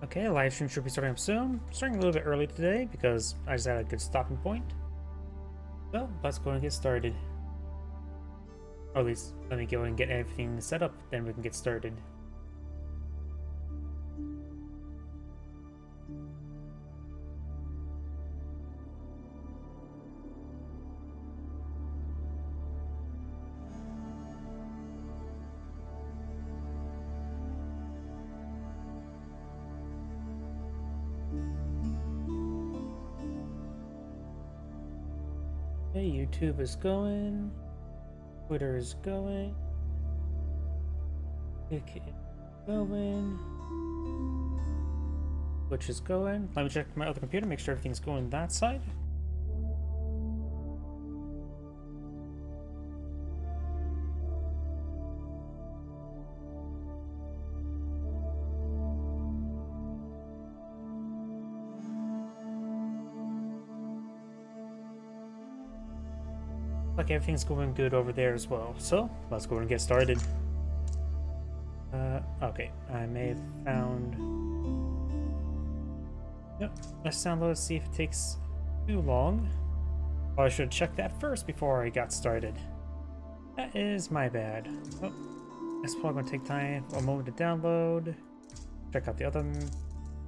Okay, live stream should be starting up soon. Starting a little bit early today because I just had a good stopping point. So let's go and get started. Or at least let me go and get everything set up, then we can get started. Okay, YouTube is going. Twitter is going. Kick is going. Twitch is going. Let me check my other computer, make sure everything's going that side. Like everything's going good over there as well. So let's go and get started. Okay, I may have found. Yep, let's download, see if it takes too long. Oh, I should check that first before I got started. That is my bad. Oh, that's probably gonna take time, a moment to download. Check out the other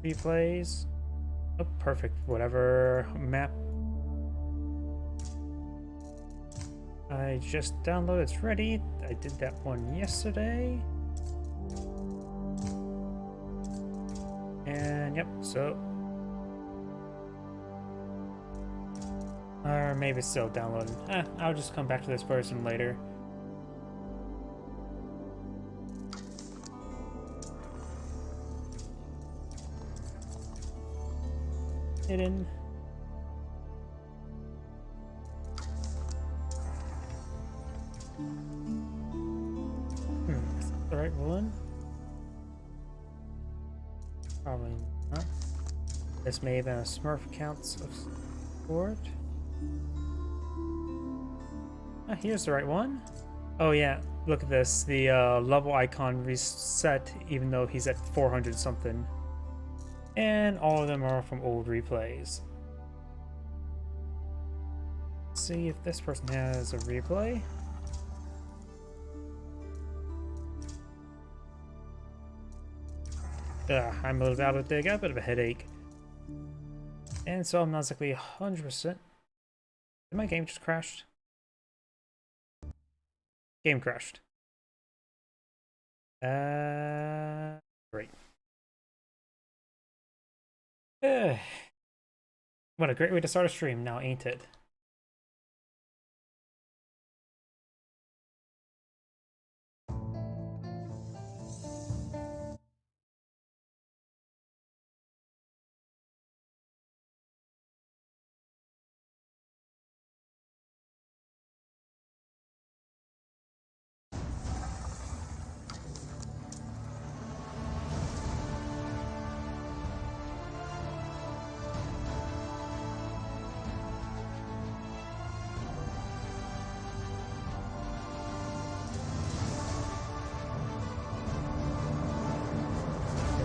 replays. Oh, perfect. Whatever map I just downloaded, it's ready. I did that one yesterday. And yep, so. Or maybe it's still downloading. I'll just come back to this person later. Hidden. Is that the right one? Probably not. This may have been a Smurf accounts of support. Here's the right one. Oh yeah, look at this. The level icon reset even though he's at 400 something. And all of them are from old replays. Let's see if this person has a replay. I'm a little out of the day, I got a bit of a headache. And so I'm not exactly 100%. Did my game just crashed? Game crashed. Great. What a great way to start a stream now, ain't it?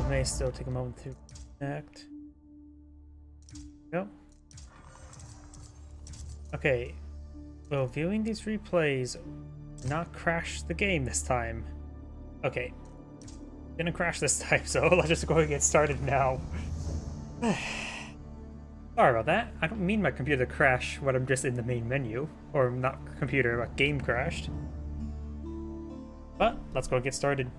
May still take a moment to connect. Yep. Okay. Well, viewing these replays not crash the game this time. Okay. Didn't crash this time, so let's just go and get started now. Sorry about that. I don't mean my computer to crash when I'm just in the main menu. Or not computer, but game crashed. But let's go and get started.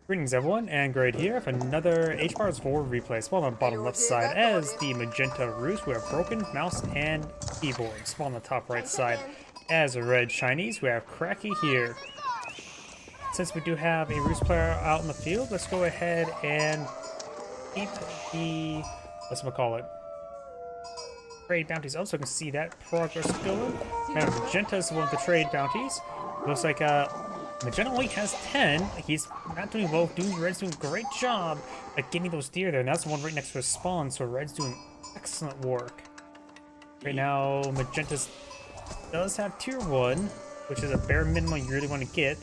Greetings everyone, Android here for another HBARS 4 replay. Spawn on the bottom left side as the magenta roost. We have broken mouse and keyboard. Spawn on the top right side as a red Chinese. We have Cracky here. Since we do have a roost player out in the field, let's go ahead and keep the, whatchamacallit, trade bounties up so we can see that progress going. And magenta is one of the trade bounties. Looks like Magenta only has 10. He's not doing well. Red's doing a great job at getting those deer there. And that's the one right next to his spawn. So Red's doing excellent work. Right now, Magenta does have tier 1. which is a bare minimum you really want to get.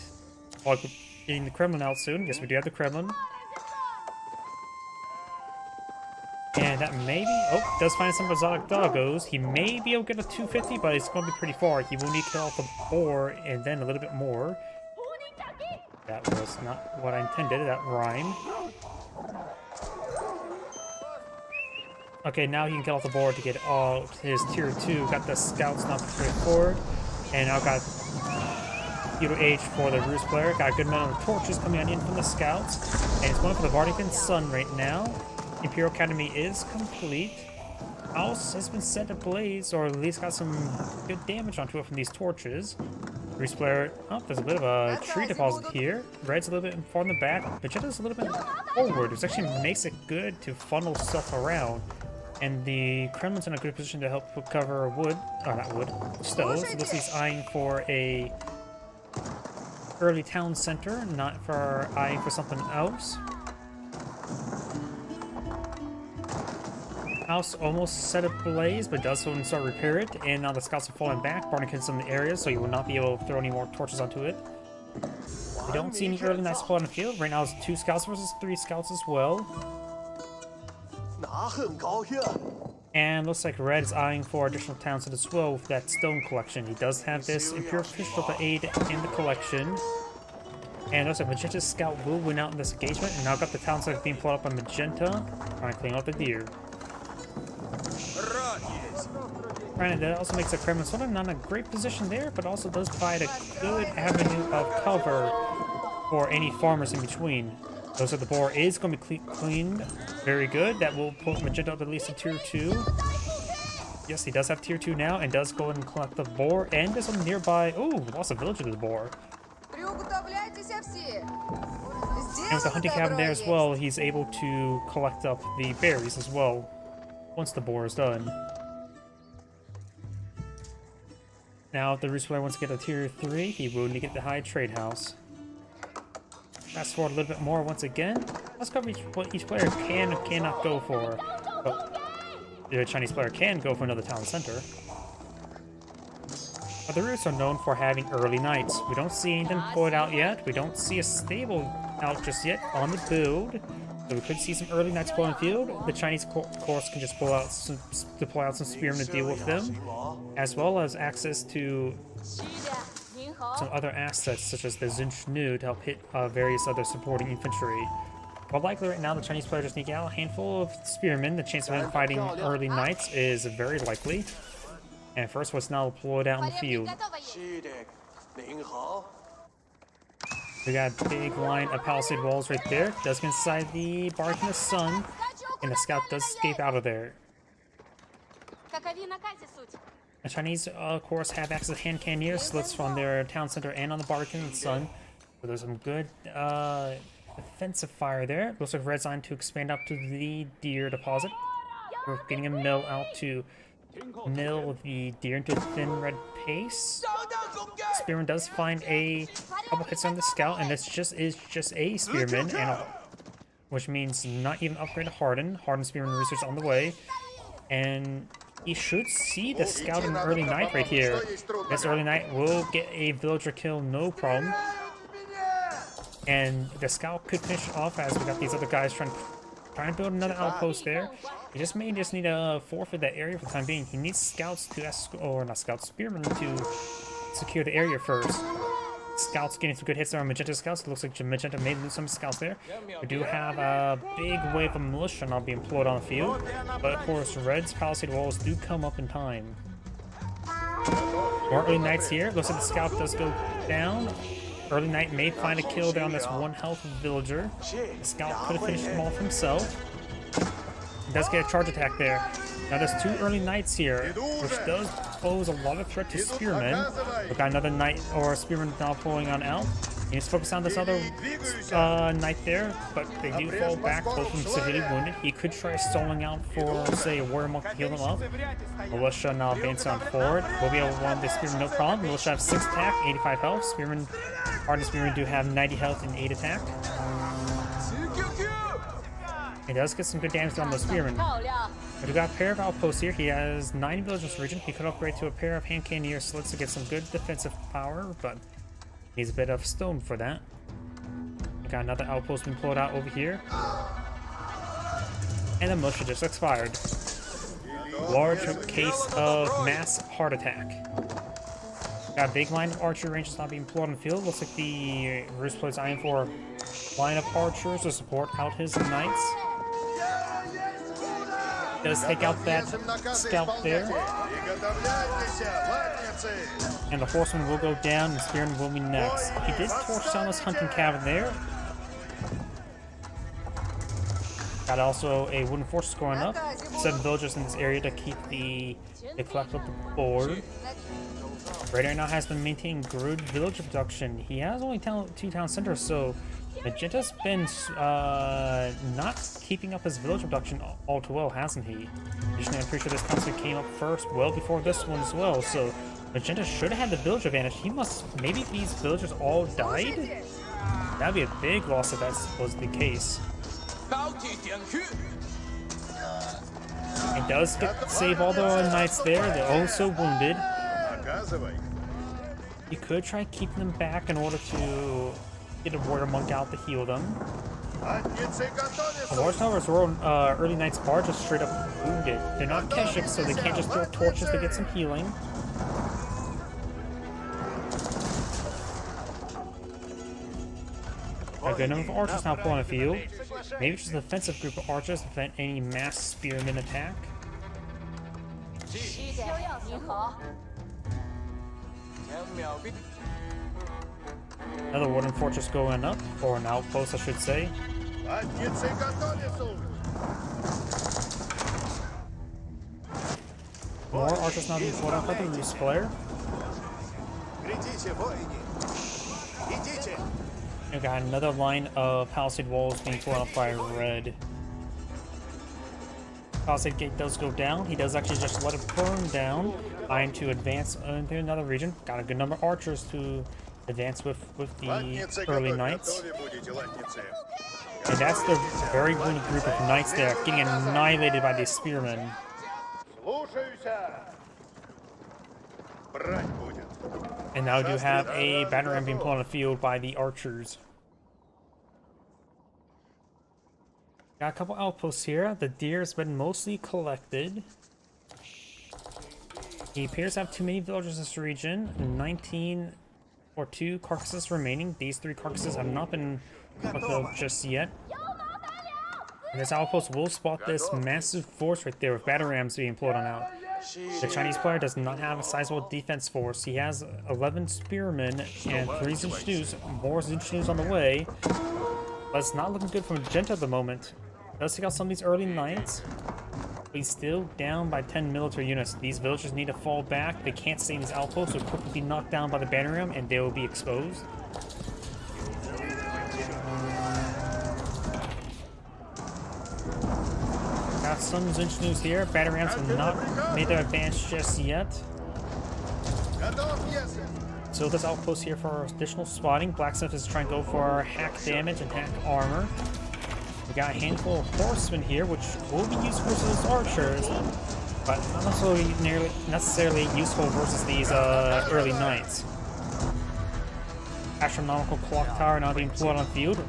While getting the Kremlin out soon. Yes, we do have the Kremlin. And that maybe... Oh, does find some exotic doggos. He may be able to get a 250, but it's going to be pretty far. He will need to kill off the boar and then a little bit more. That was not what I intended, that rhyme. Okay, now he can get off the board to get all his tier 2. Got the scouts not straightforward. And now got Feudal Age for the Rus player. Got a good amount of torches coming in from the scouts. And it's going for the Varnican Sun right now. Imperial Academy is complete. House has been set ablaze, or at least got some good damage onto it from these torches. Rus player, oh, there's a bit of a tree deposit here. Red's a little bit far in the back. Magenda's a little bit forward, which actually makes it good to funnel stuff around. And the Kremlin's in a good position to help cover wood, or not wood, stoves. It looks like he's eyeing for a early town center, not for eyeing for something else. House almost set ablaze, but does so and start repair it. And now the scouts are falling back. Barnican's in the area, so you will not be able to throw any more torches onto it. We don't see any early night spawn on the field. Right now it's 2 scouts versus 3 scouts as well. And looks like Red is eyeing for additional towns as well with that stone collection. He does have this Imperial Official to aid in the collection. And looks like Magenta's scout will win out in this engagement. And now got the towns that are being pulled up by Magenta. Trying to clean up the deer. Granted, that also makes the Kremlin sort of not in a great position there, but also does provide a good avenue of cover for any farmers in between. Those of the boar is going to be cleaned. Very good. That will put Magenta up at least to tier 2. Yes, he does have tier 2 now, and does go and collect the boar. And there's some nearby... Oh, lost a villager to the boar. And with the hunting cabin there as well, he's able to collect up the berries as well once the boar is done. Now, if the Rus player wants to get a tier 3, he will need to get the high trade house. Fast forward a little bit more once again. Let's cover what each player can and cannot go for. But the Chinese player can go for another town center. But the Rus are known for having early nights. We don't see anything deployed out yet. We don't see a stable out just yet on the build. So we could see some early nights deploy in the field. The Chinese, of course, can just deploy out some spearmen to deal with them, as well as access to some other assets, such as the Zunchnu, to help hit various other supporting infantry. Well, likely right now, the Chinese player just need to get out a handful of spearmen. The chance of him fighting early nights is very likely. And first, what's now deployed out in the field. We got a big line of palisade walls right there. Does get inside the Barnican Sun, and the scout does escape out of there. The Chinese, of course, have access to hand cannoneer slits from their town center and on the Barnican Sun. So there's some good defensive fire there. Looks like Red's on to expand up to the deer deposit. We're getting a mill out to mill the deer into thin red paste. Spearman does find a couple hits on the scout, and this is just a spearman, which means not even upgrade to Harden. Harden spearman research on the way, and he should see the scout in the early night right here. This early night will get a villager kill, no problem. And the scout could finish off as we got these other guys trying to build another outpost there. He may just need to forfeit that area for the time being. He needs scouts to spearmen to secure the area first. Scouts getting some good hits there on Magenta scouts. It looks like Magenta may lose some scouts there. We do have a big wave of militia now being employed on the field, but of course Red's palisade walls do come up in time. More early nights here. Looks like the scout does go down. Early Night may find a kill down this 1 health villager. The scout could have finished him off himself. He does get a charge attack there. Now there's 2 early Knights here, which does pose a lot of threat to spearmen. We've got another Knight or spearman now pulling on out. He needs to focus on this other Knight there, but they do fall back, both of them severely wounded. He could try stalling out for, say, a warrior monk to heal them up. Militia now advancing on forward. We'll be able to run this spearman no problem. Militia have 6 attack, 85 health. Spearman, Hardened spearmen do have 90 health and 8 attack. It does get some good damage on the spearmen. But we got a pair of outposts here. He has 9 villages in this region. He could upgrade to a pair of hand cannoneer slits to get some good defensive power, but he's a bit of stone for that. We got another outpost being pulled out over here. And the militia just expired. Large case of mass heart attack. Got a big line of archery ranges not being pulled on the field. Looks like the Roost plays eyeing for a line of archers to support out his knights. Does take out that scout there. And the horseman will go down and the spearman will be next. He did torch down this hunting cabin there. Got also a wooden fortress going up. 7 villagers in this area to keep the collect up the board. Raider now has been maintaining good villager production. He has only 2 town centers, so Magenta's been not keeping up his villager production all too well, hasn't he? Additionally, I'm pretty sure this concept came up first well before this one as well, so Magenta should have had the village advantage. He must, maybe these villagers all died? That'd be a big loss if that was the case. He does save all the knights there. They're also wounded. You could try keeping them back in order to get a warrior monk out to heal them. A large number of early knights are just straight up wounded. They're not Keshiks, so they can't just throw torches to get some healing. A good number of archers now pulling the field. Maybe just a defensive group of archers to prevent any mass spearmen attack. Another wooden fortress going up, or an outpost I should say. More archers now being pulled out by the Roost player. We got another line of palisade walls being pulled up by Red. Palisade gate does go down. He does actually just let it burn down. Trying to advance into another region. Got a good number of archers to advance with the early knights. And that's the very wounded group of knights there, getting annihilated by these spearmen. And now we do have a battering ram being pulled on the field by the archers. Got a couple outposts here. The deer has been mostly collected. He appears to have too many villagers in this region. 19 or 2 carcasses remaining. These 3 carcasses have not been killed just yet. And this outpost will spot this massive force right there with batter rams being pulled on out. The Chinese player does not have a sizable defense force. He has 11 spearmen and 3 Zinchus. More Zinchus on the way. But it's not looking good for Magenta at the moment. Does take out some of these early knights. He's still down by 10 military units. These villagers need to fall back. They can't stay in these outposts, so quickly be knocked down by the battering ram, and they will be exposed. Got some Zinch news here. Battering rams have not made their advance just yet. So this outpost here for additional spotting. Blacksmith is trying to go for hack damage and hack armor. We got a handful of horsemen here, which will be used versus archers, but not necessarily useful versus these early knights. Astronomical clock tower now being pulled on the field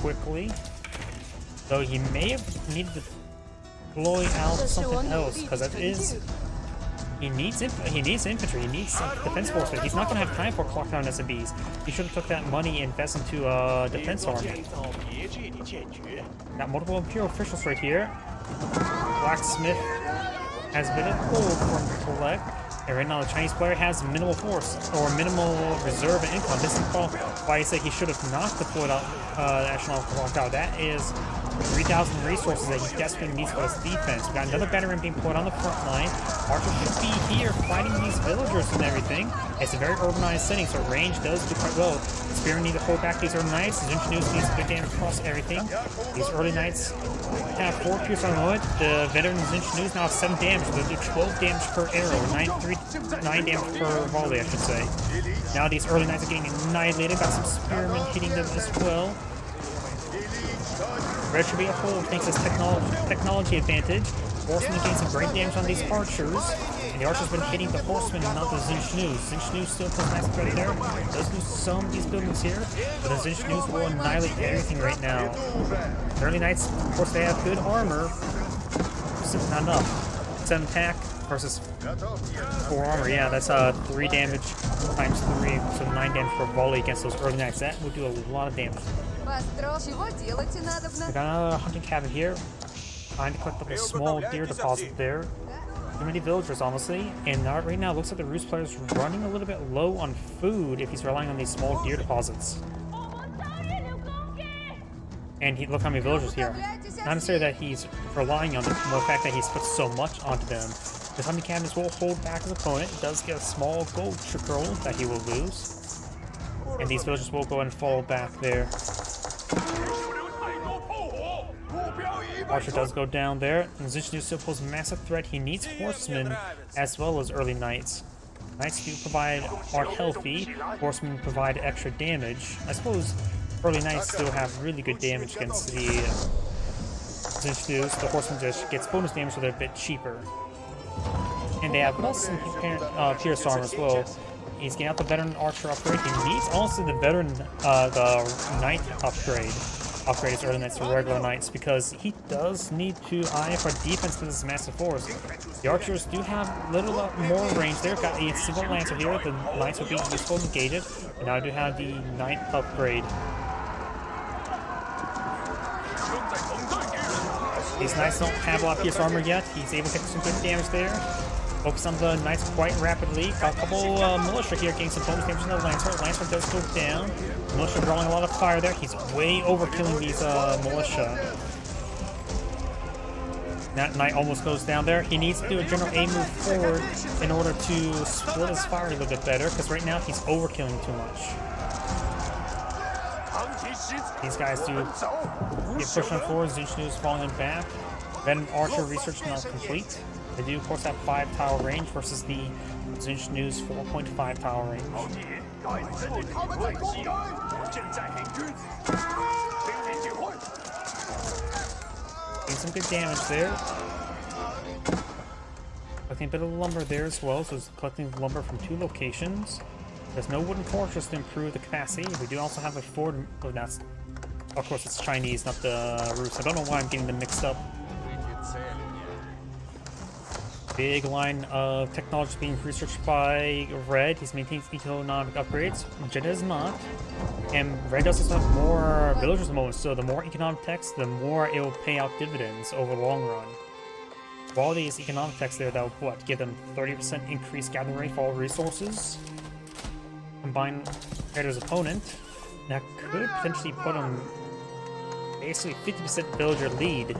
quickly. Though he may have needed to deploy out something else, because it is he needs infantry, he needs defense force, but he's not going to have time for clock tower and SMBs. He should have took that money and invested into a defense army. Got multiple Imperial officials right here. Blacksmith has been at hold for him to collect. And right now the Chinese player has minimal force, or minimal reserve and income. This is why I say he should have not deployed out the astronomical clock tower. That is 3,000 resources that he desperately needs for his defense. We got another veteran being put on the front line. Archer should be here fighting these villagers and everything. It's a very urbanized setting, so range does do quite well. Spearman need to hold back these early knights. His Ingenues needs good damage across everything. These early knights have 4 pierce on the moment. The veterans Ingenues now have 7 damage. They'll do 12 damage per arrow, 9 damage per volley, I should say. Now these early knights are getting annihilated. Got some spearmen hitting them as well. Red should be a hold, thanks to his technology advantage. Horseman getting some great damage on these archers, and the archer's been hitting the horseman and not the Zinch-Nus. Zinch-Nus still puts nice threat there. Does lose some of these buildings here, but the Zinch-Nus will annihilate everything right now. The early knights, of course, they have good armor. Just not enough. 7 attack versus 4 armor. Yeah, that's 3 damage times 3, so 9 damage per volley against those early knights. That would do a lot of damage. We got a hunting cabin here. Trying to collect up a small deer deposit there. Too many villagers, honestly. And right now, it looks like the Rus player's running a little bit low on food if he's relying on these small deer deposits. And look how many villagers here. Not necessarily that he's relying on them, but the fact that he's put so much onto them. The hunting cabins will hold back his opponent. It does get a small gold scroll that he will lose. And these villagers will go and fall back there. Archer does go down there, and Zinch-Nu still poses a massive threat. He needs horsemen as well as early knights. Knights do provide are healthy, horsemen provide extra damage. I suppose early knights still have really good damage against the Zinch-Nus. The horsemen just gets bonus damage, so they're a bit cheaper. And they have plus some pierce armor as well. He's getting out the veteran archer upgrade. He needs also the veteran the knight upgrade his early knights to regular knights, because he does need to eye for defense with this massive force. The archers do have a little more range there. Got a single lancer here. The knights will be useful and gated. And now I do have the knight upgrade. These knights don't have a lot of pierce armor yet. He's able to get some good damage there. Focus on the knights quite rapidly. Got a couple militia here getting some bonus damage on the lancer. Lancer does go down. Militia drawing a lot of fire there. He's way overkilling these militia. That knight almost goes down there. He needs to do a general A move forward in order to split his fire a little bit better, because right now he's overkilling too much. These guys do get pushed on forward. Zinch-Nus falling back. Venom Archer research not complete. They do, of course, have 5 tower range versus the Zinch-Nus 4.5 tower range. Getting some good damage there. Collecting a bit of lumber there as well, so it's collecting lumber from 2 locations. There's no wooden fortress to improve the capacity. We do also have a fort. Oh, that's, of course, it's Chinese, not the Rus. I don't know why I'm getting them mixed up. Big line of technology being researched by Red. He's maintaining economic upgrades. Jeddah is not. And Red does also have more villagers at the moment, so the more economic techs, the more it will pay out dividends over the long run. For all these economic techs there, that will what, give them 30% increased gathering rate for all resources. Combined compared to his opponent, that could potentially put him basically 50% villager lead.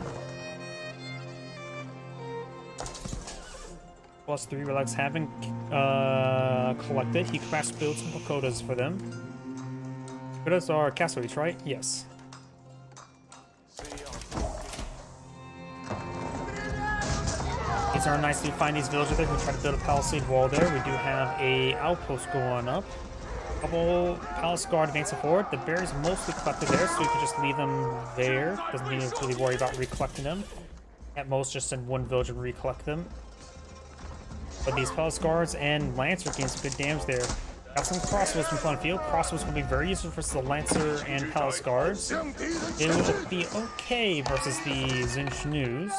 Plus 3 relics haven't collected. He crash build some pagodas for them. Pagodas are castleries, right? Yes. These are nice to find these villagers there who try to build a palisade wall there. We do have a outpost going up. A couple palace guard advancing forward. The berries mostly collected there, so you can just leave them there. Doesn't mean you really worry about recollecting them. At most, just send 1 villager to recollect them. But these palace guards and lancer getting some good damage there. Got some crossbows from Funfield. Crossbows will be very useful versus the lancer and palace guards. It will be okay versus the Zinch-Nus.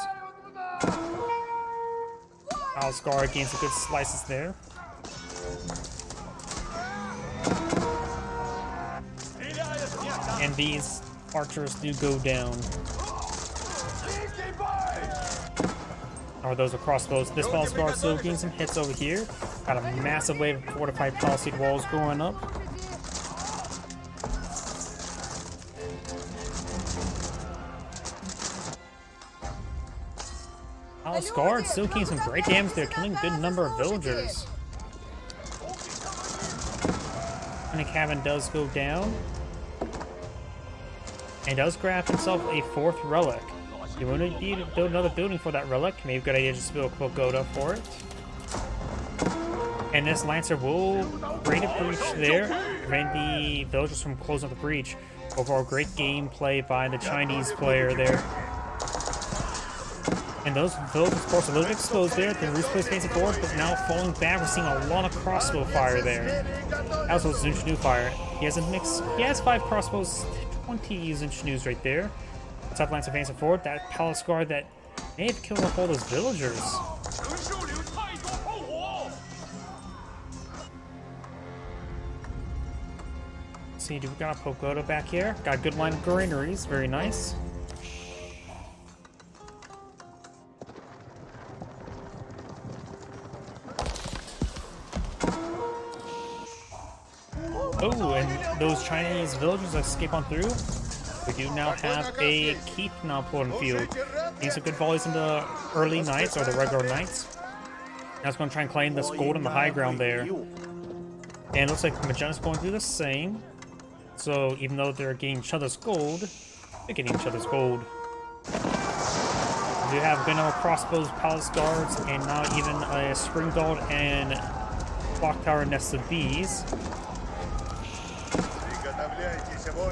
Palace guard gains some good slices there. And these archers do go down. Or those are crossbows. This palace guard still getting some hits over here. Got a massive wave of fortified palisade walls going up. Palace guard still getting some great damage there, killing a good number of villagers. And the cabin does go down. And does grab himself a 4th relic. You want to build another building for that relic. Maybe a good idea to just build a pagoda for it. And this lancer will create a breach there, prevent the villagers from closing up the breach. Overall, great gameplay by the Chinese player there. And those of course, a little bit exposed there. The Rus plays facing forward, but now falling back. We're seeing a lot of crossbow fire there. Also, Zunchnu fire. He has a mix. He has 5 crossbows, 20 Zunchnus right there. Top Lancer facing forward. That Palace Guard that may have killed off all those villagers. Let's see, do we got a Pagoda back here? Got a good line of granaries. Very nice. Oh, and those Chinese villagers escape on through. We do now have a keep now put on field. Getting some good volleys in the early knights, or the regular knights. Now it's going to try and claim this gold on the high ground there. And it looks like Magenta's going to do the same. So even though they're getting each other's gold, they're getting each other's gold. We do have good number of crossbows, palace guards, and now even a spring guard and clock tower nest of bees.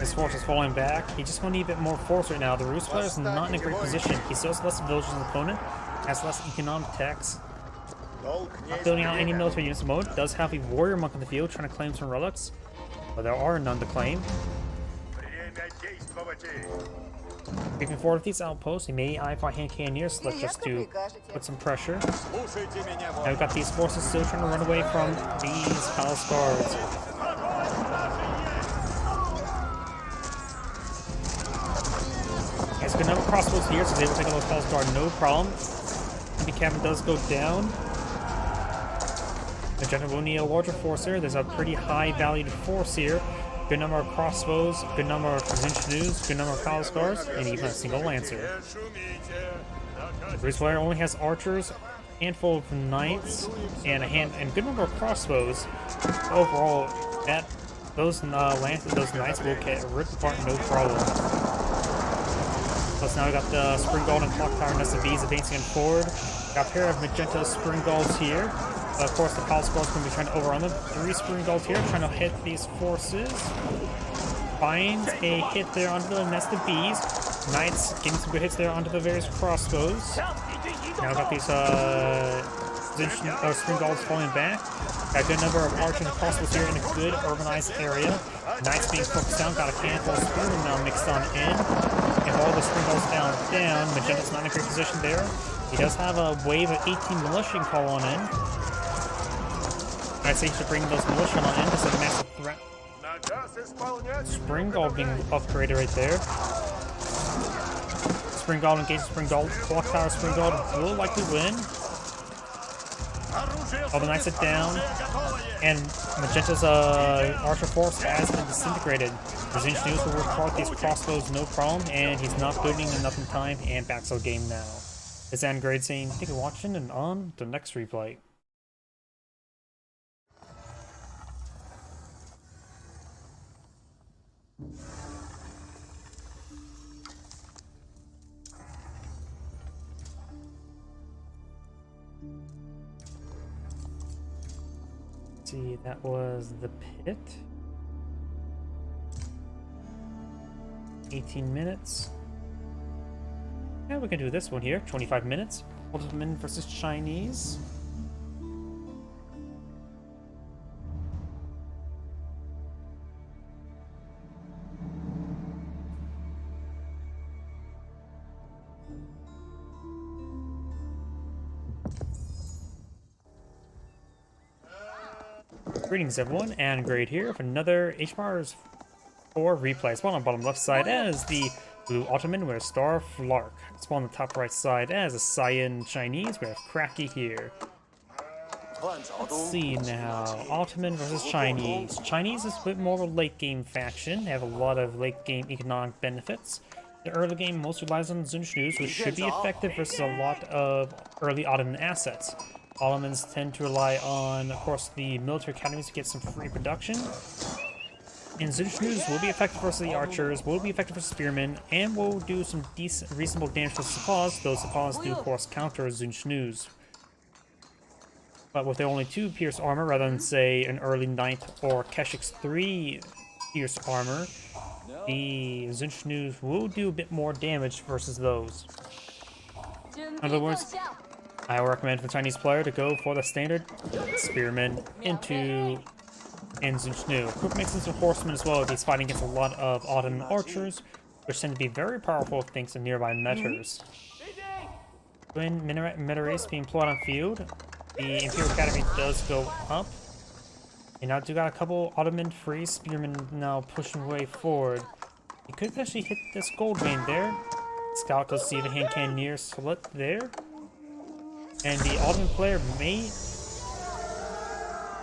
His force is falling back. He's just going to need a bit more force right now. The Rus player is not in a great position. He still has less villagers than the opponent, has less economic tax. Not building out any military units mode. Does have a warrior monk in the field trying to claim some relics, but there are none to claim. Moving forward with these outposts, he may eye for hand cannoneers, so let's just to put some pressure. Now we've got these forces still trying to run away from these palace guards. He's good number of crossbows here, so he's able to take a little palace guard, no problem. The cabin does go down. The general will need a larger force here. There's a pretty high valued force here. Good number of crossbows, good number of Zunchnus, good number of palace guards, and even a single lancer. Rus player only has archers, handful of knights, and good number of crossbows. Overall, those knights will get ripped apart, no problem. Plus now we got the Spring Gold and Clock Tower Nest of Bees advancing forward. Got a pair of magenta Spring Golds here. Of course, the Palace Guards going to be trying to overrun them. 3 Spring Golds here, trying to hit these forces. Finds a hit there onto the Nest of Bees. Knights getting some good hits there onto the various crossbows. Now we got these Spring Golds falling back. Got a good number of archers and crossbows here in a good urbanized area. Knights being focused down. Got a handful of spearmen now mixed on in. If all the Spring Golds down, Magenta's not in a great position there. He does have a wave of 18 militia he can call on in. I'd say he should bring those militia on in. This is a massive threat. Spring Gold being upgraded right there. Spring Gold engages Spring Gold. Clock Tower Spring Gold will likely win. All the knights are down. And Magenta's archer force has been disintegrated. The Zunchnus will report these crossbows no problem, and he's not building enough in time, and backs our game now. It's Angrade saying, thank you for watching, and on to the next replay. See, that was the pit. 18 minutes. Yeah, we can do this one here. 25 minutes. Ottoman versus Chinese. Greetings everyone, and Grade here for another HBARS 4 replay. Spawn on the bottom left side as the Blue Ottoman with a Star Flark. Spawn on the top right side as a Cyan Chinese. We have Cracky here. Let's see now. Ottoman versus Chinese. Chinese is a bit more of a late game faction. They have a lot of late game economic benefits. The early game mostly relies on Zunchnus, which should be effective versus a lot of early Ottoman assets. Ottomans tend to rely on, of course, the military academies to get some free production. And Zunchnus will be effective versus the archers, will be effective versus spearmen, and will do some decent, reasonable damage to Sepoys. Those Sepoys do, of course, counter Zunchnus. But with only 2 pierce armor, rather than, say, an early knight or Keshik's 3 pierce armor, the Zunchnus will do a bit more damage versus those. In other words, I would recommend for the Chinese player to go for the standard spearmen into Anzunchnu. Quick mix in some horsemen as well if he's fighting against a lot of Ottoman archers, which tend to be very powerful thanks to nearby meteors. When meta race being plotted on field, the Imperial Academy does go up. And now do got a couple Ottoman free spearmen now pushing way forward. He could actually hit this gold vein there. Scout does see the hand cannoneer slit there. And the Ottoman player may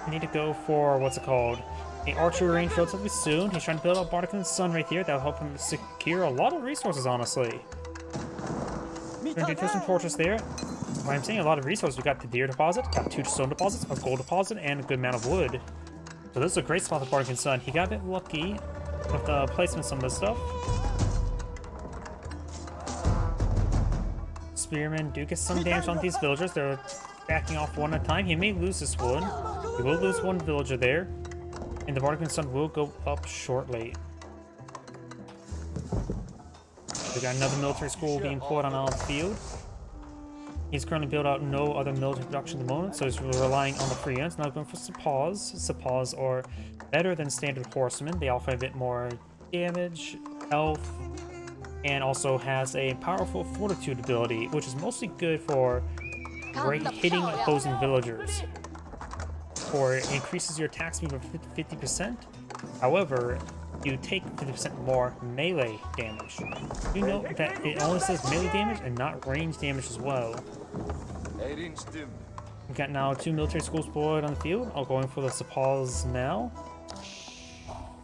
need to go for, what's it called, the archery range relatively soon. He's trying to build up Bardican's Sun right here. That'll help him secure a lot of resources, honestly. We're gonna do some torches there. When I'm saying a lot of resources, we got the deer deposit, got 2 stone deposits, a gold deposit, and a good amount of wood. So this is a great spot for Bardican's Sun. He got a bit lucky with the placement of some of this stuff. Spearmen do get some damage on these villagers. They're backing off one at a time. He may lose this one. He will lose one villager there. And the Bardican's Sun will go up shortly. We got another military school being put on the field. He's currently built out no other military production at the moment, so he's relying on the free units. Now going for Sepoys. Sepoys are better than standard horsemen. They offer a bit more damage, health, and also has a powerful fortitude ability, which is mostly good for hitting opposing villagers. Or it increases your attack speed by 50%. However, you take 50% more melee damage. You know that it only says melee damage and not range damage as well. We've got now 2 military schools deployed on the field. I'll go in for the Sepoys now.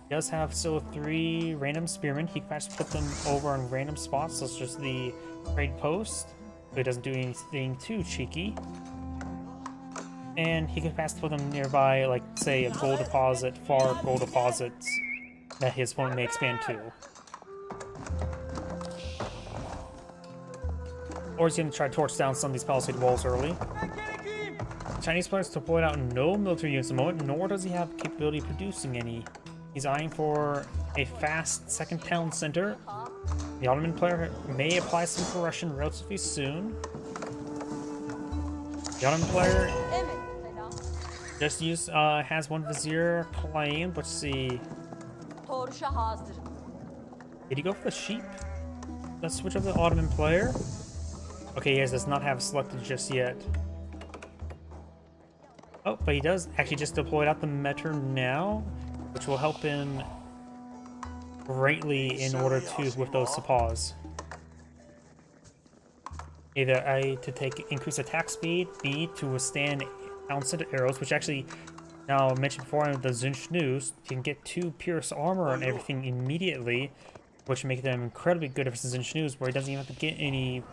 He does have still 3 random spearmen. He can actually put them over on random spots, such as the trade post. So he doesn't do anything too cheeky. And he can pass put them nearby, like, say, a gold deposit, far gold deposits that his opponent may expand to. Or he's going to try to torch down some of these palisade walls early. Chinese players deployed out no military units at the moment, nor does he have capability of producing any. He's eyeing for a fast second town center. The Ottoman player may apply some progression relatively soon. The Ottoman player just has 1 vizier claimed. Let's see. Did he go for the sheep? Let's switch over to the Ottoman player. Okay, he does not have selected just yet. Oh, but he does actually just deploy out the meter now, which will help him greatly in order to with those Sepoys. Either A, to take increased attack speed, B, to withstand ounce arrows, which actually, now I mentioned before, the Zunchnu's can get 2 pierce armor and everything immediately, which make them incredibly good versus Zunchnu's, where he doesn't even have to get any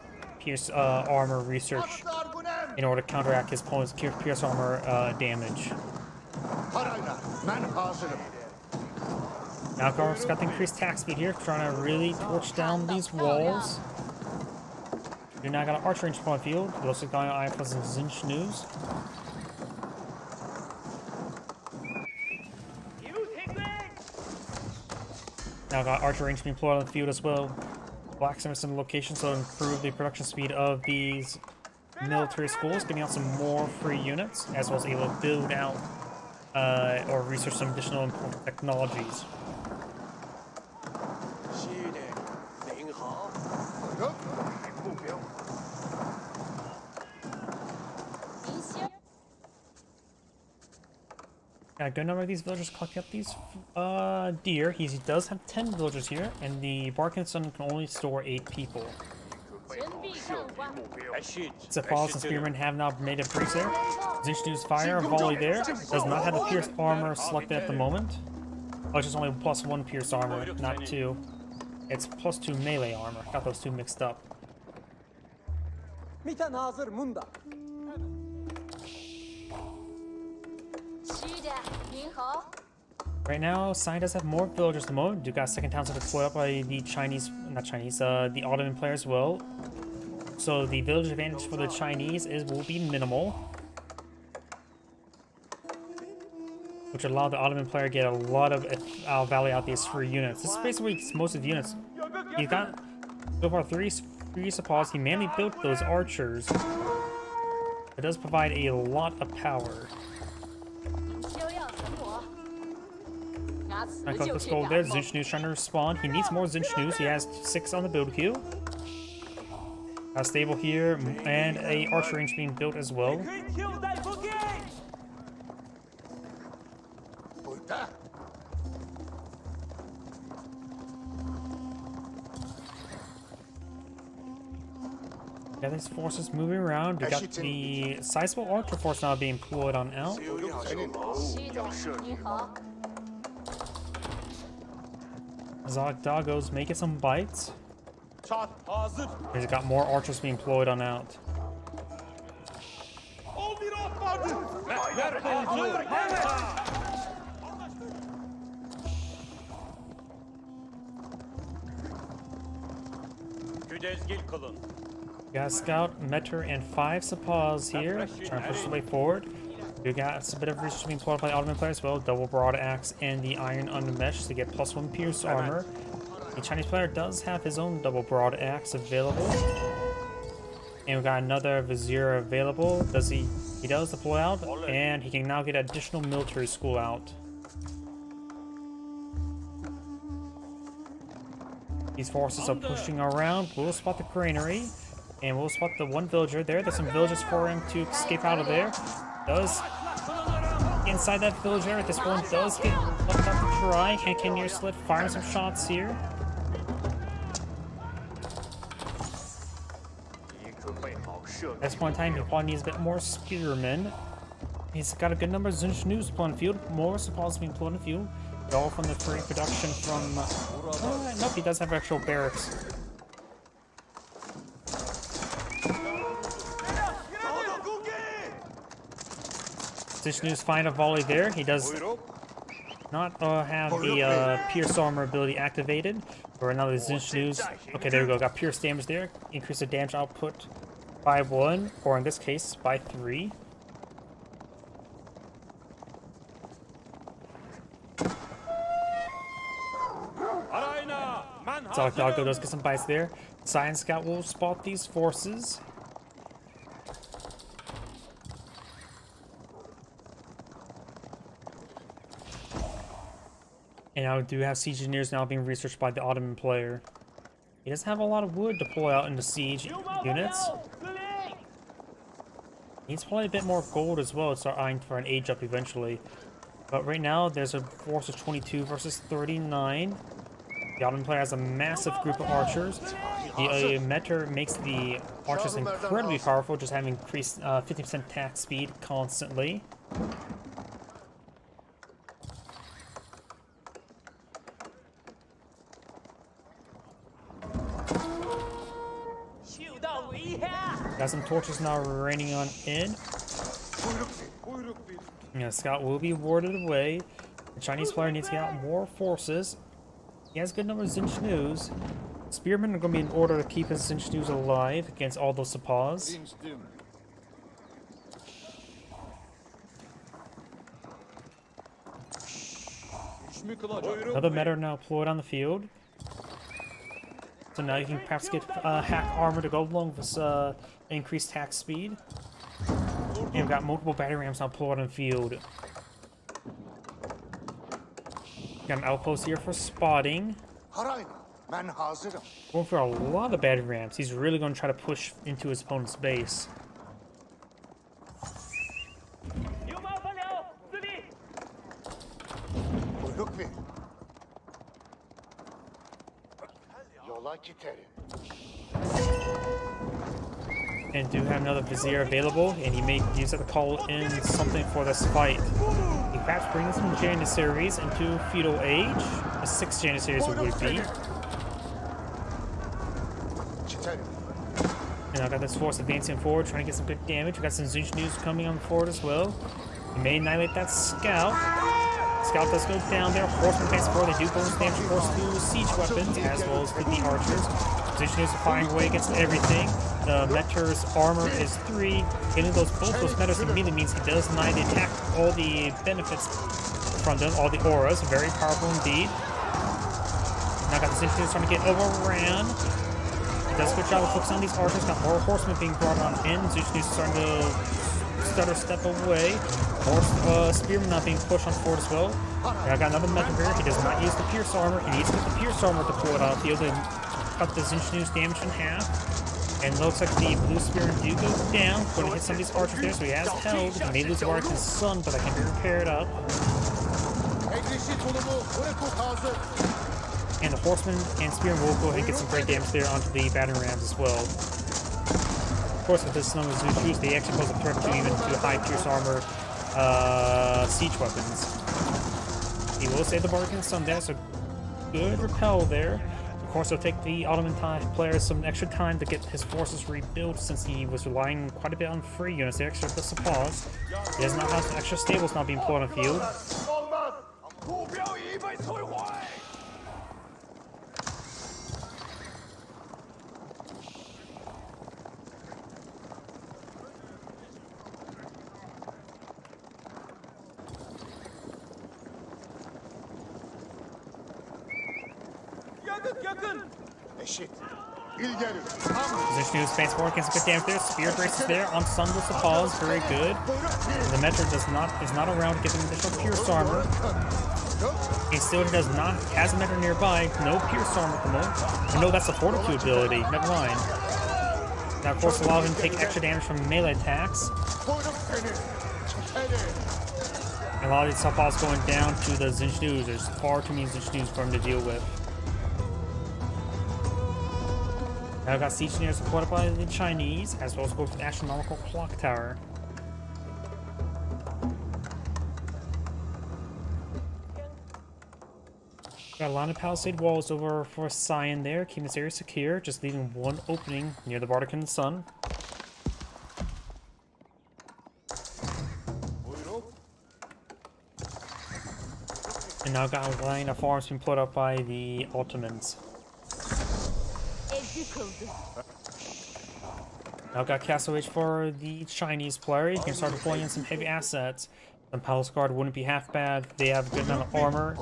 pierce armor research in order to counteract his opponent's pierce armor damage. Now Garth's got the increased attack speed here, trying to really torch down these walls. You're now got an archer range on the field. We're also going to eye for some Zunchnu's. Now got archer range being deployed on the field as well. Blacksmiths in the location, so improve the production speed of these military schools, getting out some more free units, as well as able to build out or research some additional important technologies. A good number of these villagers collecting up these deer. He does have 10 villagers here, and the Bardican's Sun can only store 8 people. Sepoys and Spearmen have now made a breach there. Zunchnu's fire, a volley there. Does not have the pierced armor selected at the moment. Oh, it's just only +1 pierced armor, not 2. It's +2 melee armor. Got those 2 mixed up. Right now, Sai does have more villagers at the moment. Do got second towns that are deployed up by the the Ottoman player as well. So the village advantage for the Chinese will be minimal, which would allow the Ottoman player to get a lot of value out these free units. This is basically most of the units. You got so far 3 3 supplies. He mainly built those archers. It does provide a lot of power. I got this gold there. Zinchnu's trying to respond. He needs more Zinchnu's. He has 6 on the build queue. A stable here, and a archer range being built as well. Yeah, there's forces moving around. We got the sizable archer force now being deployed on out. Zog Doggo's making some bites. He's got more archers being deployed on out. We got Scout, Meter, and 5 supplies here. Trying to push the way forward. We got a bit of research being deployed by the Ottoman player as well. Double Broad Axe and the Iron Unmesh to get +1 pierce armor. The Chinese player does have his own Double Broad Axe available. And we got another Vizier available. He does deploy out, and he can now get additional military school out. These forces are pushing around. We'll spot the granary, and we'll spot the one villager there. There's some villagers for him to escape out of there. Does inside that villager. This one does get left out to try. Cannoneer Slit firing some shots here. At this point in time, he probably needs a bit more spearmen. He's got a good number of Zinchnu's on the field. More supplies being deployed on the field. All from the free production from... nope, he does have actual barracks. Zinchnu's find a volley there. He does not have the pierce armor ability activated. Or another Zinchnu's. Okay, there we go. Got pierce damage there. Increase the damage output by 1, or in this case, by 3. Zog Doggo does get some bites there. Science Scout will spot these forces. And I do have siege engineers now being researched by the Ottoman player. He doesn't have a lot of wood to deploy out into siege units. Needs probably a bit more gold as well to start eyeing for an age up eventually. But right now, there's a force of 22 versus 39. The Ottoman player has a massive group of archers. The Meter makes the archers incredibly powerful, just having increased 50% attack speed constantly. Got some torches now raining on in. Yeah, Scout will be warded away. The Chinese player needs to get out more forces. He has a good number of Zinchnu's. Spearmen are going to be in order to keep his Zinchnu's alive against all those Sapas. Another Meter now deployed on the field. So now you can perhaps get hack armor to go along with increased attack speed. And we've got multiple battery rams now deployed on the field. Got an outpost here for spotting. Going for a lot of battery rams. He's really going to try to push into his opponent's base. And do have another Vizier available, and he may use it to call in something for this fight. He perhaps brings some Janissaries into feudal age. A 6 Janissaries it would be. And I've got this force advancing forward, trying to get some good damage. We've got some Zinchnu's coming on forward as well. He may annihilate that Scout. Scout does go down there. Horseman advance forward. They do bonus damage, of course, to siege weapons, as well as with the archers. Zinchnu's are firing away against everything. The Meter's armor is 3. Hitting both those Meters immediately means he does deny the attack all the benefits from them, all the auras. Very powerful indeed. Now got the Zinchnu's trying to get overran. He does a good job of focusing on these archers. Got more horsemen being brought on in. Zuchnu is starting to stutter step away. More spearmen not being pushed on forward as well. And I got another metal here. He does not use the pierce armor. He needs to get the pierce armor to pull it out of the field and cut the Zinchnu's damage in half. And it looks like the blue spearmen do go down. Going to hit some of these archers there, so he has held. He may lose Warwick's son, but that can be repaired up. And the horsemen and spearmen will go ahead and get some great damage there onto the battering rams as well. Of course, with this number of Zuchus, they actually pose a threat to even to high pierce armor siege weapons. He will save the Barbican's son there, so good repel there. Of course, it'll take the Ottoman player some extra time to get his forces rebuilt since he was relying quite a bit on free units. The extra bits of pause. He does not have extra stables not being put on the field. Zuchnu spans forward, gets a good damage there. Spear braces there on Sunless Apollo is very good. The Metro is not around to get an additional pierce armor. He still has a Metro nearby. No pierce armor at the moment. No, that's a fortitude ability. Never mind. Now, of course, a lot of them take extra damage from melee attacks. And a lot of these Apollos going down to the Zinchnu's. There's far too many Zinchnu's for him to deal with. Now I've got siege engineers supported by the Chinese, as well as go for the astronomical clock tower. Got a line of palisade walls over for Sion there, keeping this area secure, just leaving one opening near the Barbican Sun. And now got a line of farms being put up by the Ottomans. Now got Castle Age for the Chinese player. You can start deploying in some heavy assets. The Palace Guard wouldn't be half bad. They have a good amount of armor.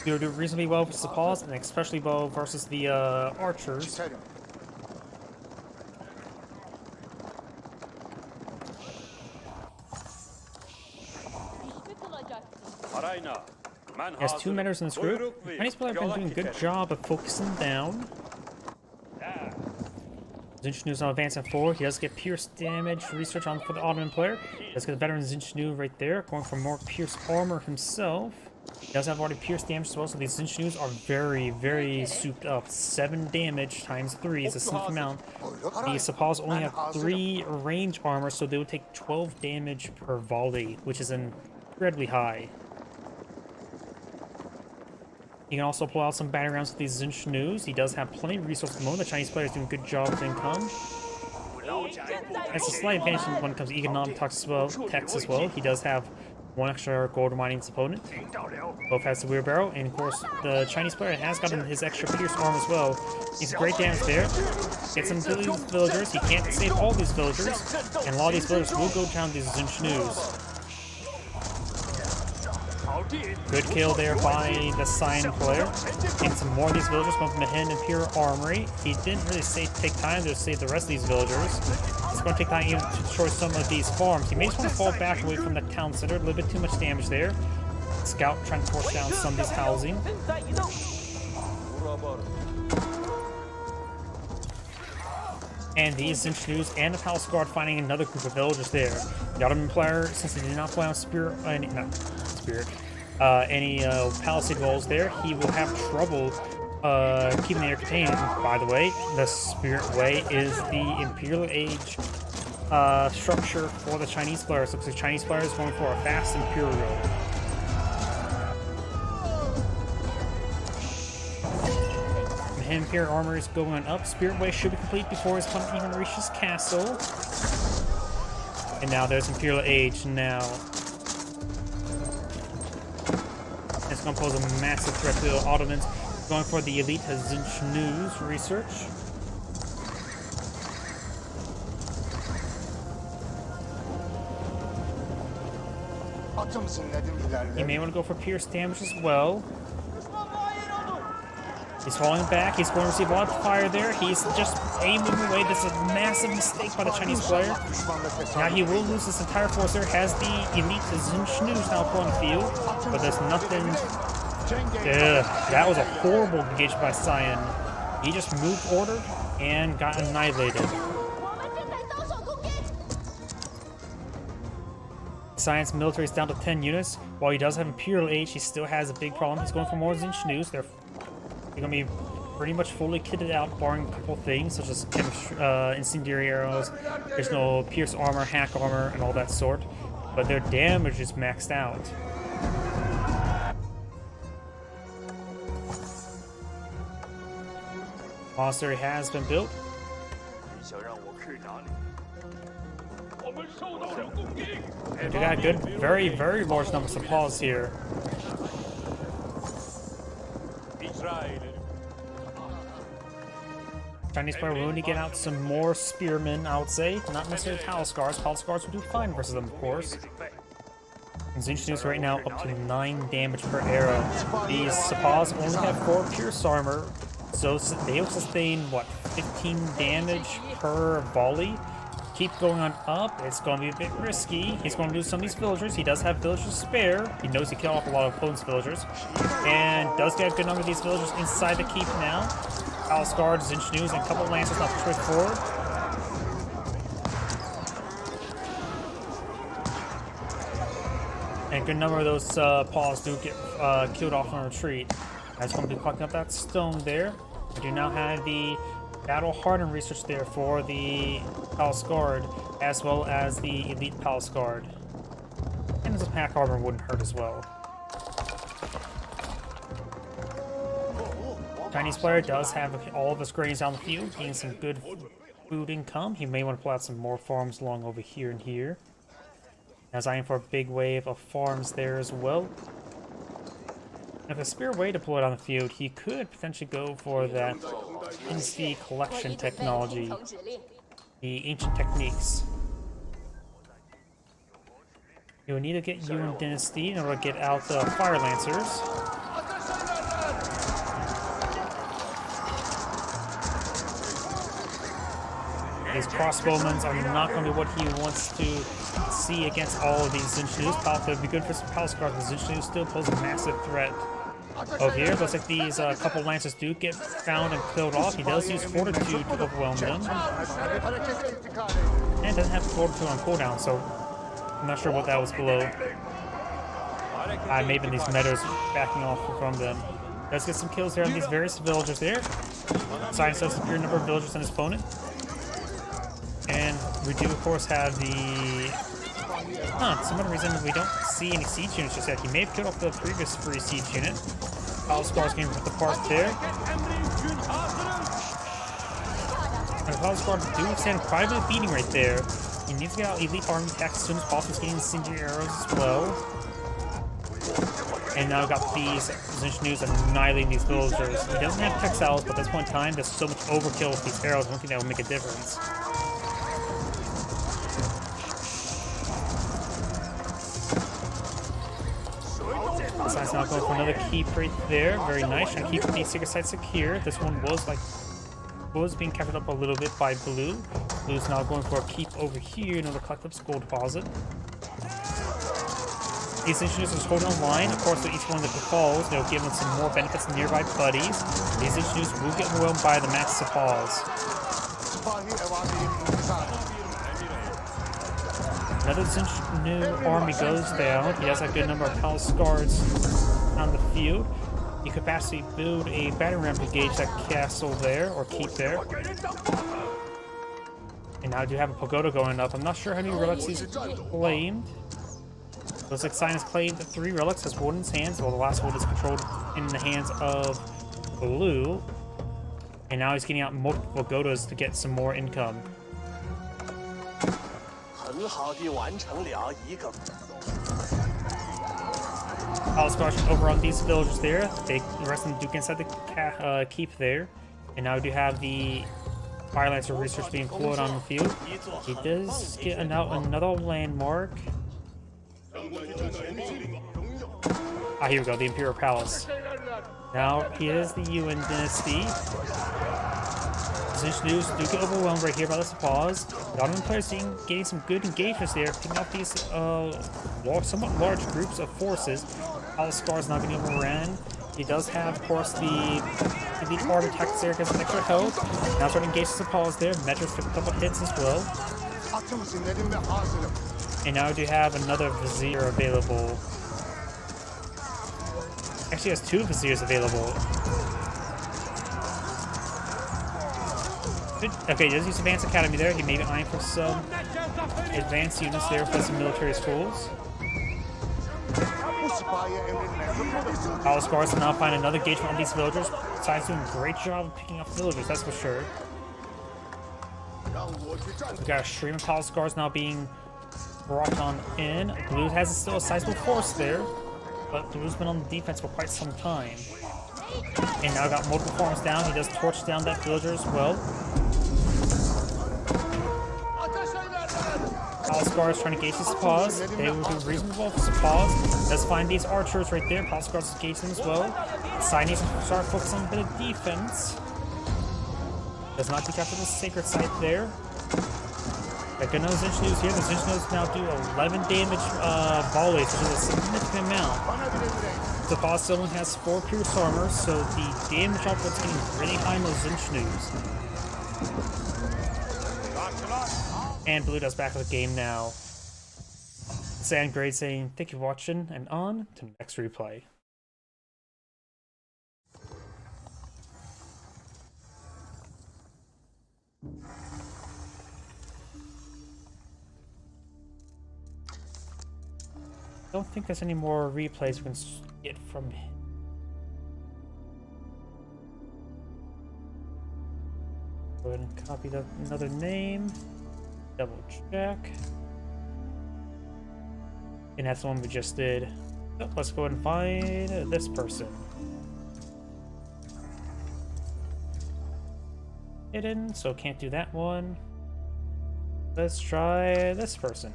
They'll do reasonably well versus the Paws, and especially well versus the archers. He has 2 members in this group. The Chinese player have been doing a good job of focusing down. Zinchnu's now advancing forward. He does get pierce damage research on for the Ottoman player. He does get the veteran Zinchnu right there, going for more pierce armor himself. He does have already pierce damage as well, so these Zinchnus are very, very souped up. 7 damage times 3 is a sneak amount. The Sapals only have 3 range armor, so they would take 12 damage per volley, which is incredibly high. He can also pull out some battering rounds with these Zinchnus. He does have plenty of resources at the moment. The Chinese player is doing a good job with income. That's a slight advantage when it comes to economic tax as well. He does have 1 extra gold mining his opponent. Both has the wheelbarrow, and of course the Chinese player has gotten his extra pierce arm as well. He's great damage there. Gets some to these villagers. He can't save all these villagers, and a lot of these villagers will go down these Zinchnus. Good kill there by the Sion player. And some more of these villagers going from the Hidden Imperial Armory. He didn't really take time to save the rest of these villagers. It's going to take time even to destroy some of these farms. He may just want to fall back away from the town center. A little bit too much damage there. Scout trying to force down some of these housing. And these Zinchnus and the Palace Guard finding another group of villagers there. The Ottoman player, since he did not play on any palisade walls there, he will have trouble keeping the air contained. By the way, the Spirit Way is the Imperial Age structure for the Chinese players. So the Chinese player is going for a fast Imperial. The Imperial armor is going up. Spirit Way should be complete before his opponent even reaches castle. And now there's Imperial Age now. It's going to pose a massive threat to the Ottomans. Going for the elite Zinchnus research. You may want to go for pierce damage as well. He's falling back. He's going to receive a lot of fire there. He's just aiming away. This is a massive mistake by the Chinese player. Now he will lose this entire force there. Has the elite Xin Shnus now on the field, but there's nothing. That was a horrible engagement by Cyan. He just moved ordered and got annihilated. Cyan's military is down to 10 units. While he does have Imperial Age, he still has a big problem. He's going for more Xin Shnus. They're going to be pretty much fully kitted out, barring a couple things, such as incendiary arrows, there's no pierce armor, hack armor, and all that sort. But their damage is maxed out. Monastery has been built. We got a good, very, very large number of supplies here. Chinese player will need to get out some more spearmen, I would say. Not necessarily Palace Guards. Palace Guards will do fine versus them, of course. And Xin Shnus right now up to 9 damage per arrow. These supplies only have 4 pierce armor, so they will sustain, what, 15 damage per volley? Keep going on up. It's going to be a bit risky. He's going to lose some of these villagers. He does have villagers spare. He knows he killed off a lot of opponent's villagers. And does get a good number of these villagers inside the keep now. Palace Guards, Xin Shnus, and a couple of Lancers now push forward. And a good number of those paws do get killed off on retreat. That's going to be plucking up that stone there. We do now have the Battle Hardened research there for the Palace Guard, as well as the Elite Palace Guard. And this pack armor wouldn't hurt as well. Chinese player does have all of his grains on the field, getting some good food income. He may want to pull out some more farms along over here and here. As I am for a big wave of farms there as well. If a spare way to pull it on the field, he could potentially go for that NC collection technology, the ancient techniques. You will need to get Yuan Dynasty in order to get out the Fire Lancers. These crossbowmen are not going to be what he wants to see against all of these Xin Shnus. It would be good for some Palace Guards, but Xin Shnus still pose a massive threat. Over here, looks like these couple Lancers do get found and killed off. He does use Fortitude to overwhelm them. And doesn't have Fortitude on cooldown, so I'm not sure what that was below. Maybe these metas backing off from them. Does get some kills there on these various villagers there. Science does superior number of villagers than his opponent. And we do, of course, have the... for some other reason, we don't see any siege units just yet. He may have killed off the previous free siege unit. Palace Guards getting ripped apart there. And the Palace Guards do stand a private beating right there. He needs to get out elite army attacks as soon as possible. He's getting incendiary arrows as well. And now got these Xin Shnus annihilating these villagers. He doesn't have textiles, but at this point in time, there's so much overkill with these arrows. I don't think that will make a difference. Side's now going for another keep right there. Very nice. Trying to keep the secret site secure. This one was being captured up a little bit by Blue. Blue's now going for a keep over here in order to collect up gold deposit. These engineers are holding on line. Of course, with each one that falls, they'll give them some more benefits to nearby buddies. These engineers will get overwhelmed by the massive falls. Another Xin Shnus army goes down. He has a good number of Palace Guards on the field. He could possibly build a battering ram to engage that castle there, or keep there. And now I do have a pagoda going up. I'm not sure how many relics he's claimed. Looks like Cyan has claimed 3 relics, has one in his hands, while the last one is controlled in the hands of Blue. And now he's getting out multiple pagodas to get some more income. Palace Guards over on these villagers there. The rest of them do get inside the keep there. And now we do have the Fire Lancer research being pulled on the field. He does get another landmark. Here we go, the Imperial Palace. Now here's the Yuan dynasty. Zinch News do get overwhelmed right here by this pause. The Ottoman players getting some good engagements there, picking up these somewhat large groups of forces. Aliscar is not getting overrun. He does have, of course, the armor tactics there, gets some extra health. Now starting to engage some pause there. Metro's took a couple hits as well. And now we do have another Vizier available. Actually has two Viziers available. Okay, he does use Advanced Academy there. He may be eyeing for some advanced units there for some military schools. Aliscar is now find another engagement on these villagers. Side's doing a great job of picking up villagers, that's for sure. We got a stream of Aliscar's now being brought on in. Blue has still a sizable force there, but Blue's been on the defense for quite some time. And now got multiple farms down. He does torch down that villager as well. Aliscar is trying to gauge his pause. They will do reasonable for pause. Does find these archers right there. Aliscar is engaging as well. Side needs to start focusing on a bit of defense. Does not take after the sacred site there. Got no Zinch News here. The Zinch News now do 11 damage volleys, which is a significant amount. The boss still only has 4 pierce armor, so the damage output's getting really high in those Zinch News. And Blue does back of the game now. Sandgrade saying, thank you for watching, and on to next replay. Don't think there's any more replays we can get from him. Go ahead and copy another name. Double check. And that's the one we just did. So let's go ahead and find this person. Hidden, so can't do that one. Let's try this person.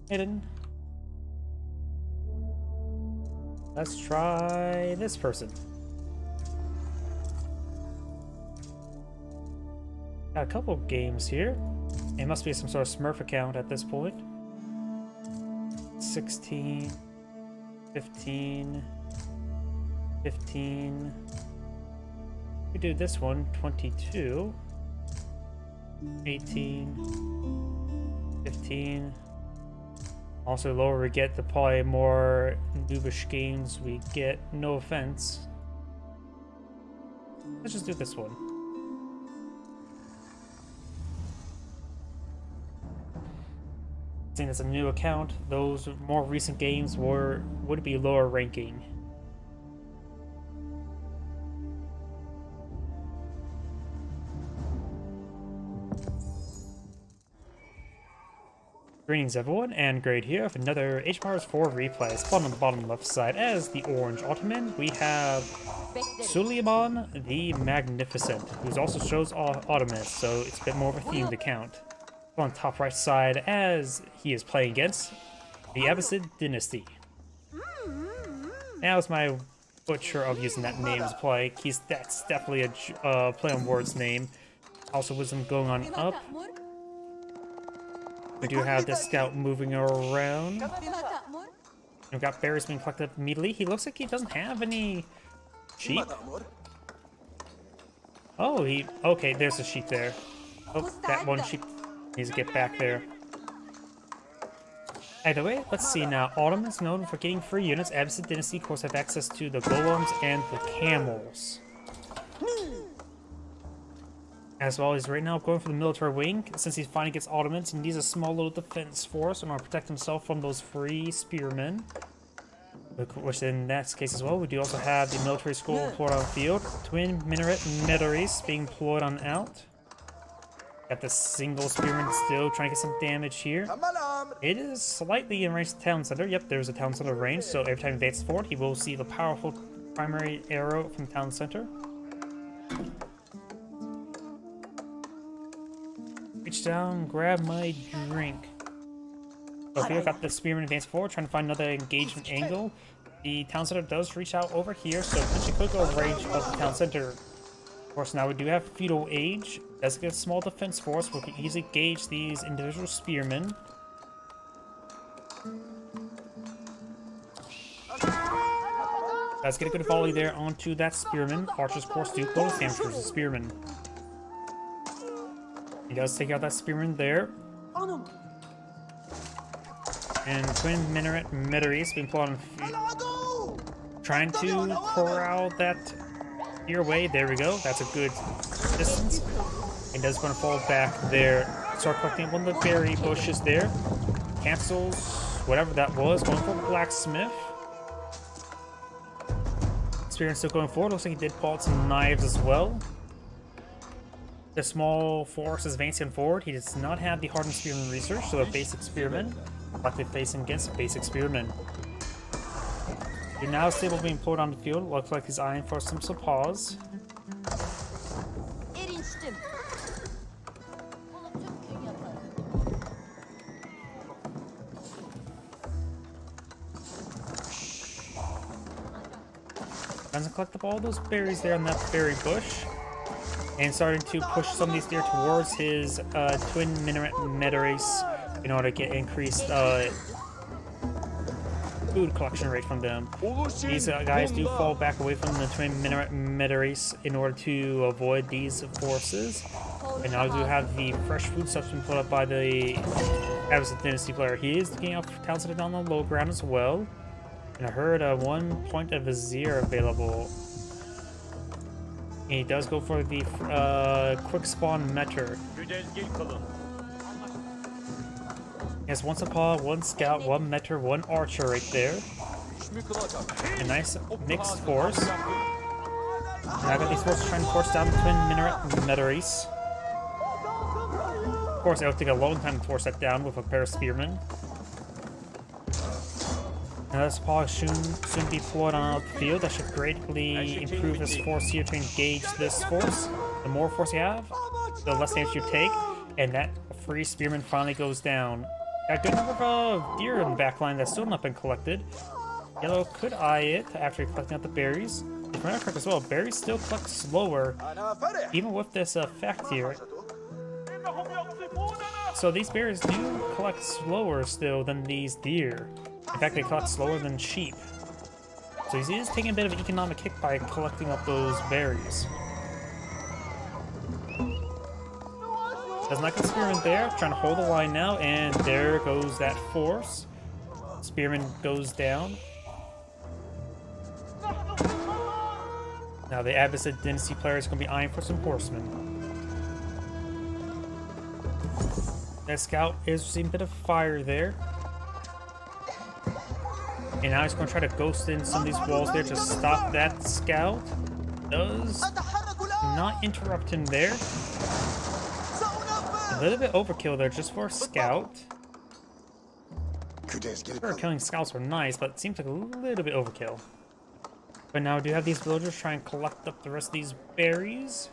Hidden. Let's try this person. Got a couple games here. It must be some sort of Smurf account at this point. 16, 15, 15. We do this one, 22, 18, 15. Also, the lower we get, the probably more noobish games we get. No offense. Let's just do this one. Seeing it's a new account, those more recent games would be lower ranking. Greetings everyone, and Grade here with another HMARS 4 replay. Spawn on the bottom left side as the Orange Ottoman. We have Suleiman the Magnificent, who also shows Ottomans, so it's a bit more of a themed account. On top right side as he is playing against the Abbasid Dynasty. That was my butcher of using that name as play. That's definitely a play on words name. Also wisdom going on up. We do have this scout moving around. We've got berries being collected up immediately. He looks like he doesn't have any sheep. Oh, okay, there's a sheep there. Oh, that one sheep needs to get back there. Either way, let's see now. Ottoman is known for getting free units. Abbasid Dynasty, of course, have access to the golems and the camels. As well, he's right now going for the military wing. Since he's fighting against Ottomans, he needs a small little defense force in order to protect himself from those free spearmen. Which in that case as well, we do also have the military school employed on the field. Twin minaret Medaris being employed on out. Got the single spearman still trying to get some damage here. It is slightly in range of the town center. Yep, there's a town center range, so every time he advances forward, he will see the powerful primary arrow from town center. Reach down, grab my drink. Sophia got the spearman advancing forward, trying to find another engagement angle. The town center does reach out over here, so she could go range of the town center. Of course, now we do have feudal age. Does get a small defense force, we can easily gauge these individual spearmen. Let's get a good volley there onto that spearman. Archers, of course, do close damage versus the spearman. He does take out that spearman there. And Twin Minaret Meteorese being pulled on, trying to corral that your way. There we go. That's a good distance. And does going to fall back there. Start collecting one of the berry bushes there. Cancels whatever that was. Going for blacksmith. Spearman still going forward. Looks like he did pull out some knives as well. The small force is advancing forward. He does not have the hardened spearman research, so a basic spearman. Likely facing against basic spearman. You're now stable being pulled on the field. Looks like he's eyeing for some pause. Trying to collect up all those berries there on that berry bush. And starting to push some of these deer towards his Twin Minaret Meteorese in order to get increased food collection rate from them. These guys do fall back away from the Twin Minaret Meteorese in order to avoid these forces. And now we do have the fresh food stuff being put up by the Abbasid Dynasty player. He is looking out for towns that are on the low ground as well. And I heard 1 point of Vizier available. And he does go for the quick spawn meter. He has 1 Sapal, 1 Scout, 1 Meter, 1 Archer right there. A nice mixed force. And I got these forces trying to force down the Twin Minaret Meteorese. Of course, it would take a long time to force that down with a pair of spearmen. Now this Sapal soon be deployed on the field. That should greatly improve this force here to engage this force. The more force you have, the less damage you take. And that free spearman finally goes down. Got a good number of deer in the back line that's still not been collected. Yellow could eye it after collecting out the berries. If I'm not correct as well, berries still collect slower, even with this effect here. So these berries do collect slower still than these deer. In fact, they collect slower than sheep. So he is taking a bit of an economic hit by collecting up those berries. Does not get Spearman there, trying to hold the line now, and there goes that force. Spearman goes down. Now the Abbasid Dynasty player is going to be eyeing for some horsemen. That scout is receiving a bit of fire there. And now he's going to try to ghost in some of these walls there to stop that scout. Does not interrupt him there. A little bit overkill there just for a scout. Sure, killing scouts were nice, but it seems like a little bit overkill. But now we do have these villagers try and collect up the rest of these berries.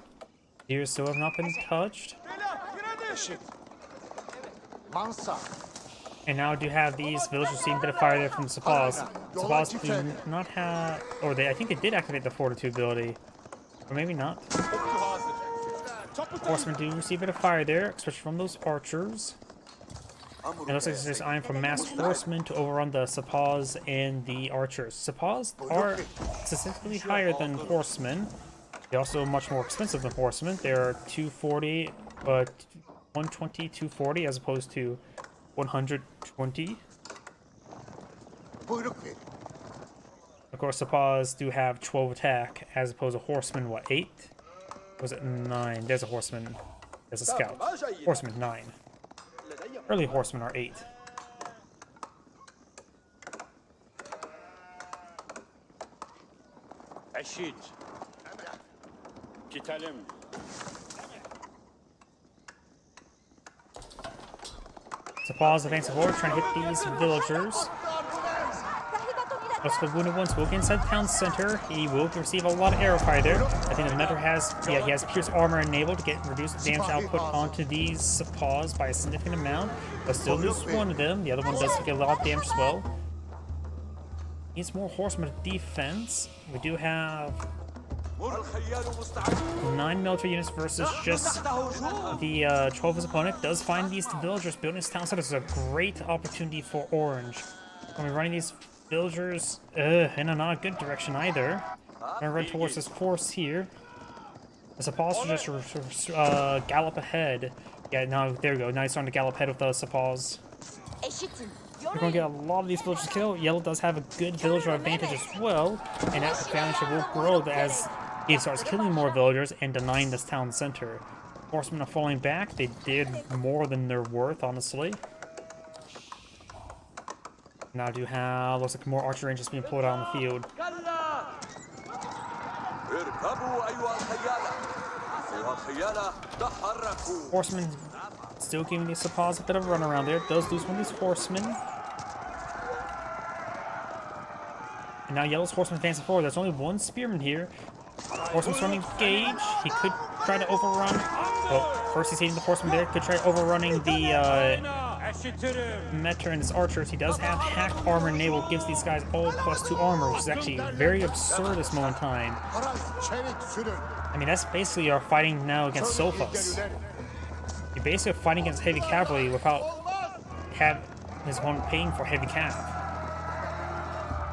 Deer still have not been touched. And now we do have these villagers seeing a bit of fire there from the Sapals. Sapals do not have, or I think they did activate the Fortitude ability. Or maybe not. Horsemen do receive a bit of fire there, especially from those archers. It looks like there's eyeing from masked horsemen to overrun the Sapals and the archers. Sapals are statistically higher than horsemen. They're also much more expensive than horsemen. They're 240, 120, 240 as opposed to 120. Of course, Sapals do have 12 attack as opposed to horsemen, what, 8? Was it 9? There's a horseman. There's a scout. Horseman 9. Early horsemen are 8. So Paul's advancing forward, trying to hit these villagers. Most of the wounded ones will get inside the town center. He will receive a lot of arrow fire there. I think the Mentor has, he has Pierce Armor enabled to get reduced damage output onto these paws by a significant amount, but still lose one of them. The other one does get a lot of damage as well. Needs more horsemen defense. We do have 9 military units versus just the 12 of his opponent. Does find these villagers building his town center. This is a great opportunity for Orange. When we're running these villagers in a not good direction either. I'm gonna run towards this force here. The Sepoz will just gallop ahead. Yeah, now there we go. Now he's starting to gallop ahead with the Sepoz. We're going to get a lot of these villagers killed. Yellow does have a good villager advantage as well, and that advantage will grow as he starts killing more villagers and denying this town center. Horsemen are falling back. They did more than they're worth, honestly. Now do have, looks like more archer ranges being pulled out on the field. Horsemen still giving these Sepoz a bit of a run around there. Does lose one of these horsemen. And now Yellow's horseman advancing forward. There's only one spearman here. Horseman's running Gage. He could try to overrun. Well, first he's hitting the horseman there. Could try overrunning the Metter and his archers. He does have hack armor enabled. Gives these guys all +2 armor, which is actually very absurd at this moment in time. I mean, that's basically our fighting now against Sophos. You're basically fighting against heavy cavalry without have his opponent paying for heavy cav.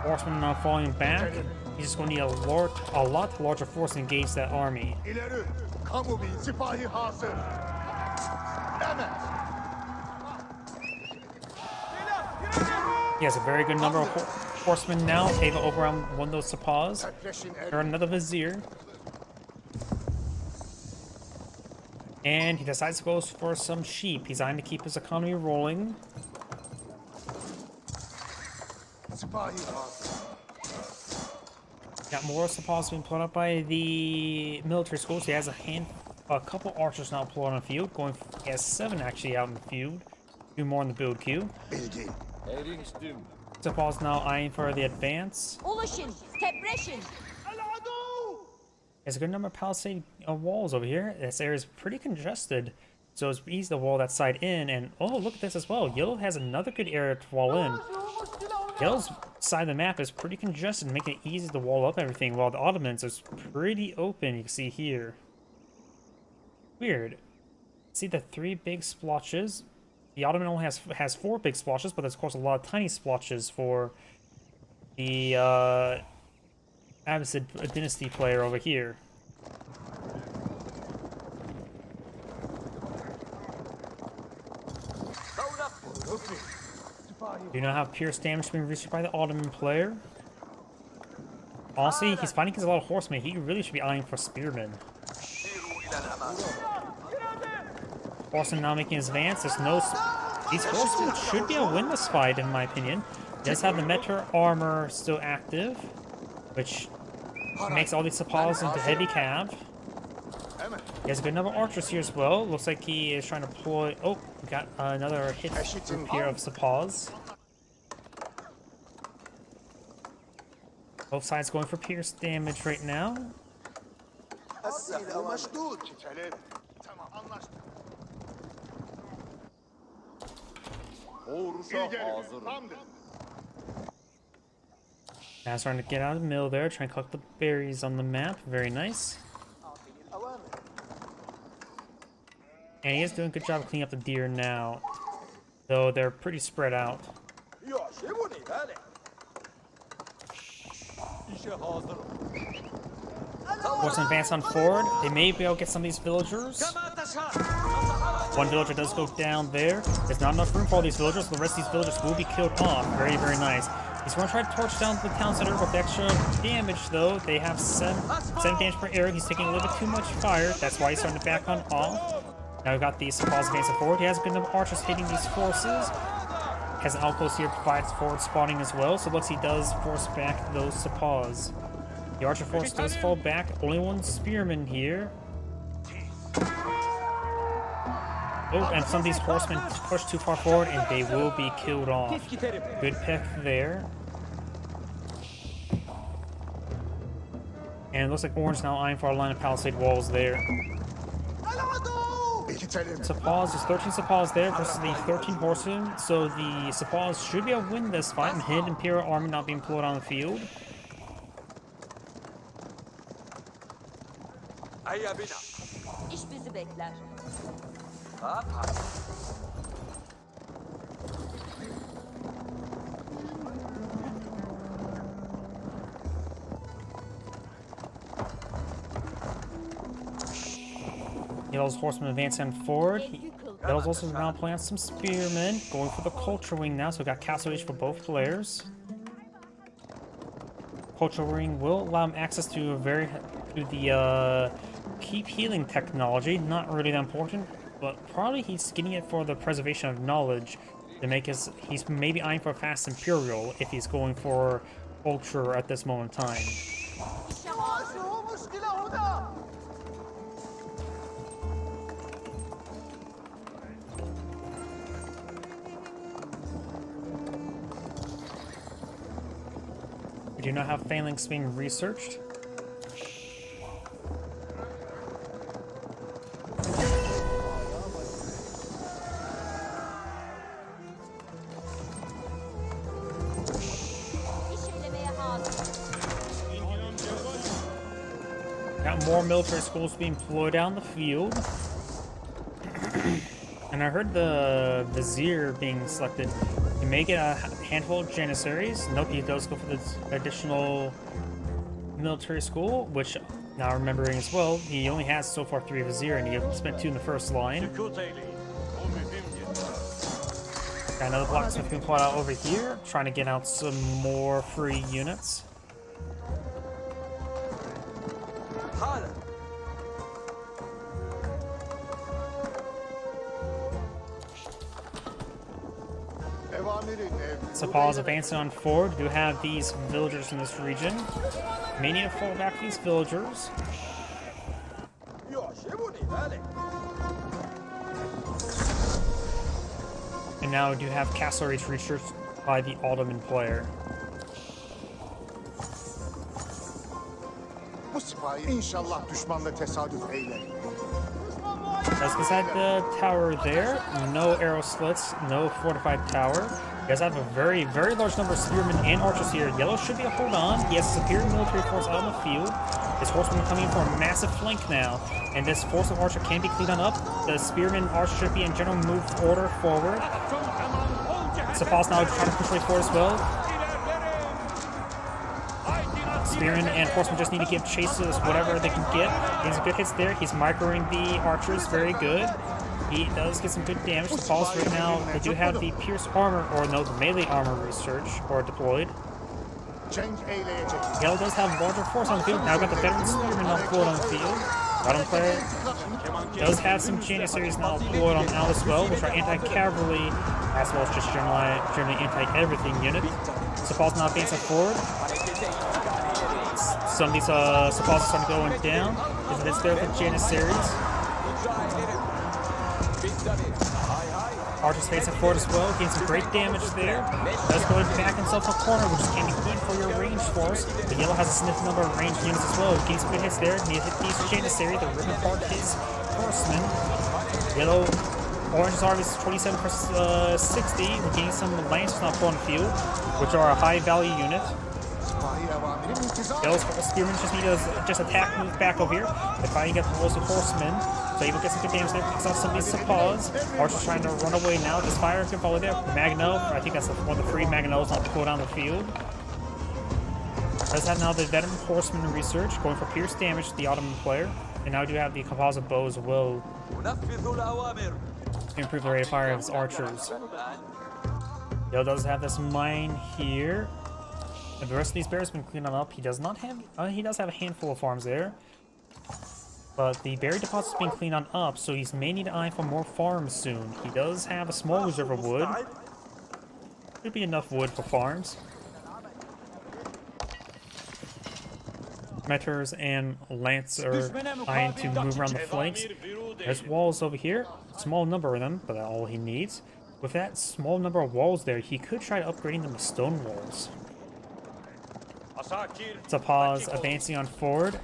Horsemen now falling back. He's just going to need a lot larger force to engage that army. He has a very good number of horsemen now, able to overrun one of those Sepoz. Or another Vizier. And he decides to go for some sheep. He's trying to keep his economy rolling. Got more Sepoz being put up by the military schools. He has a couple archers now pulled on the field. He has 7 actually out in the field. 2 more in the build queue. Sepoz now eyeing for the advance. There's a good number of palisade walls over here. This area is pretty congested, so it's easy to wall that side in. And oh, look at this as well. Yellow has another good area to wall in. Yellow's side of the map is pretty congested, making it easy to wall up everything, while the Ottomans is pretty open. You can see here. Weird. See the 3 big splotches. The Ottoman only has 4 big splotches, but there's of course a lot of tiny splotches for the Abbasid dynasty player over here. Do not have pierce damage being reached by the Ottoman player. Honestly, he's fighting against a lot of horsemen. He really should be eyeing for spearmen. Horseman now making his advance. There's no. These horsemen should be able to win this fight, in my opinion. He does have the Metter armor still active, which makes all these Sepoz into heavy cav. He has a good number of archers here as well. Looks like he is trying to deploy. Oh, we got another hit group here of Sepoz. Both sides going for pierce damage right now. Now starting to get out of the mill there, trying to collect the berries on the map. Very nice. And he is doing a good job of cleaning up the deer now, though they're pretty spread out. Force an advance on forward. They may be able to get some of these villagers. One villager does go down there. There's not enough room for all these villagers, so the rest of these villagers will be killed off. Very, very nice. He's going to try to torch down the town center with extra damage, though. They have 7 damage per arrow. He's taking a little bit too much fire. That's why he's starting to back on off. Now we've got the Sepoz advancing forward. He has a good number of archers hitting these forces. Has an outpost here, provides forward spawning as well. So it looks he does force back those Sepoz. The archer force does fall back. Only one spearman here. Oh, and some of these horsemen push too far forward and they will be killed off. Good pick there. And it looks like Orange now eyeing for a line of palisade walls there. Sapaws, there's 13 Sapaws there versus the 13 Horsemen. So the Sapaws should be able to win this fight and hit Imperial Army not being pulled on the field. İş bizi bekler. Yellow's Horsemen advancing forward. Yellow's also now playing some Spearmen, going for the Culture Wing now, so we got Castle Age for both players. Culture Wing will allow him access to the keep healing technology. Not really that important, but probably he's getting it for the preservation of knowledge to make he's maybe eyeing for a fast Imperial if he's going for Culture at this moment in time. We do not have phalanx being researched. Got more military schools being deployed down the field. And I heard the Vizier being selected. You may get a handful of Janissaries. Nope, he does go for the additional military school, which, now remembering as well, he only has so far 3 Vizier, and he spent 2 in the first line. Got another blacksmith being pulled out over here, trying to get out some more free units. Sapaws advancing on forward. Do have these villagers in this region. May need to fall back to these villagers. And now we do have Castle Reach researched by the Ottoman player. Let's beside the tower there. No arrow slits, no fortified tower. He does have a very, very large number of spearmen and archers here. Yellow should be able to hold on. He has a superior military force out on the field. His horsemen coming in for a massive flank now. And this force of archer can be cleaned on up. The spearmen archer should be in general move order forward. Sapaws now trying to push way forward as well. Spearmen and horsemen just need to give chases whatever they can get. Getting some good hits there. He's microing the archers very good. He does get some good damage. The Sapaws right now, they do have the pierce armor, or no, the melee armor research, or deployed. Yellow does have larger force on the field. Now we've got the veteran spearmen now deployed on the field. Bottom player does have some Janissaries now deployed on out as well, which are anti-cavalry, as well as just generally anti-everything unit. Sapaws now advancing forward. Some of these Sapaws are starting to go down. It's there with the Janissaries. Archer's facing forward as well, getting some great damage there. Does go back himself a corner, which can be good for your range force. But Yellow has a significant number of ranged units as well. Getting some good hits there. Need to hit these Janissary, the ripping apart his horsemen. Yellow, Orange's army is 27 versus 60. We're getting some Lancers now on the field, which are a high value unit. Yellow's spearmen just need to just attack, move back over here. If I get the explosive horsemen, so he will get some good damage there. Picks off some of these Sapaws. Archer's trying to run away now. Just fire can follow there. Magno, I think that's one of the 3 Magnos not to pull down the field. Does have now the veteran horseman research going for pierce damage to the Ottoman player, and now we do have the composite bow as well to improve the rate of fire of his archers. Yellow does have this mine here. And the rest of these bears have been cleaning up. He does not have. He does have a handful of farms there, but the berry deposit's been cleaned on up, so he may need to eye for more farms soon. He does have a small reserve of wood. Should be enough wood for farms. Meters and Lance are eyeing to move around the flanks. There's walls over here. Small number of them, but that's all he needs. With that small number of walls there, he could try upgrading them to stone walls. Tapaz advancing on forward.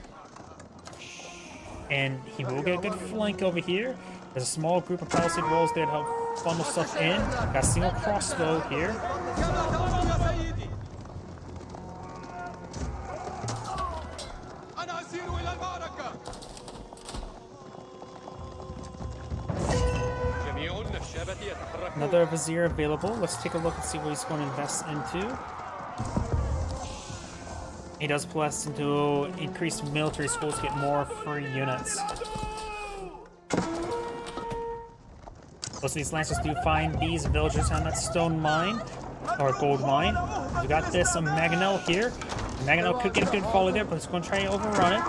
And he will get a good flank over here. There's a small group of palisade walls there to help funnel stuff in. Got a single crossbow here. Another Vizier available. Let's take a look and see what he's going to invest into. He does bless into increased military schools to get more free units. Most of these lancers do find these villagers on that stone mine, or gold mine. We got this Mangonel here. Mangonel could get a good volley there, but it's going to try to overrun it.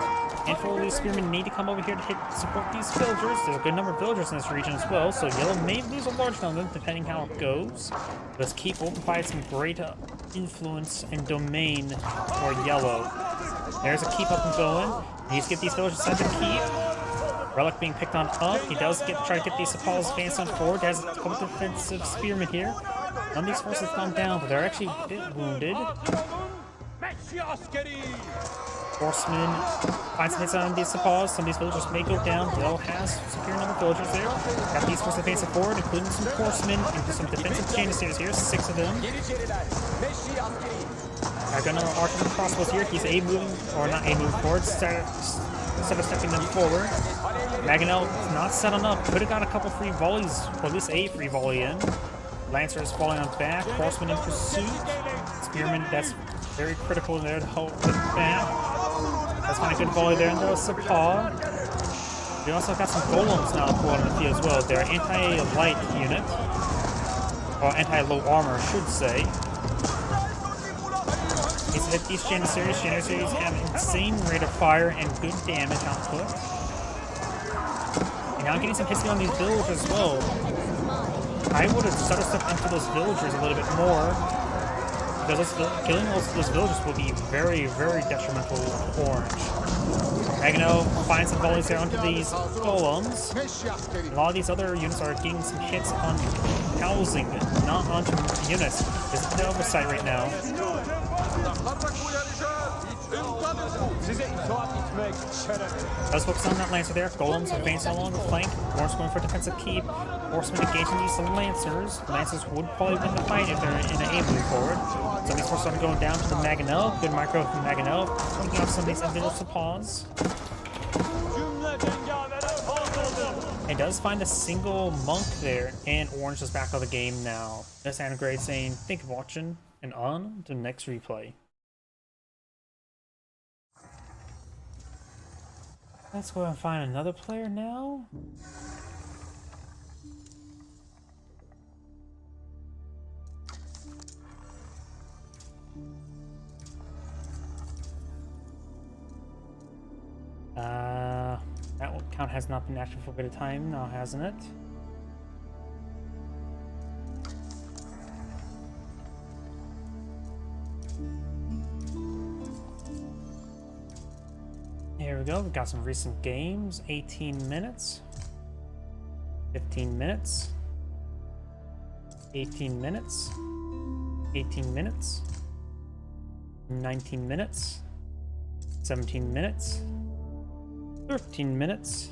And for these spearmen need to come over here to support these villagers. There's a good number of villagers in this region as well, so Yellow may lose a large number depending how it goes. Let's keep will provide some great influence and domain for Yellow. There's a keep up and going. He needs to get these villagers inside the keep. Relic being picked on up. He does try to get these Apollos advanced on forward. Has a couple defensive spearmen here. None of these forces have gone down, but they're actually a bit wounded. Horsemen find some hits on these Apollos. Some of these villagers may go down. Yellow has a superior number of villagers there. Got these forces advancing forward, including some horsemen and some defensive Janissaries here. 6 of them. I've got another archer and crossbows here. He's A moving, or not A moving forward, instead of stepping them forward. Mangonel is not set on up. Could have got a couple free volleys, or at least a free volley in. Lancer is falling on back. Horseman in pursuit. Spearman, that's very critical there to help with that. Let's find a good volley there, and there's Sapah. We also got some golems now pulled on the field as well. They're anti-light unit, or anti-low armor, I should say. He's hit these Janissaries. Janissaries have an insane rate of fire and good damage output. And now I'm getting some hits on these villagers as well. I would have started stuff into those villagers a little bit more, because killing those villagers will be very, very detrimental to Orange. Mangonel finds some volleys there onto these golems. A lot of these other units are getting some hits on housing, not onto units. This is the oversight right now. Let's focus on that Lancer there. Golems advancing along the flank. Orange going for defensive keep. Horsemen engaging these Lancers. Lancers would probably win the fight if they're in an A move forward. Some of these forces are going down to the Mangonel. Good micro from Mangonel. Taking off some of these individual Sapahs. It does find a single monk there, and Orange is back out of the game now. That's Anagrade saying, thank you for watching, and on to the next replay. Let's go and find another player now. That count has not been active for a bit of time now, hasn't it? Here we go, we got some recent games. 18 minutes. 15 minutes. 18 minutes. 18 minutes. 19 minutes. 17 minutes. 13 minutes.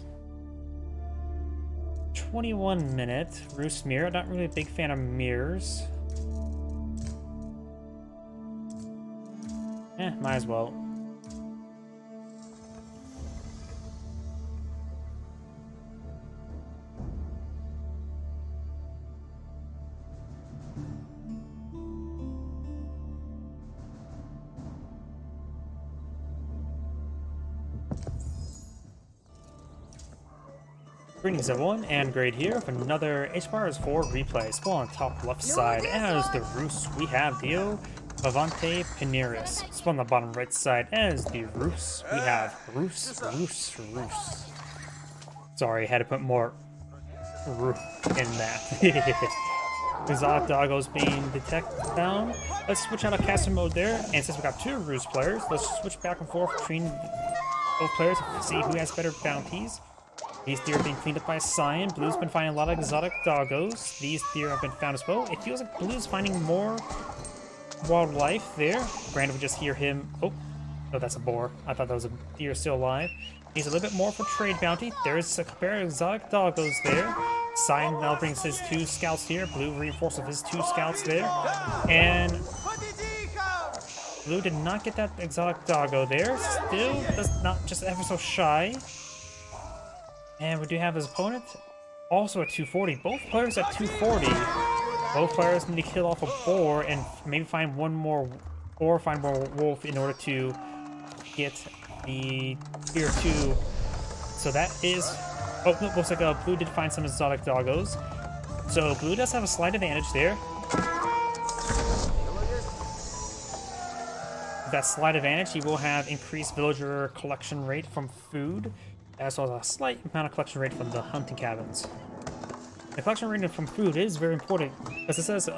21 minutes. Roost Mirror. Not really a big fan of mirrors. Might as well. Greetings everyone, and Grade here for another HBars 4 replay. Spawn on top left side as the Rus. We have Dio Vivante Pineris. Spawn on the bottom right side as the Rus. We have Rus. Sorry, had to put more Rus in that. Exotic Doggos being found. Let's switch out of caster mode there, and since we got 2 Rus players, let's switch back and forth between both players to see who has better bounties. These deer are being cleaned up by Cyan. Blue's been finding a lot of exotic doggos. These deer have been found as well. It feels like Blue's finding more wildlife there. Granted, we just hear him. Oh, that's a boar. I thought that was a deer still alive. Needs a little bit more for trade bounty. There's a pair of exotic doggos there. Cyan now brings his 2 scouts here. Blue reinforces his 2 scouts there. And Blue did not get that exotic doggo there. Still does not, just ever so shy. And we do have his opponent also at 240. Both players at 240. Both players need to kill off a boar and maybe find one more, or find more wolf in order to get the tier 2. So that is... Oh, no, looks like Blue did find some exotic doggos. So Blue does have a slight advantage there. With that slight advantage, he will have increased villager collection rate from food, as well as a slight amount of collection rate from the hunting cabins. The collection rate from food is very important because it says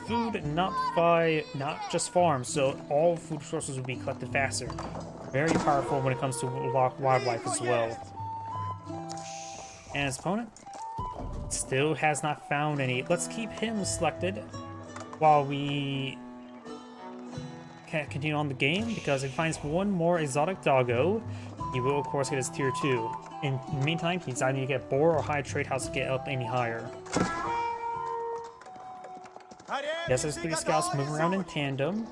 food not just farms, so all food sources will be collected faster. Very powerful when it comes to wildlife as well. And his opponent still has not found any. Let's keep him selected while we continue on the game, because if he finds one more exotic doggo, he will of course get his tier 2. In the meantime, he's either to get boar or high trade house to get up any higher. Yes, there's 3 scouts moving around in tandem.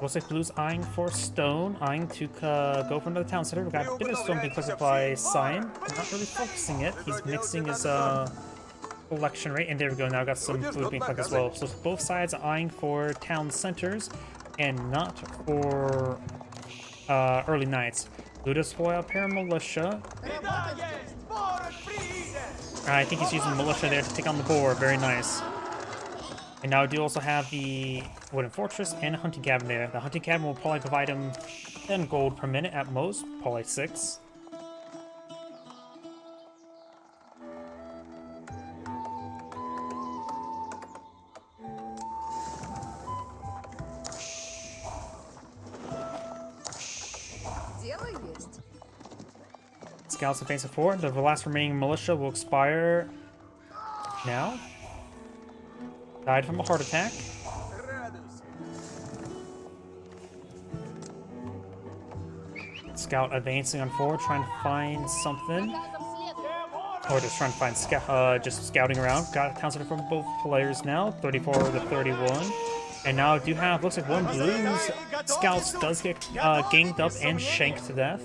Looks like Blue's eyeing for stone, eyeing to go for another town center. We've got a bit of stone being collected by Cyan. Not really focusing it. He's mixing his collection rate, and there we go. Now got some food being collected as well. So both sides are eyeing for town centers and not for early nights. Blue does deploy a paramilitia. I think he's using militia there to take on the boar. Very nice. And now I do also have the wooden fortress and a hunting cabin there. The hunting cabin will probably provide him 10 gold per minute at most, probably 6. Scouts advancing forward. The last remaining militia will expire now. Died from a heart attack. Scout advancing on forward, trying to find something. Or just trying to find just scouting around. Got a town center from both players now, 34 to 31. And now I do have, looks like one Blue's scouts does get ganged up and shanked to death.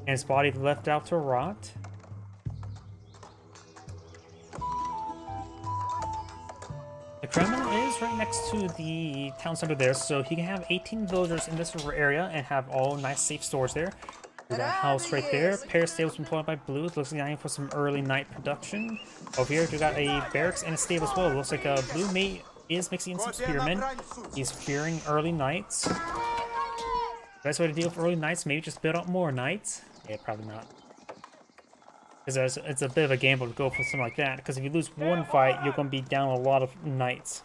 And his body left out to rot. The Kremlin is right next to the town center there, so he can have 18 villagers in this area and have all nice safe stores there. There's that house right there. Pair of stables employed by Blue. Looks like I'm for some early night production. Over here we got a barracks and a stable as well. Looks like Blue mate is mixing in some spearmen. He's fearing early nights. Best way to deal with early nights, maybe just build up more knights. Yeah, probably not. Because it's a bit of a gamble to go for something like that. Because if you lose one fight, you're going to be down a lot of knights.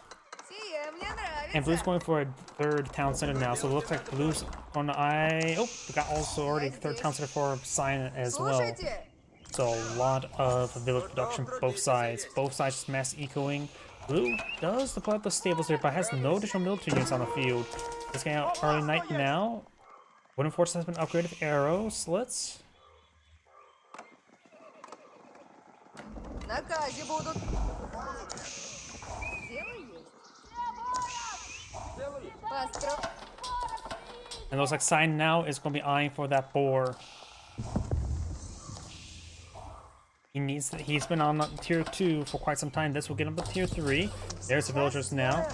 And Blue's going for a 3rd town center now. So it looks like Blue's on the Oh, we got also already 3rd town center for Cyan as well. So a lot of village production for both sides. Both sides just mass ecoing. Blue does deploy up the stables there, but has no additional military units on the field. Just getting out early night now. Wooden fortress has been upgraded with arrow slits. And it looks like Cyan now is going to be eyeing for that boar. He's been on tier 2 for quite some time. This will get him to tier 3. There's the villagers now.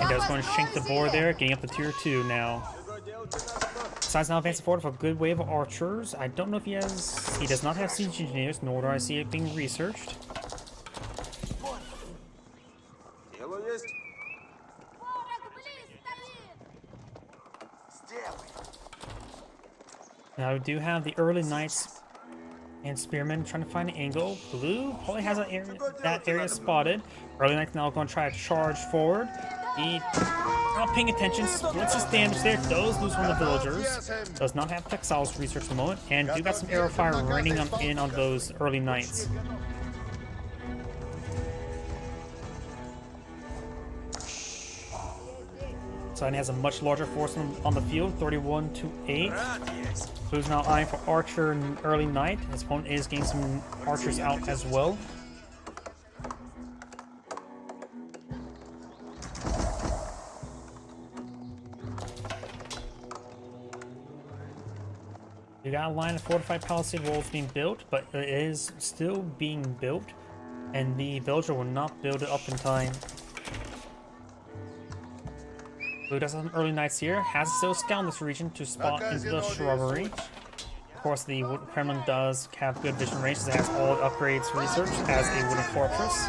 And there's going to shank the boar there, getting up to tier 2 now. Cyan's now advancing forward for a good wave of archers. I don't know if he does not have siege engineers, nor do I see it being researched. Now we do have the early knights and spearmen trying to find an angle. Blue probably has that area spotted. Early knights now going to try to charge forward. He not paying attention, splits his damage there, does lose one of the villagers. Does not have textiles research at the moment, and do got some arrow fire raining in on those early knights. Cyan has a much larger force on the field, 31 to 8. Blue's now eyeing for Archer and early Knight. His opponent is getting some Archers out as well. You got a line of fortified palisade walls being built, but it is still being built, and the villager will not build it up in time. Blue does have some early Knights here, has still scout in this region to spot into the shrubbery. Of course, the Kremlin does have good vision range, as it has all upgrades researched as a wooden fortress,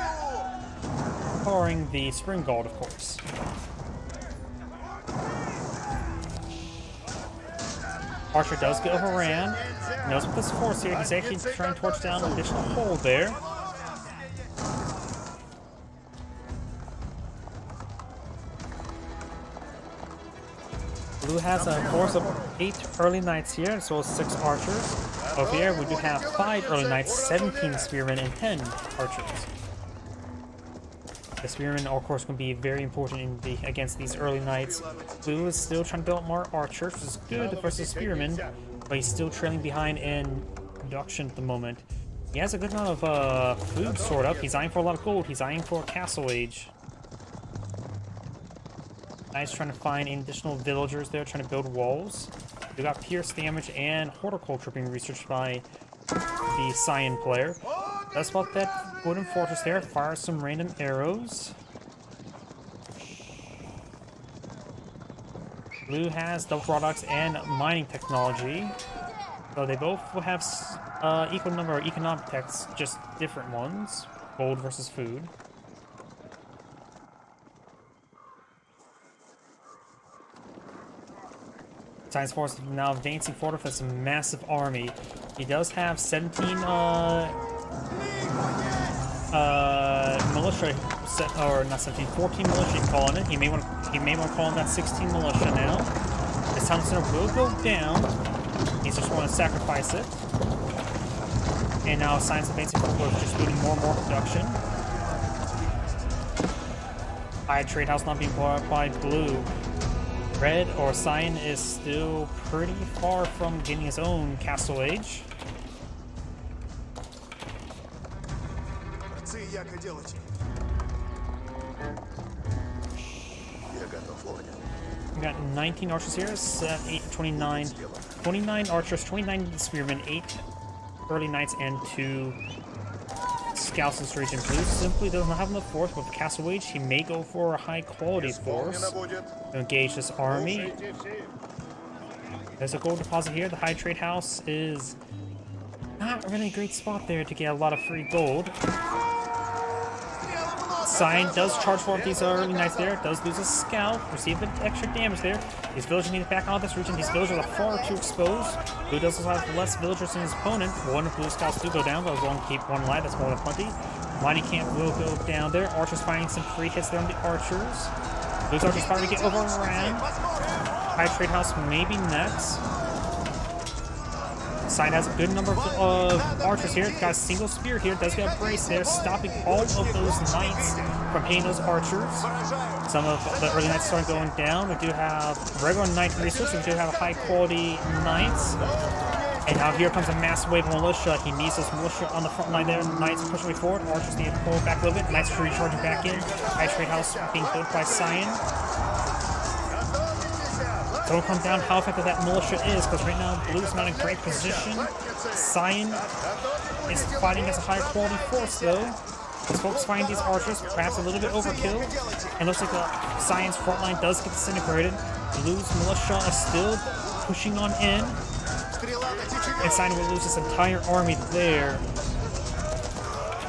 barring the Spring Guard, of course. Archer does get overran. Knows with this force here, he's actually trying to torch down an additional hole there. Blue has a force of 8 early Knights here, as well as 6 Archers. Over here, we do have 5 early Knights, 17 Spearmen, and 10 Archers. The Spearmen, of course, can be very important against these early Knights. Blue is still trying to build more Archers, which is good versus Spearmen, but he's still trailing behind in production at the moment. He has a good amount of food stored up. He's eyeing for a lot of gold. He's eyeing for a Castle Age. Knight's trying to find additional villagers there, trying to build walls. We got Pierce damage and Horticulture being researched by the Cyan player. That's about that wooden fortress there. Fire some random arrows. Blue has double products and mining technology. So they both will have equal number of economic techs, just different ones. Gold versus food. Cyan's force is now advancing forward with a massive army. He does have 17 militia, or not 17, 14 militia you can call on it. He may want to call on that 16 militia now. This town center will go down. He just want to sacrifice it. And now Cyan's advancing forward, just doing more and more production. High trade house not being bought by Blue. Red or Cyan is still pretty far from getting his own Castle Age. We got 19 archers here, 29 archers, 29 spearmen, 8 early Knights, and 2 scouts in this region. Blue simply does not have enough force, but with Castle Age, he may go for a high quality force to engage this army. There's a gold deposit here. The high trade house is not really a great spot there to get a lot of free gold. Cyan does charge for these early Knights there, does lose a scout, receive a bit extra damage there. These villagers need to back out of this region. These villagers are far too exposed. Blue does also have less villagers than his opponent. One of Blue's scouts do go down, but as long as keep one alive, that's more than plenty. Mighty Camp will go down there. Archers finding some free hits there on the Archers. Blue's Archers probably get overran. High Trade House maybe next. Cyan has a good number of archers here. Got a single spear here. Does get a brace there, stopping all of those knights from hitting those archers. Some of the early knights start going down. We do have regular knight research. We do have high quality knights. And now here comes a mass wave of militia. He needs those militia on the front line there. Knights push way forward. Archers need to pull back a little bit. Knights recharging back in. High Trade House being built by Cyan. Don't come down how effective that militia is, because right now Blue's not in great position. Cyan is fighting as a high quality force though. His folks find these archers perhaps a little bit overkill. And looks like Cyan's front line does get disintegrated. Blue's militia is still pushing on in. And Cyan will lose his entire army there.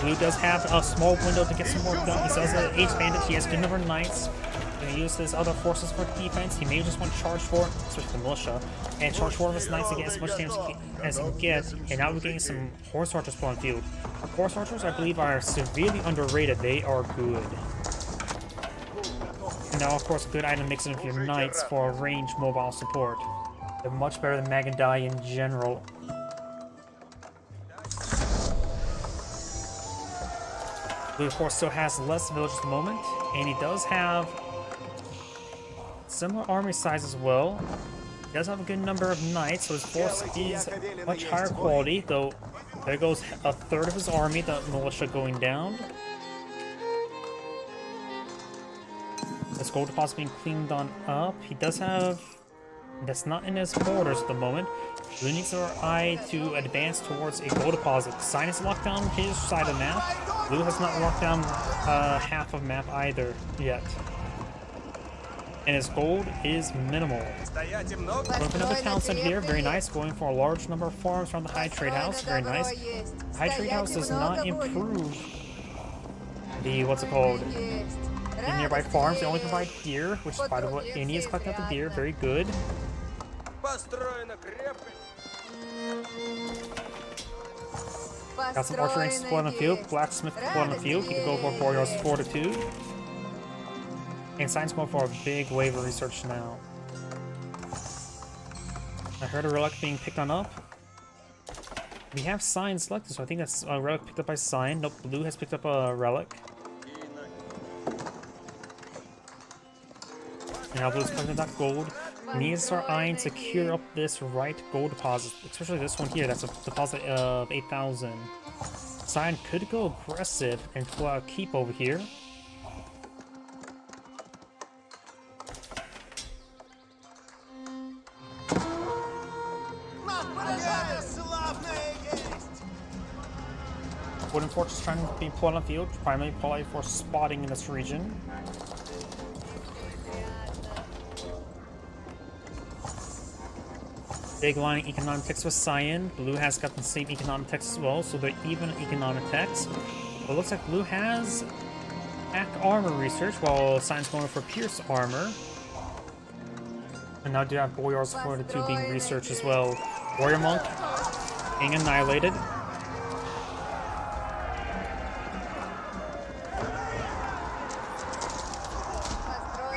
Blue does have a small window to get some more done. He sells the Age Bandit. He has good number of knights. Going to use his other forces for defense. He may just want to charge for it, switch to the militia, and charge 4 of his knights to get as much damage as he can get. And now we're getting some horse archers put on field. Horse archers, I believe, are severely underrated. They are good. And now, of course, a good item mixing with your knights for range mobile support. They're much better than Magadai in general. Blue, of course, still has less village at the moment, and he does have... Let's similar army size as well. He does have a good number of knights, so his force is much higher quality, though there goes a third of his army, the militia going down. This gold deposit being cleaned on up. He does have... That's not in his borders at the moment. Blue needs our eye to advance towards a gold deposit. Sign has locked down his side of the map. Blue has not locked down half of map either yet. And his gold is minimal. Going for another town center here, very nice. Going for a large number of farms around the High Trade House, very nice. High Trade House does not improve the, what's it called, the nearby farms. They only provide deer, which is by the way, Indy is collecting out the deer, very good. Got some archery support on the field, blacksmith support on the field. He can go for Boreal's Fortitude. And Sign's going for a big wave of research now. I heard a relic being picked on up. We have Sign selected, so I think that's a relic picked up by Sign. Nope, Blue has picked up a relic. And now Blue's collecting that gold. Needs our eye to secure up this right gold deposit, especially this one here. That's a deposit of 8,000. Sign could go aggressive and pull out a keep over here. Wooden Fortress trying to be pulled on the field, primarily probably for spotting in this region. Big line economic text with Cyan. Blue has got the same economic text as well, so they're even economic text. But it looks like Blue has Ack armor research, while Cyan's going for Pierce armor. And now do have Boyar's Fortitude being researched as well. Warrior Monk being annihilated.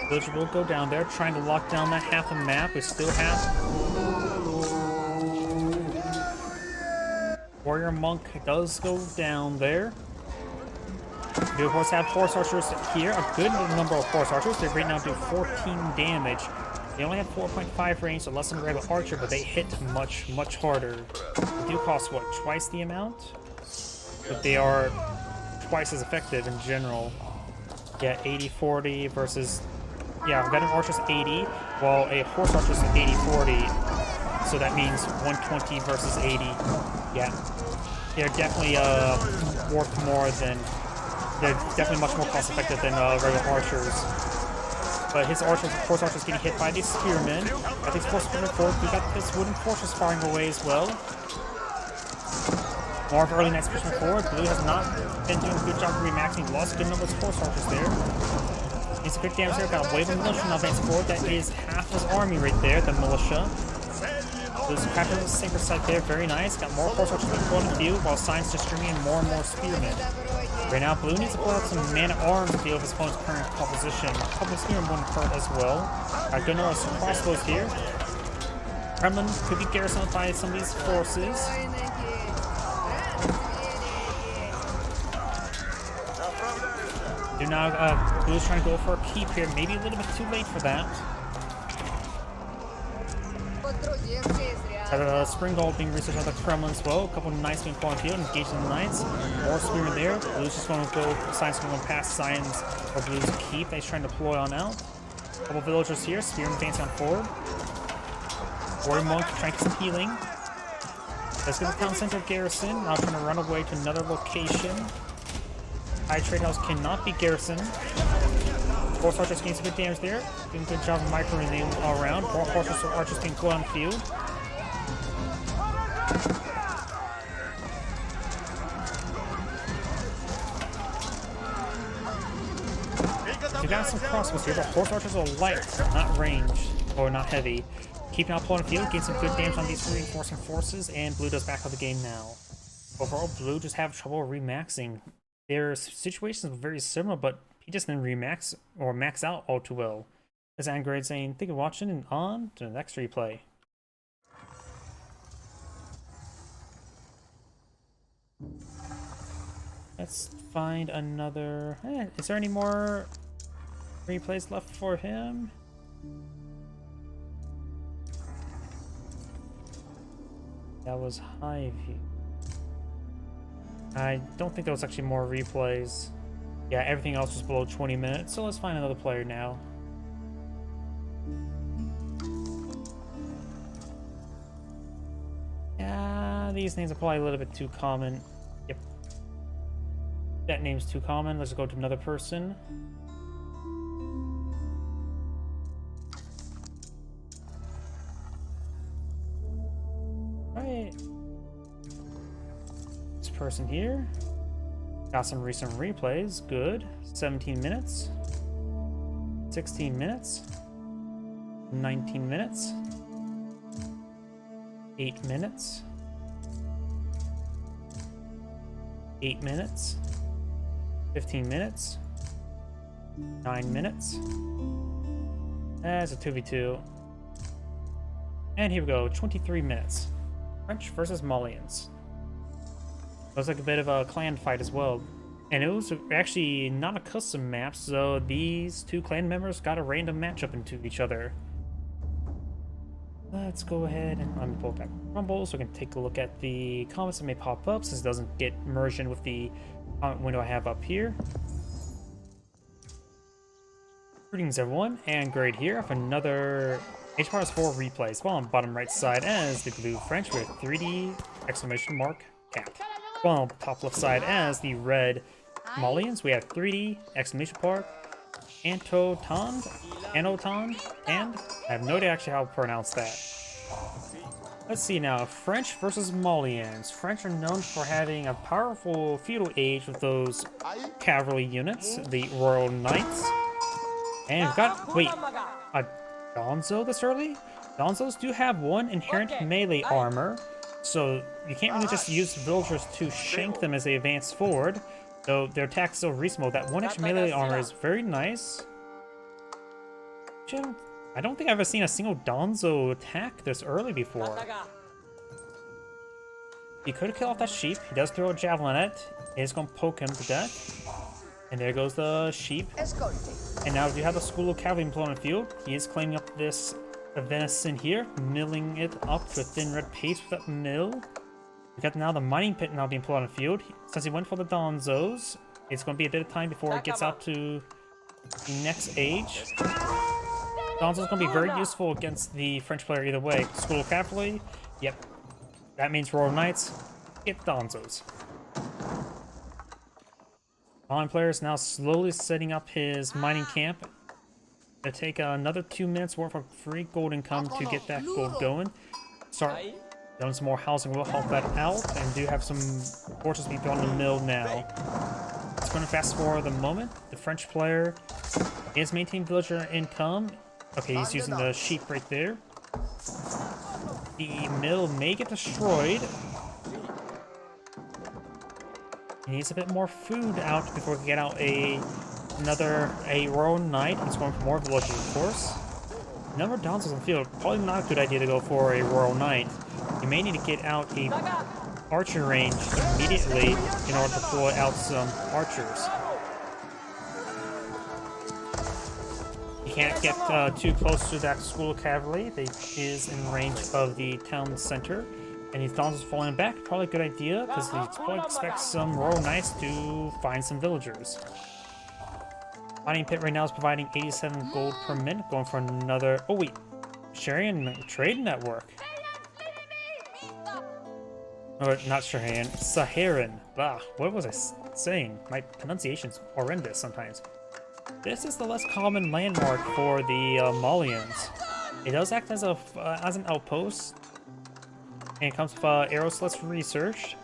Villager will go down there, trying to lock down that half a map. We still have... Warrior Monk does go down there. We of course have Horse Archers here, a good number of Horse Archers. They right now do 14 damage. They only have 4.5 range, so less than a regular Archer, but they hit much, much harder. They do cost, what, twice the amount? But they are twice as effective in general. Yeah, 80-40 versus... Yeah, Veteran Archer's 80, while a Horse Archer's 80-40. So that means 120 versus 80. Yeah. They're definitely worth more than... They're definitely much more cost effective than regular Archers. But his Archers, Horse Archers getting hit by these Spearmen. I think Force Spearmen forward. We got this Wooden Fortress firing away as well. More of early Knights pushing forward. Blue has not been doing a good job of remaxing. Lost a good number of Horse Archers there. Needs a quick damage there. Got a wave of militia now advancing forward. That is half his army right there, the militia. Blue's crafting the sinker site there. Very nice. Got more Horse Archers being pulled in the field, while Sign's just streaming in more and more Spearmen. Right now, Blue needs to pull out some man-at-arms to deal with his opponent's current composition. A couple of Spearmen wouldn't hurt as well. Got good number of crossbows here. Kremlin could be garrisoned by some of these forces. Now, Blue's trying to go for a keep here. Maybe a little bit too late for that. Got a Spring Gold being researched at the Kremlin as well. A couple of Knights being put on field, engaging the Knights. More Spearmen there. Blue's just going to go, Sign's going to go past Sign's or Blue's keep that he's trying to deploy on out. A couple villagers here. Spearmen advancing on forward. Warrior Monk trying to get some healing. Let's get the town center garrison. Now trying to run away to another location. High Trade House cannot be garrisoned. Horse Archers getting some good damage there. Doing a good job of micro-renewing all around. More Horse Archers being put on the field. We got some crossbows here, but Horse Archers are light, not ranged, or not heavy. Keeping out on the field, getting some good damage on these reinforcing forces, and Blue does back out the game now. Overall, Blue just have trouble remaxing. Their situations are very similar, but he just didn't remax or max out all too well. As Angrade saying, thank you for watching, and on to the next replay. Let's find another... is there any more replays left for him? That was High View. I don't think there was actually more replays. Yeah, everything else was below 20 minutes, so let's find another player now. Yeah, these names are probably a little bit too common. Yep. That name's too common. Let's go to another person. Alright. This person here. Got some recent replays. Good. 17 minutes. 16 minutes. 19 minutes. 8 minutes. 8 minutes. 15 minutes. 9 minutes. That's a 2v2. And here we go, 23 minutes. French versus Malians. It was like a bit of a clan fight as well. And it was actually not a custom map, so these two clan members got a random matchup into each other. Let's go ahead and let me pull back Rumble so we can take a look at the comments that may pop up since it doesn't get merged in with the comment window I have up here. Greetings everyone, and Grade here for another HPARS 4 replay. Spawn on the bottom right side as the blue French with 3D exclamation mark cap. Spawn on the top left side as the red Malians. We have 3D exclamation mark Antotand, and I have no idea actually how to pronounce that. Let's see now, French versus Malians. French are known for having a powerful feudal age with those cavalry units, the Royal Knights. And we've got, wait, a Donzo this early? Donzos do have one inherent melee armor, so you can't really just use villagers to shank them as they advance forward. Though their attack is so reasonable, that one extra melee armor is very nice. I don't think I've ever seen a single Donzo attack this early before. He could kill off that sheep. He does throw a javelin at it. It's going to poke him to death. And there goes the sheep. And now we have the school of cavalry employed on the field. He is claiming up this venison here, milling it up with thin red paste with that mill. We got now the mining pit now being put on the field. Since he went for the Donzos, it's going to be a bit of time before it gets out to the next age. Donzo's going to be very useful against the French player either way. School of Cavalry, yep. That means Royal Knights, get Donzos. Online player is now slowly setting up his mining camp. It'll take another 2 minutes worth of free gold income to get that gold going. Start doing some more housing will help that out, and do have some horses be built on the mill now. It's going to fast forward the moment. The French player is maintaining villager income. Okay, he's using the sheep right there. The mill may get destroyed. He needs a bit more food out before we can get out a Royal Knight. He's going for more villagers, of course. Number of Donzos on the field, probably not a good idea to go for a Royal Knight. You may need to get out a archer range immediately in order to pull out some archers. You can't get too close to that school of cavalry. They is in range of the town center. And these Donzos falling back, probably a good idea, because he probably expects some Royal Knights to find some villagers. Mining pit right now is providing 87 gold per minute, going for another... Oh wait, Sharian Trade Network. Or not Sharian, Saharan. Bah, what was I saying? My pronunciation's horrendous sometimes. This is the less common landmark for the Malians. It does act as an outpost. And it comes with Aerosless research.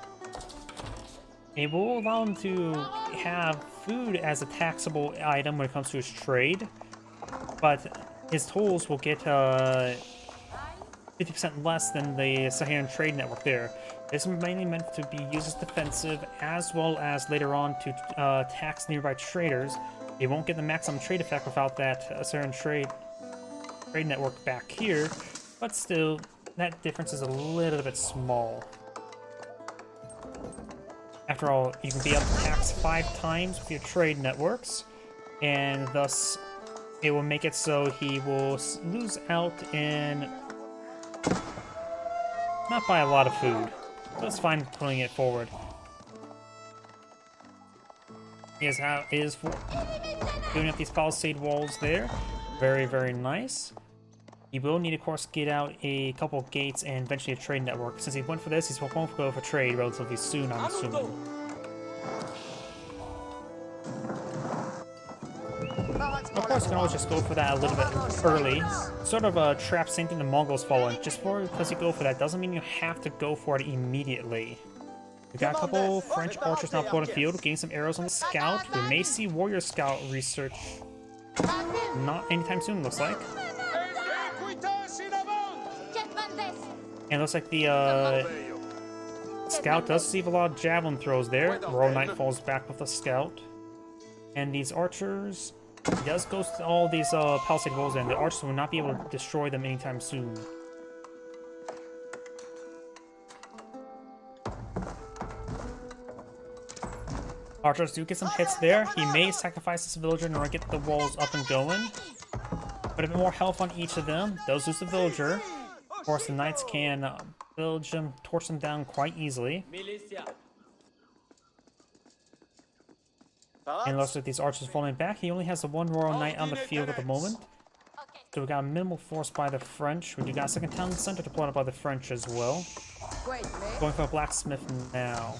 It will allow him to have food as a taxable item when it comes to his trade, but his tolls will get 50% less than the Saharan Trade Network there. This is mainly meant to be used as defensive, as well as later on to tax nearby traders. They won't get the maximum trade effect without that Saharan Trade Network back here, but still, that difference is a little bit small. After all, you can be up to tax 5 times with your trade networks, and thus it will make it so he will lose out in not by a lot of food. That's fine pulling it forward. Is doing up these palisade walls there. Very, very nice. He will need, of course, get out a couple gates and eventually a trade network. Since he went for this, he's going to go for trade relatively soon, I'm assuming. Of course, you can always just go for that a little bit early. Sort of a trap, same thing the Mongols fall in. Just because you go for that doesn't mean you have to go for it immediately. We got a couple French archers now put on the field, getting some arrows on the scout. We may see warrior scout research not anytime soon, looks like. And it looks like the scout does receive a lot of javelin throws there. Royal Knight falls back with the scout. And these archers, he does go to all these palisade walls, and the archers will not be able to destroy them anytime soon. Archers do get some hits there. He may sacrifice this villager in order to get the walls up and going. Put a bit more health on each of them. Does lose the villager. Of course, the knights can pillage them, torch them down quite easily. And it looks like these archers falling back. He only has the one royal knight on the field at the moment. So we got a minimal force by the French. We do got a second town center deployed by the French as well. Going for a blacksmith now.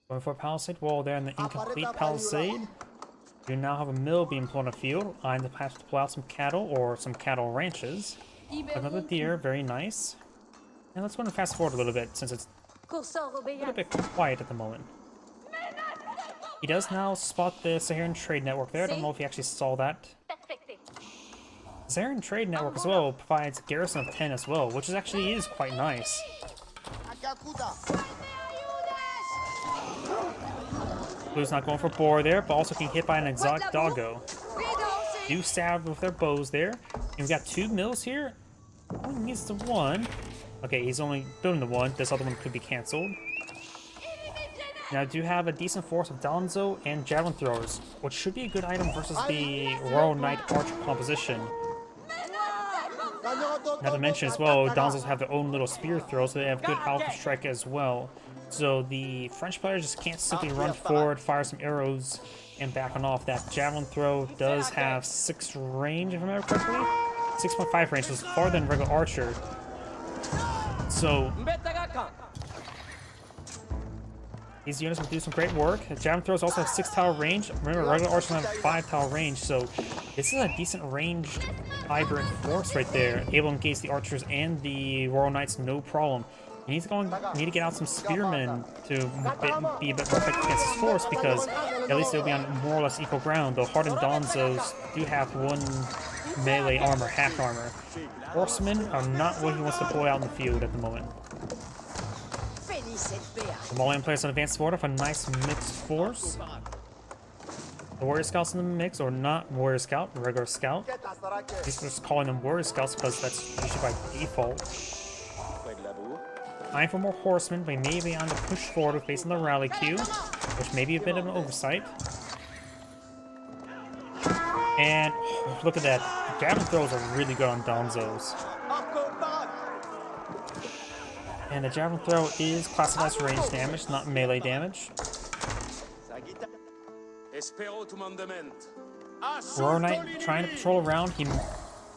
Going for a palisade wall there in the incomplete palisade. You now have a mill being put on a field. I'm to have to pull out some cattle or some cattle ranches. Another deer, very nice. And let's go and fast forward a little bit since it's a little bit quiet at the moment. He does now spot the Saharan Trade Network there. I don't know if he actually saw that. The Saharan Trade Network as well provides a garrison of 10 as well, which actually is quite nice. Blue's not going for boar there, but also getting hit by an exotic doggo. Do stab with their bows there. And we've got two mills here. Only needs the one. Okay, he's only building the one. This other one could be cancelled. Now I do have a decent force of Danzo and javelin throwers, which should be a good item versus the Royal Knight Archer composition. Not to mention as well, Danzos have their own little spear throw, so they have good alpha strike as well. So the French players just can't simply run forward, fire some arrows, and back on off. That javelin throw does have 6 range, if I remember correctly. 6.5 range, so it's farther than regular archer. So these units will do some great work. The javelin throws also have 6 tower range. Remember, regular archers have 5 tower range, so this is a decent ranged hybrid force right there. Able to engage the archers and the Royal Knights no problem. You need to get out some spearmen to be a bit more effective against his force, because at least they'll be on more or less equal ground, though Hardened Danzos do have 1 melee armor, half armor. Horsemen are not what he wants to deploy out in the field at the moment. The Malian players on advanced order for a nice mixed force. The Warrior Scouts in the mix, or not Warrior Scout, regular Scout. He's just calling them Warrior Scouts because that's usually by default. Eyeing for more horsemen, but he may be on the push forward based on the rally queue, which may be a bit of an oversight. And look at that. The javelin throws are really good on Danzos. And the javelin throw is classified as range damage, not melee damage. Royal Knight trying to patrol around. He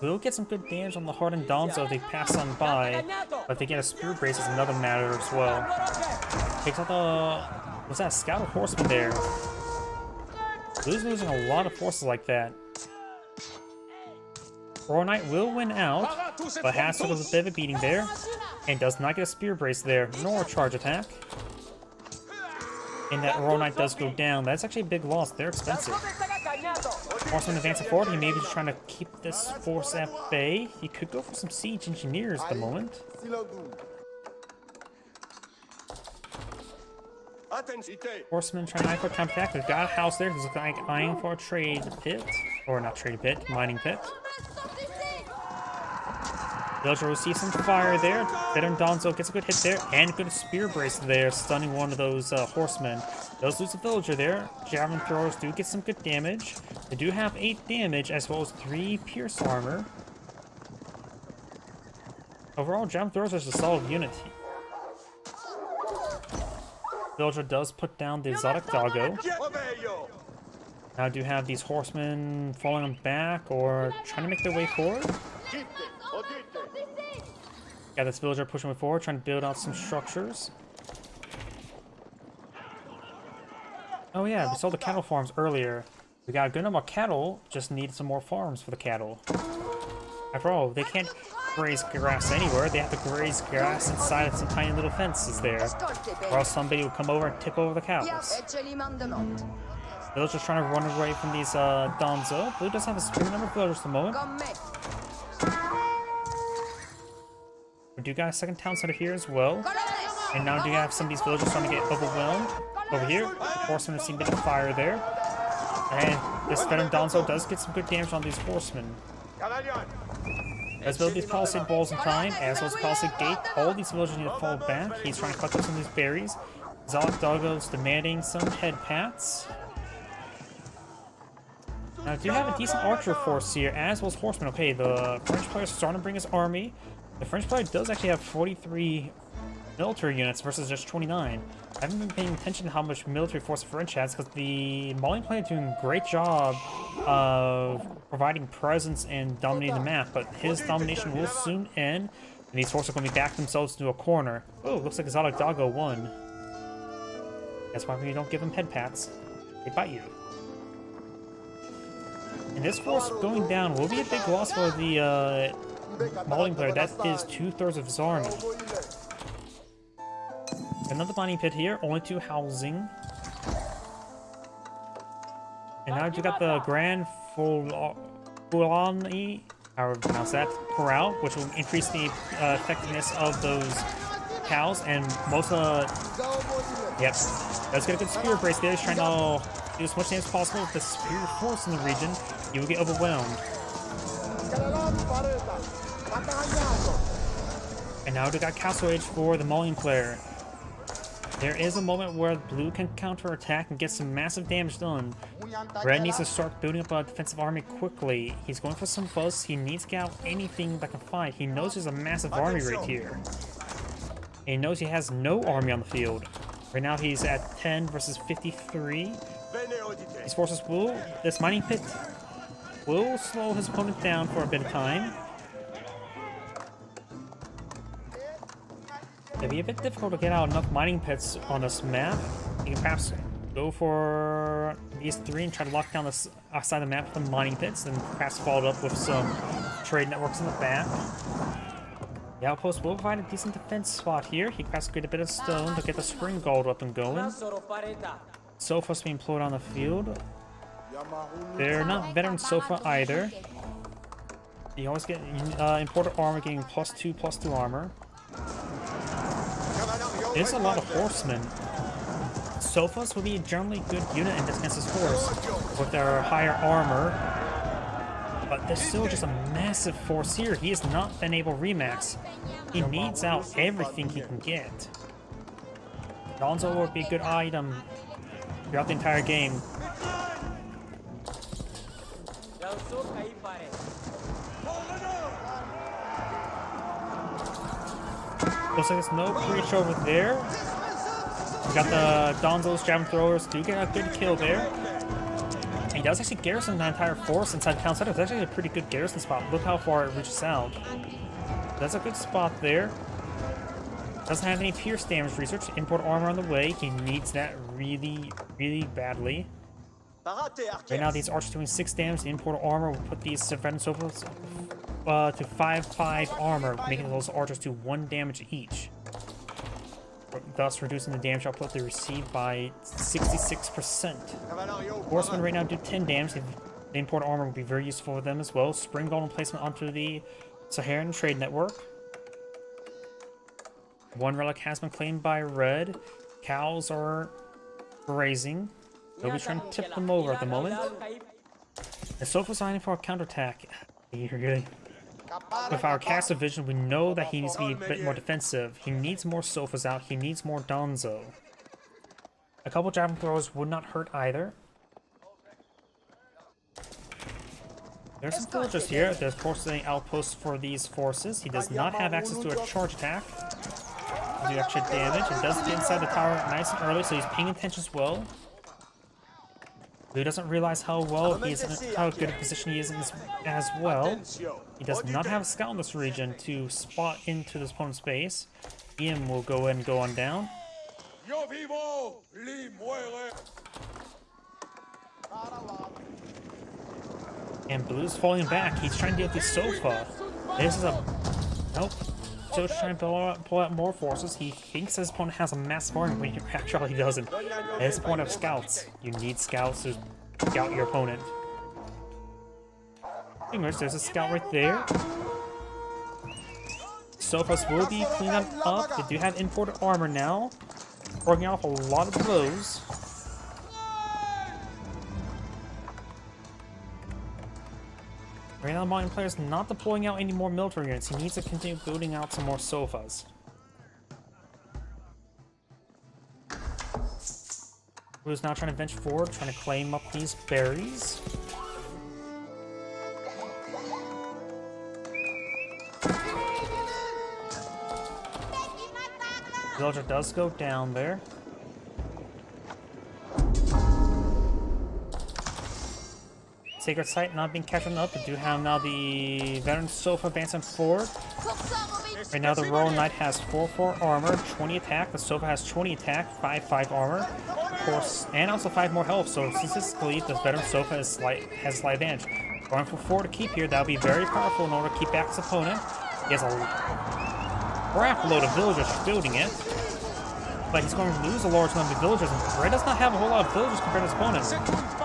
will get some good damage on the Hardened Danzo if they pass on by, but if they get a spear brace, is another matter as well. Takes out the... was that a scout or horseman there? Blue's losing a lot of forces like that. Royal Knight will win out, but has sort of a bit of a beating there, and does not get a spear brace there, nor a charge attack. And that Royal Knight does go down. That's actually a big loss. They're expensive. Horseman advancing forward. He may be just trying to keep this force at bay. He could go for some siege engineers at the moment. Horseman trying to eye for counterattack. We've got a house there. He's eyeing for a trade pit. Or not trade pit, mining pit. Villager will see some fire there. Veteran Donzo gets a good hit there, and a good spear brace there, stunning one of those horsemen. Does lose a villager there. Javelin throwers do get some good damage. They do have 8 damage, as well as 3 pierce armor. Overall, javelin throwers is a solid unit. Villager does put down the exotic doggo. Now I do have these horsemen falling on back or trying to make their way forward. Got this villager pushing forward, trying to build out some structures. Oh yeah, we saw the cattle farms earlier. We got a good number of cattle, just need some more farms for the cattle. After all, they can't graze grass anywhere, they have to graze grass inside of some tiny little fences there. Or else somebody will come over and tip over the cows. Villagers trying to run away from these Donzo. Blue does have a superior number of villagers at the moment. We do got a second town center here as well. And now do you have some of these villagers trying to get overwhelmed. Over here, horsemen have seen a bit of fire there. And this veteran Donzo does get some good damage on these horsemen. Let's build these palisade walls in time, as well as palisade gate. All these villagers need to fall back. He's trying to collect up some of these berries. Exotic doggos demanding some head pats. Now, I do have a decent archer force here, as well as horsemen. Okay, the French player is starting to bring his army. The French player does actually have 43 military units versus just 29. I haven't been paying attention to how much military force the French has, because the Malian player is doing a great job of providing presence and dominating the map, but his domination will soon end, and these forces are going to be backed themselves into a corner. Oh, looks like Exotic Doggo won. That's why we don't give them head pats. They bite you. And this force going down will be a big loss for the Malian player. That is 2/3 of his army. Another mining pit here, only 2 housing. And now you got the Grand Fulani, however you pronounce that, corral, which will increase the effectiveness of those cows. And most yep, let's get a good spear brace there. He's trying to do as much damage as possible with the superior force in the region. You will get overwhelmed. And now we got Castle Age for the Malian player. There is a moment where blue can counterattack and get some massive damage done. Red needs to start building up a defensive army quickly. He's going for some buzz. He needs to get out anything that can fight. He knows there's a massive army right here. And he knows he has no army on the field. Right now he's at 10 versus 53. His forces will, this mining pit will slow his opponent down for a bit of time. It'd be a bit difficult to get out enough mining pits on this map. You can perhaps go for these 3 and try to lock down this outside the map with the mining pits, then perhaps follow it up with some trade networks in the back. The outpost will provide a decent defense spot here. He can perhaps get a bit of stone to get the spring gold up and going. Sofas being employed on the field. They're not veteran Sofa either. You always get imported armor getting +2/+2 armor. There's a lot of horsemen. Sofas will be a generally good unit against this force with their higher armor, but there's still just a massive force here. He has not been able to remax. He needs out everything he can get. Donzo would be a good item throughout the entire game. Looks like there's no breach over there. We got the Donzo's javelin throwers. Do get a good kill there. And he does actually garrison the entire force inside the town center. It's actually a pretty good garrison spot. Look how far it reaches out. That's a good spot there. Doesn't have any pierce damage research. Import armor on the way. He needs that really, really badly. Right now, these archers doing 6 damage. The import armor will put these veteran sofas to 5/5 armor, making those archers do 1 damage each, thus reducing the damage output they receive by 66%. Horsemen right now do 10 damage. The import armor will be very useful for them as well. Spring golden placement onto the Saharan trade network. 1 relic has been claimed by red. Cows are grazing. Nobody's trying to tip them over at the moment. The Sofa's signing for a counterattack. Really? With our cast division, we know that he needs to be a bit more defensive. He needs more sofas out. He needs more Donzo. A couple javelin throws would not hurt either. There's some villagers here. There's forcing outposts for these forces. He does not have access to a charge attack. Do extra damage. It does get inside the tower nice and early, so he's paying attention as well. Blue doesn't realize how well how good a position he is in this as well. He does not have a scout in this region to spot into this opponent's base. Ian will go in and go on down. And Blue's falling back. He's trying to deal with the sofa. This is a... Nope. Still trying to pull out more forces. He thinks his opponent has a massive army, when he actually doesn't. It's the point of scouts. You need scouts to scout your opponent. Anyways, there's a scout right there. Sofas will be cleaned up. They do have imported armor now. Working off a lot of blows. Right now, the Mayan player is not deploying out any more military units. He needs to continue building out some more sofas. Who's now trying to venture forward, trying to claim up these berries. Villager does go down there. Sacred Site not being captured up. We do have now the Veteran Sofa advancing forward. Right now the Royal Knight has 4/4 armor, 20 attack. The Sofa has 20 attack, 5/5 armor. Of course, and also 5 more health. So statistically, the Veteran Sofa has slight advantage. Going for 4 to keep here. That'll be very powerful in order to keep back his opponent. He has a crap load of villagers building it. But he's going to lose a large number of villagers, and Red does not have a whole lot of villagers compared to his opponent.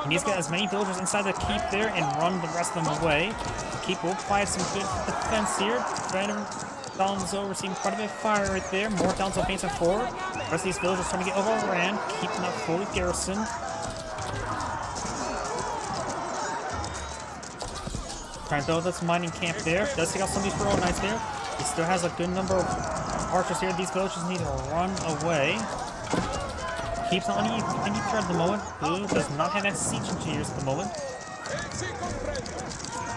He needs to get as many villagers inside the keep there and run the rest of them away. The keep will provide some good defense here. Venom Donzo receiving quite a bit of fire right there. More Donzo facing forward. The rest of these villagers trying to get overran, keeping up fully garrisoned. Trying to build this mining camp there. Does take out some of these Royal Knights there. He still has a good number of archers here. These villagers need to run away. Keeps on any threat at the moment. Blue does not have that siege engineers at the moment.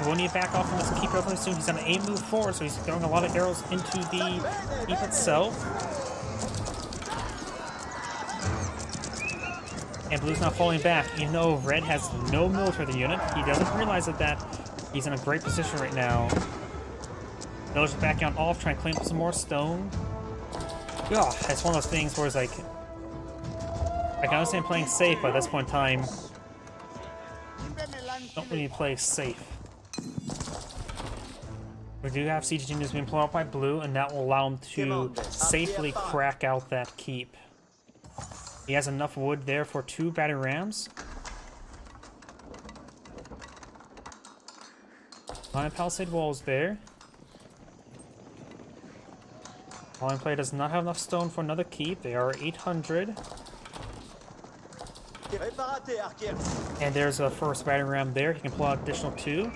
We'll need to back off from this keep relatively soon. He's on an A move forward, so he's throwing a lot of arrows into the keep itself. And Blue's not falling back, even though Red has no military unit. He doesn't realize that he's in a great position right now. Villagers backing on off, trying to clean up some more stone. Yeah, it's one of those things where it's like, I can understand playing safe, but at this point in time, don't really play safe. We do have siege engineers being pulled out by Blue, and that will allow him to safely crack out that keep. He has enough wood there for 2 battering rams. Lion Palisade walls there. Lion player does not have enough stone for another keep. They are 800. And there's a first battering ram there. He can pull out additional 2.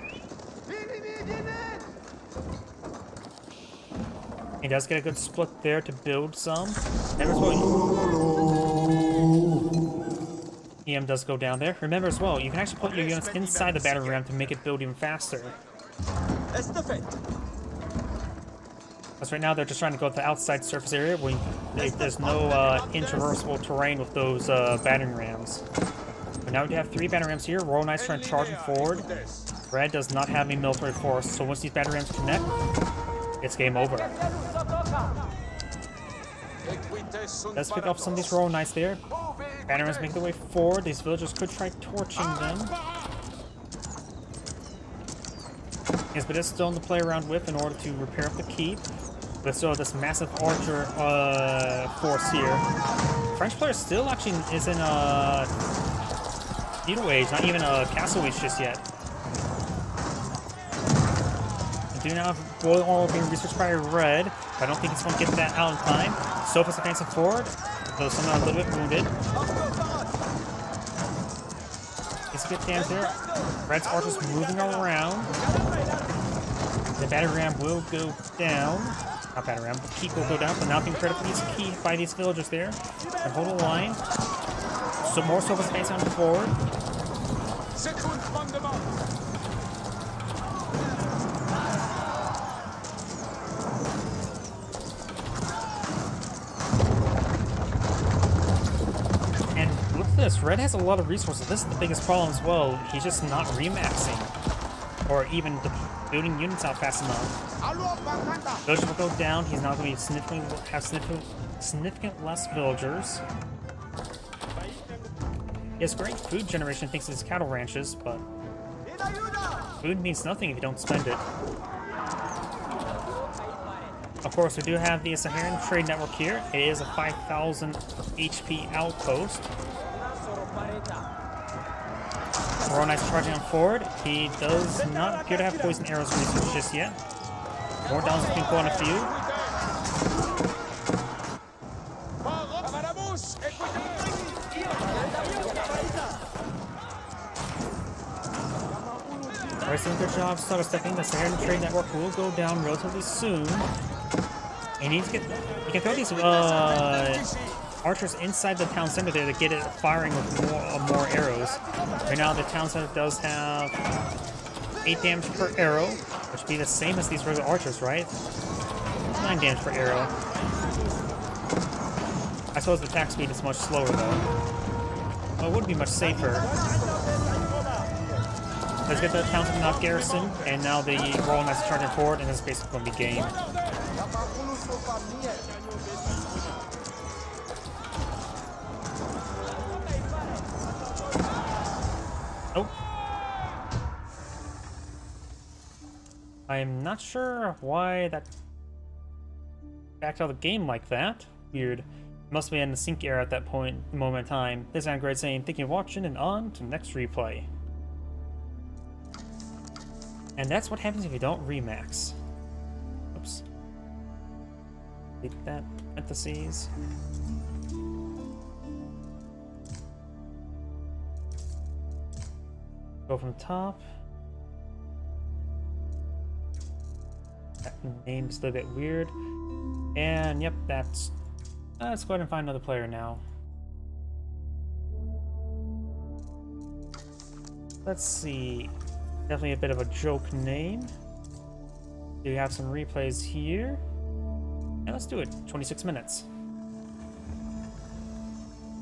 He does get a good split there to build some. EM does go down there. Remember as well, you can actually put your units inside the battering ram to make it build even faster. Because right now they're just trying to go to the outside surface area where there's no intraversable terrain with those battering rams. But now we have 3 battering rams here. Royal Knights trying to charge them forward. Red does not have any military force, so once these battering rams connect, it's game over. Let's pick up some of these Royal Knights there. Battering rams make their way forward. These villagers could try torching them. Yes, but it's still to play around with in order to repair up the keep. But still this massive archer force here. French player still actually is in a feudal age, not even a castle age just yet. We do now have boiling oil being researched by Red, but I don't think he's going to get that out in time. Sofa's advancing forward, though somehow a little bit wounded. He's a good damage there. Red's archers moving around. The battery ram will go down. Not battery ram, but keep will go down. So now being critically key by these villagers there. And hold a line. So more Sova space on forward. And look at this, Red has a lot of resources. This is the biggest problem as well. He's just not remaxing. Or even building units out fast enough. Villagers will go down. He's not going to significant less villagers. He has great food generation thanks to his cattle ranches, but food means nothing if you don't spend it. Of course, we do have the Saharan Trade Network here. It is a 5,000 HP outpost. Royal Knight's charging on forward. He does not appear to have poison arrows research just yet. More downs have been put on a few. Alright, doing a good job. Saga stepping. The Saharan Trade Network will go down relatively soon. And he needs to get. You can throw these archers inside the town center there to get it firing with more arrows. Right now, the town center does have 8 damage per arrow, which would be the same as these regular archers, right? 9 damage per arrow. I suppose the attack speed is much slower though. Well, it would be much safer. Let's get the town center knocked garrison, and now the Royal Knights charging forward, and this is basically going to be game. Oh. I'm not sure why that backed out of the game like that. Weird. Must be in the sync error at that moment in time. This is Android saying, thank you for watching, and on to the next replay. And that's what happens if you don't remax. Oops. Delete that parentheses. Go from the top. That name's a little bit weird. And yep, that's... let's go ahead and find another player now. Let's see. Definitely a bit of a joke name. Do you have some replays here? And let's do it. 26 minutes.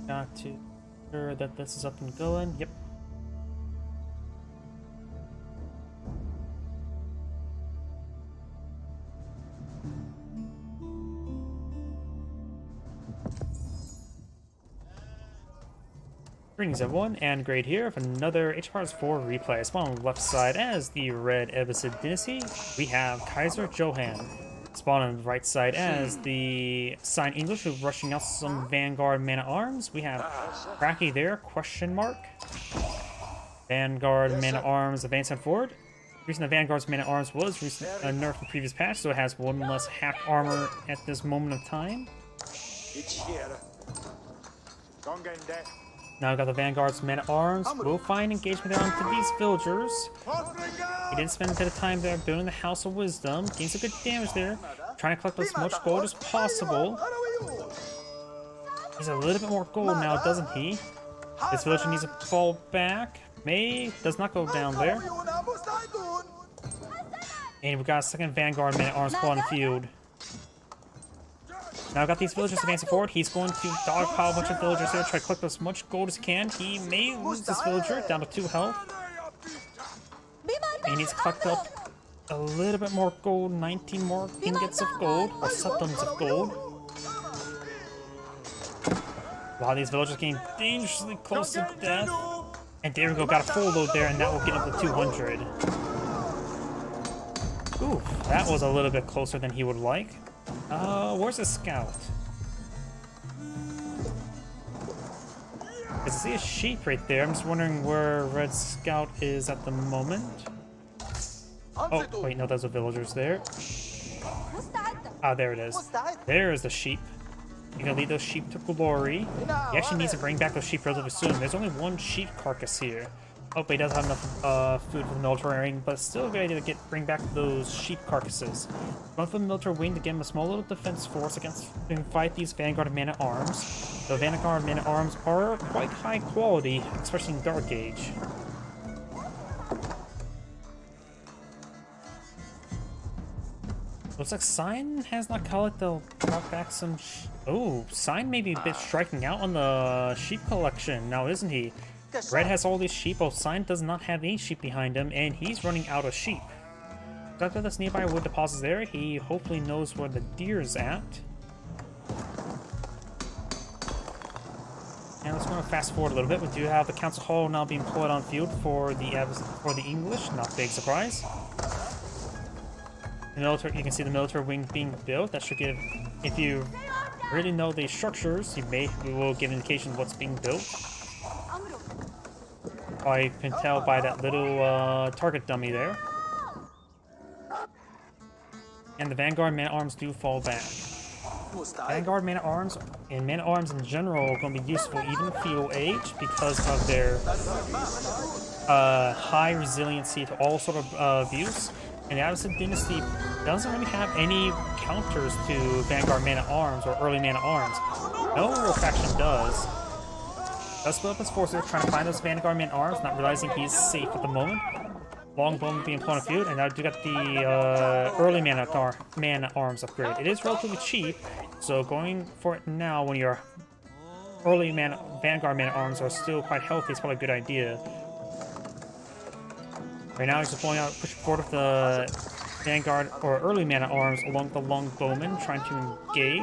Got to ensure that this is up and going. Yep. Greetings everyone, and Great here for another HPARS 4 replay. Spawn on the left side as the Red Abbasid Dynasty. We have Kaiser Johan. Spawn on the right side as the Sign English who rushing out some Vanguard Man-at-Arms. We have Cracky there, question mark. Vanguard Man-at-Arms advancing forward. The reason the Vanguard's Man-at-Arms was nerfed in the previous patch, so it has one less hack armor at this moment of time. Now we've got the Vanguard's Man-at-Arms. We'll find engagement there onto these villagers. He didn't spend a bit of time there building the House of Wisdom. Getting some good damage there. Trying to collect as much gold as possible. He's a little bit more gold now, doesn't he? This villager needs to fall back. May does not go down there. And we've got a second Vanguard Man-at-Arms pull on the field. Now I've got these villagers advancing forward. He's going to dogpile a bunch of villagers here, try to collect as much gold as he can. He may lose this villager down to 2 health. And he needs to collect up a little bit more gold, 19 more ingots of gold, or septums of gold. Wow, these villagers getting dangerously close to death. And there we go, got a full load there, and that will get up to 200. Ooh, that was a little bit closer than he would like. Where's the scout? I see a sheep right there. I'm just wondering where Red Scout is at the moment. Oh, wait, no, those are villagers there. Ah, there it is. There is the sheep. You can lead those sheep to glory. He actually needs to bring back those sheep relatively soon. There's only one sheep carcass here. Oh, but he does have enough food for the military wing, but still a good idea to bring back those sheep carcasses. Run for the military wing to give him a small little defense force against and fight these Vanguard men-at-arms. The Vanguard men-at-arms are quite high quality, especially in Dark Age. Looks like Sign has not called it. They'll brought back some. Oh, Sign may be a bit striking out on the sheep collection now, isn't he? Red has all these sheep, while Sign does not have any sheep behind him, and he's running out of sheep. After this nearby wood deposits there, he hopefully knows where the deer's at. And let's go fast forward a little bit. We do have the council hall now being pulled on field for the English. Not a big surprise. The military, you can see the military wing being built. That should give, if you really know the structures, we will give indication of what's being built. I can tell by that little target dummy there. And the Vanguard man-at-arms do fall back. Vanguard man-at-arms and man-at-arms in general are going to be useful even in feudal age because of their high resiliency to all sort of abuse. And the Abbasid dynasty doesn't really have any counters to Vanguard man-at-arms or early man-at-arms. No real faction does. Does split up his forces trying to find those Vanguard man-at-arms, not realizing he's safe at the moment. Longbowman being put on field, and now you got the early man-at-arms upgrade. It is relatively cheap, so going for it now when your early Vanguard man-at-arms are still quite healthy is probably a good idea. Right now he's deploying out, pushing forward with the Vanguard or early man-at-arms along the Longbowman, trying to engage.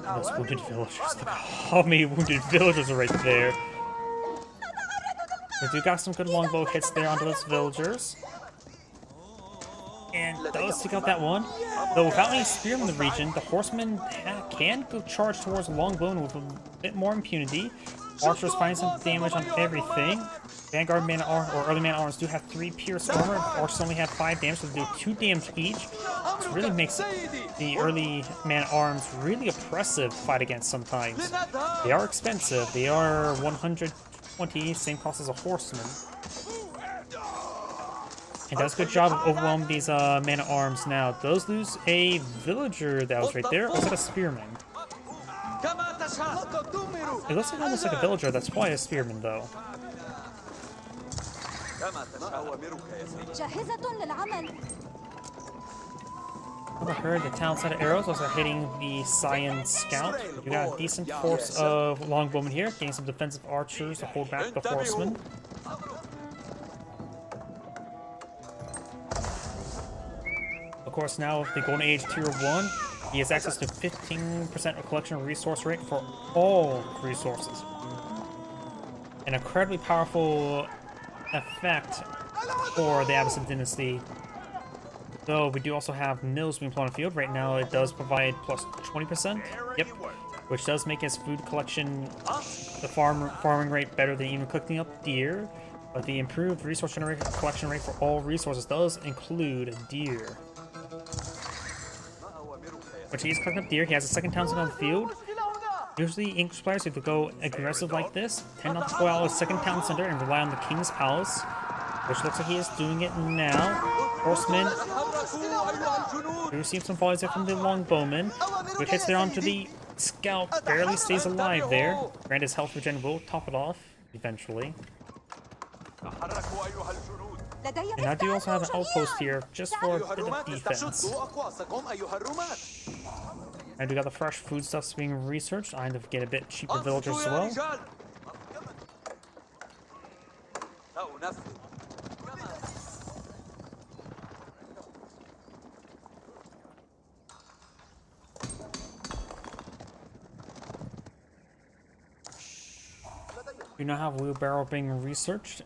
Those wounded villagers. How many wounded villagers are right there? We do got some good longbow hits there onto those villagers. And does take out that one. Though without any spearmen in the region, the horsemen can go charge towards Longbowman with a bit more impunity. Archers find some damage on everything. Vanguard man-at-arms or early man-at-arms do have 3 pierce armor. Archers only have 5 damage, so they do 2 damage each. Which really makes the early man-at-arms really oppressive to fight against sometimes. They are expensive. They are 120, same cost as a horseman. And does a good job of overwhelming these man-at-arms now. Does lose a villager that was right there, or is that a spearman? It looks like almost like a villager, that's probably a spearman though. I heard the town side of arrows also hitting the Cyan Scout. You got a decent force of longbowmen here, getting some defensive archers to hold back the horsemen. Of course, now with the Golden Age Tier 1, he has access to 15% collection resource rate for all resources. An incredibly powerful effect for the Abbasid dynasty. Though we do also have mills being put on the field. Right now it does provide plus 20%. Yep. Which does make his food collection, the farming rate better than even cooking up deer. But the improved resource collection rate for all resources does include deer. Which he's cooking up deer. He has a second townsend on the field. Usually English players, if they go aggressive like this, tend not to go out with second town center and rely on the King's Palace. Which looks like he is doing it now. Horsemen. We receive some volleys there from the longbowman. Which hits there onto the scout. Barely stays alive there. Grant his health regen will top it off eventually. And I do also have an outpost here just for a bit of defense. I do got the fresh foodstuffs being researched. I end up getting a bit cheaper villagers as well. We now have wheelbarrow being researched.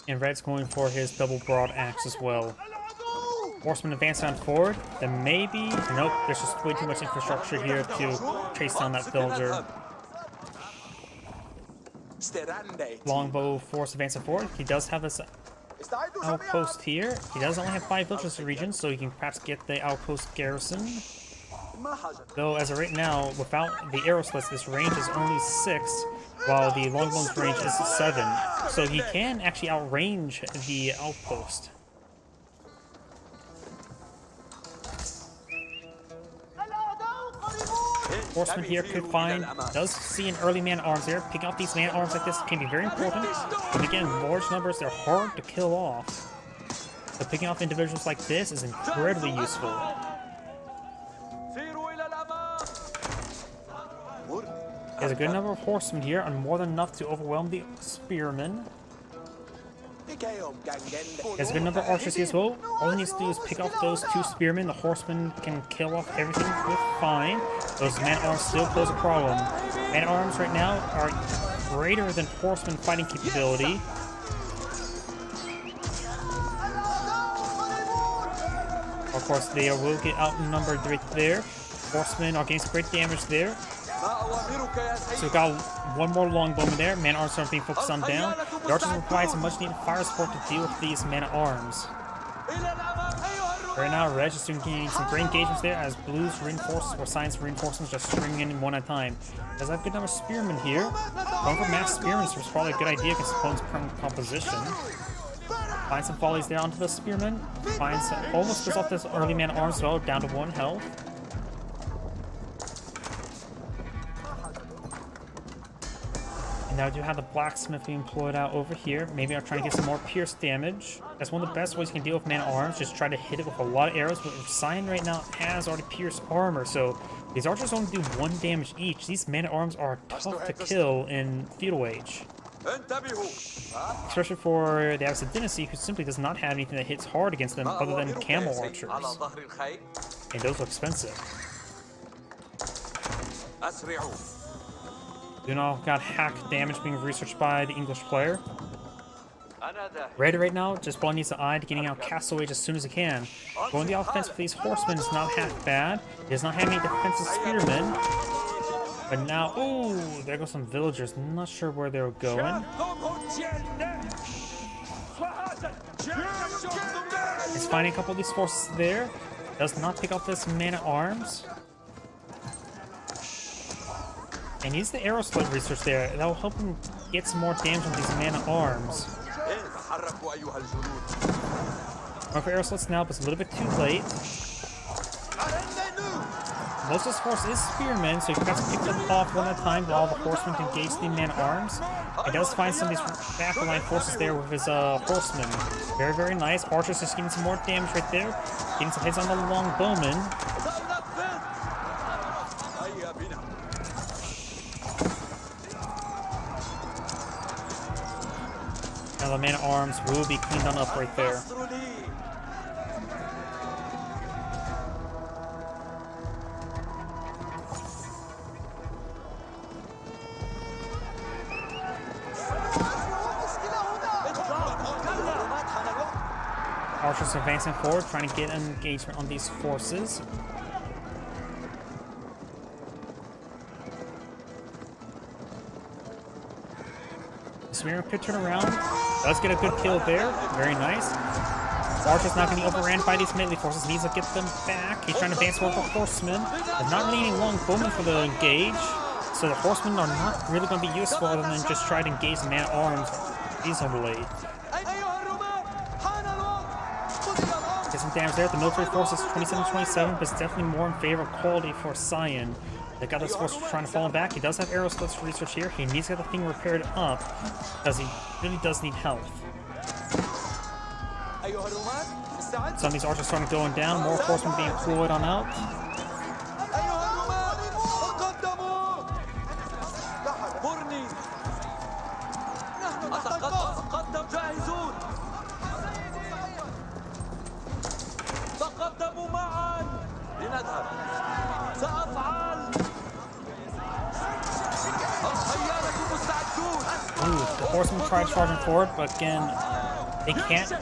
And Red's going for his double broad axe as well. Horsemen advance on forward. Then maybe... Nope, there's just way too much infrastructure here to chase down that villager. Longbow force advancing forward. He does have this outpost here. He does only have 5 villagers in the region, so he can perhaps get the outpost garrison. Though, as of right now, without the arrow slits, this range is only 6, while the longbow's range is 7. So he can actually outrange the outpost. Horseman here could find, does see an early man-at-arms there. Picking off these man-at-arms like this can be very important. But again, large numbers, they're hard to kill off. So picking off individuals like this is incredibly useful. There's a good number of horsemen here, and more than enough to overwhelm the spearmen. There's a good number of archers here as well. All he needs to do is pick off those 2 spearmen. The horsemen can kill off everything with fine. Those man-at-arms still pose a problem. Man-at-arms right now are greater than horsemen fighting capability. Of course, they will get outnumbered right there. Horsemen are getting some great damage there. So we've got one more longbowman there. Man-at-arms are being focused on down. The archers will provide some much-needed fire support to deal with these man-at-arms. Right now, Reg is doing some great engagements there as Blue's reinforcements or Science reinforcements just stringing in one at a time. Does have a good number of spearmen here. Going for mass spearmen is probably a good idea against opponent's composition. Finds some volleys there onto the spearmen. Finds almost goes off this early man-at-arms as well, down to 1 health. Now I do have the blacksmith being employed out over here. Maybe I'll try to get some more pierce damage. That's one of the best ways you can deal with man-at-arms. Just try to hit it with a lot of arrows. But Cyan right now has already pierced armor, so these archers only do 1 damage each. These man-at-arms are tough to kill in Feudal Age. Especially for the Abyss of Dynasty, who simply does not have anything that hits hard against them other than camel archers. And those are expensive. Duno got hack damage being researched by the English player. Red right now just probably needs an eye to getting out Castle Age as soon as he can. Going the offense with these horsemen is not half bad. He does not have any defensive spearmen. But now, ooh, there go some villagers. Not sure where they're going. He's finding a couple of these forces there. Does not pick up this man-at-arms. And he's the arrow slit research there. That will help him get some more damage on these man-at-arms. Going for arrow slits now, but it's a little bit too late. Most of his force is spearmen, so he has to pick them off one at a time while the horsemen can engage the man-at-arms. He does find some of these back-line forces there with his horsemen. Very, very nice. Archers just getting some more damage right there. Getting some hits on the longbowmen. Now the man-at-arms will be cleaned on up right there. Archers advancing forward, trying to get an engagement on these forces. Spearman could turn around. Does get a good kill there. Very nice. Archer's not going to be overran by these melee forces. He needs to get them back. He's trying to advance toward the horsemen. There's not really any long bowmen for the engage. So the horsemen are not really going to be useful other than just try to engage the man-at-arms easily. Get some damage there. The military force is 27-27, but it's definitely more in favor of quality for Cyan. They got this force trying to fall him back. He does have arrow slits for research here. He needs to get the thing repaired up because he really does need health. Some of these archers starting going down. More horsemen being deployed on out. The horsemen try charging forward, but again, they can't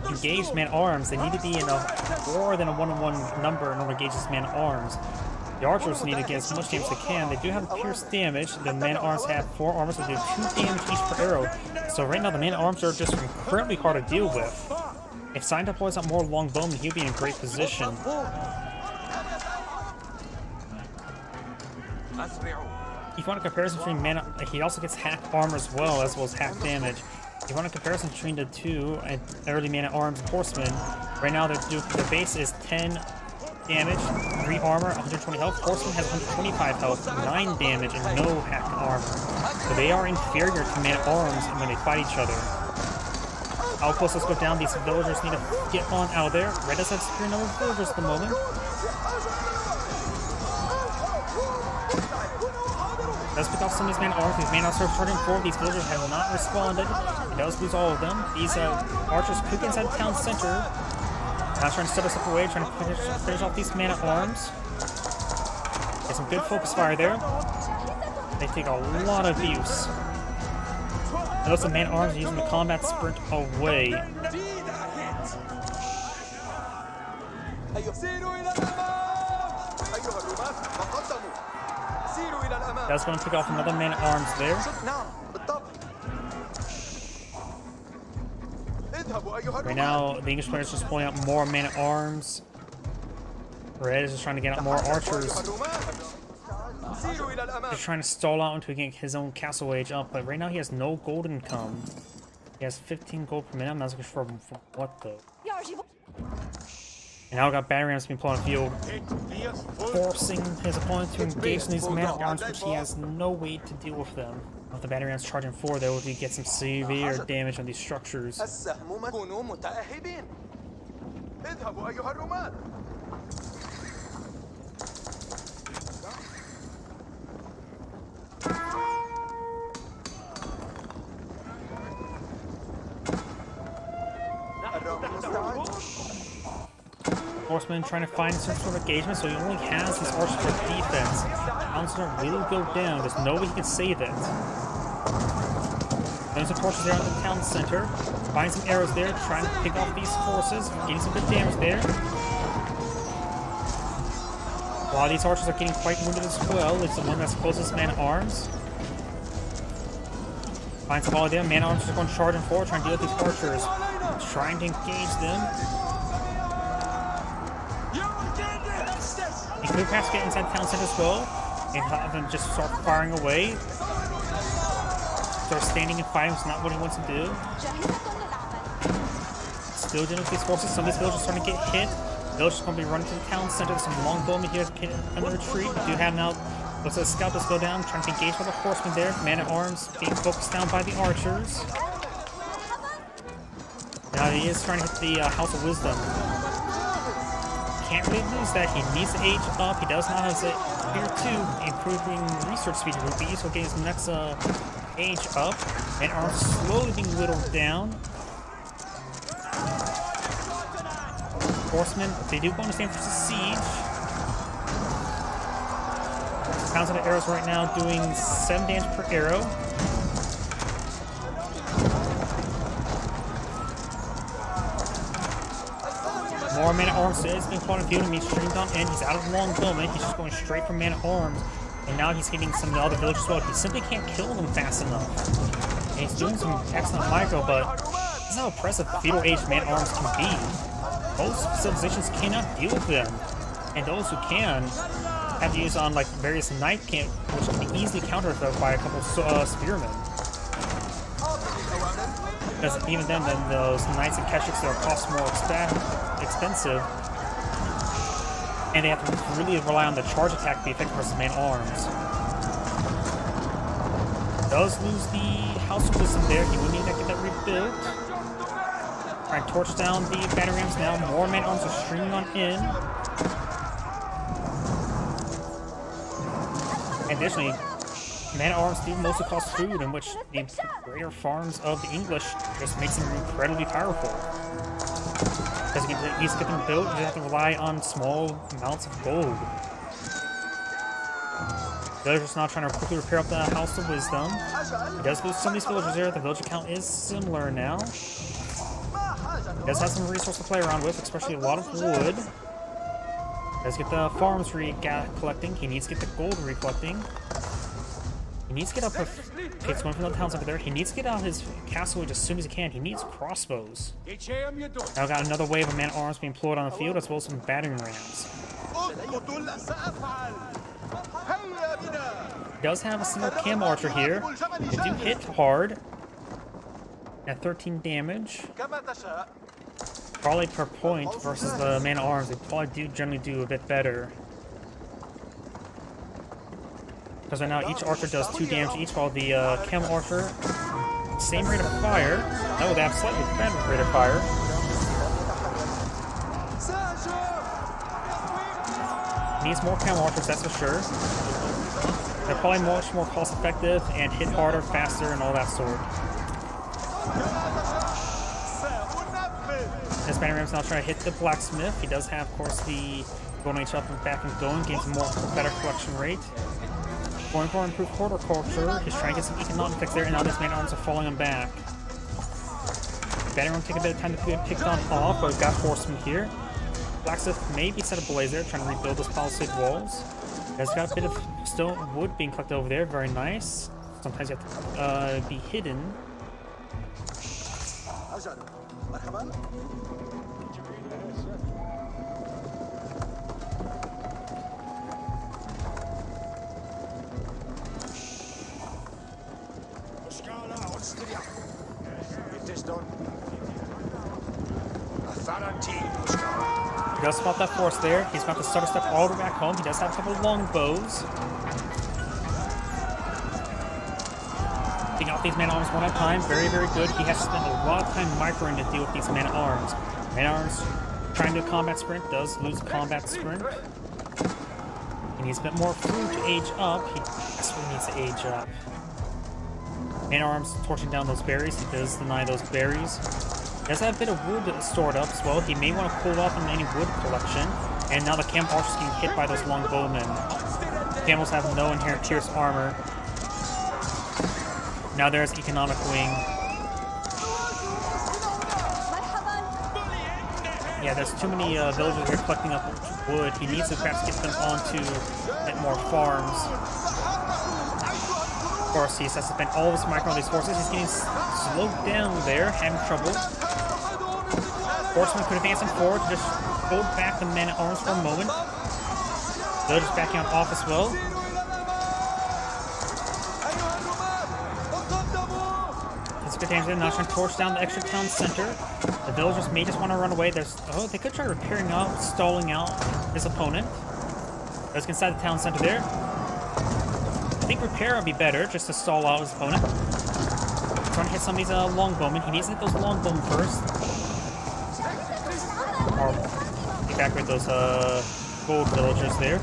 engage man-at-arms. They need to be in a more than a 1-on-1 number in order to engage this man-at-arms. The archers need to get as much damage as they can. They do have pierce damage. The man-at-arms have 4 armor, so they do 2 damage each per arrow. So right now the man-at-arms are just incredibly hard to deal with. If Sign deploys out more longbowmen, he'll be in a great position. If you want a comparison between he also gets hack armor as well as hack damage. If you want a comparison between the two, early man-at-arms and horsemen, right now their base is 10 damage, 3 armor, 120 health. Horseman has 125 health, 9 damage, and no hack armor. So they are inferior to man-at-arms when they fight each other. Outposts, let's go down. These villagers need to get on out of there. Red does have superior number of villagers at the moment. Does pick off some of these man-at-arms. These man-at-arms are charging forward. These villagers have not responded. He does lose all of them. These archers could get inside the town center. Now trying to set us up away, trying to finish off these man-at-arms. Get some good focus fire there. They take a lot of abuse. And those man-at-arms are using the combat sprint away. That's going to pick off another man-at-arms there. Right now, the English players are just pulling out more men-at-arms. Red is just trying to get out more archers. He's trying to stall out until he can get his own castle wage up, but right now he has no gold income. He has 15 gold per minute. I'm not sure for what though. And now we got battery rams being put on the field, forcing his opponent to engage in these man-at-arms, which he has no way to deal with them. With the battery rams charging forward, though, he gets some severe damage on these structures. Horseman trying to find some sort of engagement, so he only has these archers for defense. Counselor really go down. There's no way he can save it. There's some torches there at the town center. Find some arrows there, trying to pick off these forces, getting some good damage there. While these archers are getting quite wounded as well, it's the one that's closest man-at-arms. Find some volley there. Man-at-arms are going charging forward, trying to deal with these archers. Trying to engage them. He could perhaps get inside the town center as well and have them just start firing away. Start standing and fighting is not what he wants to do. Still dealing with these forces. Some of these villagers are starting to get hit. Villagers are going to be running to the town center. There's some longbowmen here under retreat. We do have now, looks like the scout does go down, trying to engage with the horsemen there. Man-at-arms being focused down by the archers. Now he is trying to hit the House of Wisdom. Can't really lose that. He needs to age up. He does not have here too, improving research speed rupees. So getting his next age up, and arms slowly being whittled down. Horsemen, they do go on to stand for siege. Pounds of the arrows right now doing 7 damage per arrow. More man-at-arms is being fought in field and being streamed on in. He's out of longbowmen. He's just going straight from man-at-arms. And now he's hitting some of the other villagers as well. He simply can't kill them fast enough. And he's doing some excellent micro, but this is how oppressive feudal age man-at-arms can be. Most civilizations cannot deal with them. And those who can have to use on like various knight camp, which can be easily countered by a couple spearmen. Because even then those knights and keshiks are cost more expensive, and they have to really rely on the charge attack to be effective versus man-at-arms. Does lose the House of Wisdom there. He will need to get that rebuilt. Trying to torch down the battery rams now. More man-at-arms are streaming on in. Additionally, man-at-arms do mostly cost food, in which the greater farms of the English just makes them incredibly powerful. Because you can easily get them built, you have to rely on small amounts of gold. Villagers now trying to quickly repair up the House of Wisdom. He does lose some of these villagers there. The villager count is similar now. He does have some resource to play around with, especially a lot of wood. Let's get the farms collecting. He needs to get the gold collecting. He needs to get up. Okay, it's going from the towns over there. He needs to get out his castle as soon as he can. He needs crossbows. Now got another wave of man-at-arms being employed on the field, as well as some battering rams. He does have a single cam archer here. They do hit hard at 13 damage. Probably per point versus the man-at-arms. They probably do generally do a bit better. Because right now each archer does 2 damage each, while the cam archer, same rate of fire. No, they have slightly better rate of fire. Needs more cam archers, that's for sure. They're probably much more cost effective and hit harder, faster, and all that sort. This Banner Ram's now trying to hit the blacksmith. He does have, of course, the Golden Age up and back and going, gains more better collection rate. Going for improved horticulture. He's trying to get some economic effects there, and now these man-at-arms are falling him back. Banner Ram take a bit of time to get picked on off, but we've got horsemen here. Blacksmith may be set ablaze there, trying to rebuild those palisade walls. He's got a bit of stone wood being collected over there, very nice. Sometimes you have to be hidden. He does spot that force there. He's about to start a step all the way back home. He does have a couple of long bows. Taking out these man-at-arms one at a time. Very, very good. He has spent a lot of time microing to deal with these man-at-arms. Man-at-arms trying to combat sprint does lose combat sprint. He needs a bit more food to age up. He desperately needs to age up. Man-at-arms torching down those berries. He does deny those berries. He does have a bit of wood stored up as well. He may want to pull off on any wood collection. And now the camel archers getting hit by those long bowmen. Camels have no inherent pierce armor. Now there's economic wing. Yeah, there's too many villagers here collecting up wood. He needs to perhaps get them onto more farms. Of course, he has to spend all of his micro on these forces. He's getting slowed down there, having trouble. Horsemen could advance him forward to just hold back the men-at-arms for a moment. Villagers backing on off as well. It's good damage. Now trying to torch down the extra town center. The villagers may just want to run away. They could try repairing out, stalling out his opponent. Let's get inside the town center there. I think repair would be better, just to stall out his opponent. Trying to hit some of these longbowmen. He needs to hit those longbowmen first. Or evacuate those gold villagers there.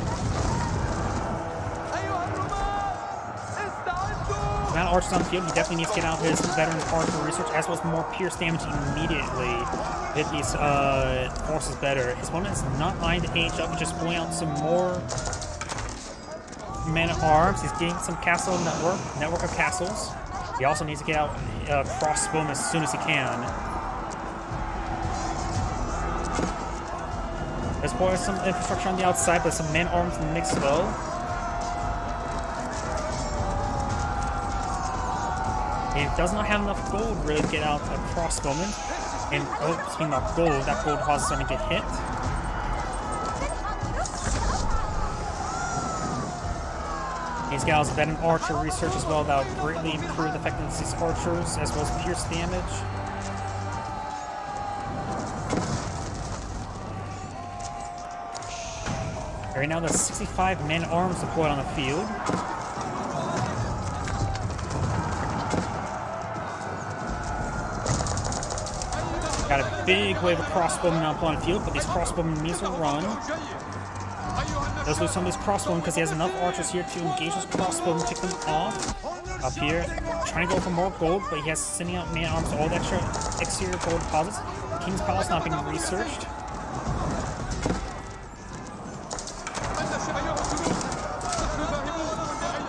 Now archers on the field, he definitely needs to get out his veteran archer research, as well as more pierce damage immediately. Hit these forces better. His opponent is not eyeing to age up, he's just pulling out some more men-at-arms. He's getting some castle network of castles. He also needs to get out crossbowmen as soon as he can. There's probably some infrastructure on the outside, but some men-at-arms in the mix though. He does not have enough gold really to get out a crossbowman. And speaking of gold, that gold horse is starting to get hit. He's got his veteran archer research as well. That will greatly improve the effectiveness of these archers, as well as pierce damage. Right now there's 65 men-at-arms deployed on the field. Got a big wave of crossbowmen now on the field, but these crossbowmen needs to run. Does lose some of these crossbowmen because he has enough archers here to engage those crossbowmen, pick them off. Up here, trying to go for more gold, but he has sending out man-at-arms to all the extra exterior gold deposits. The King's Palace not being researched.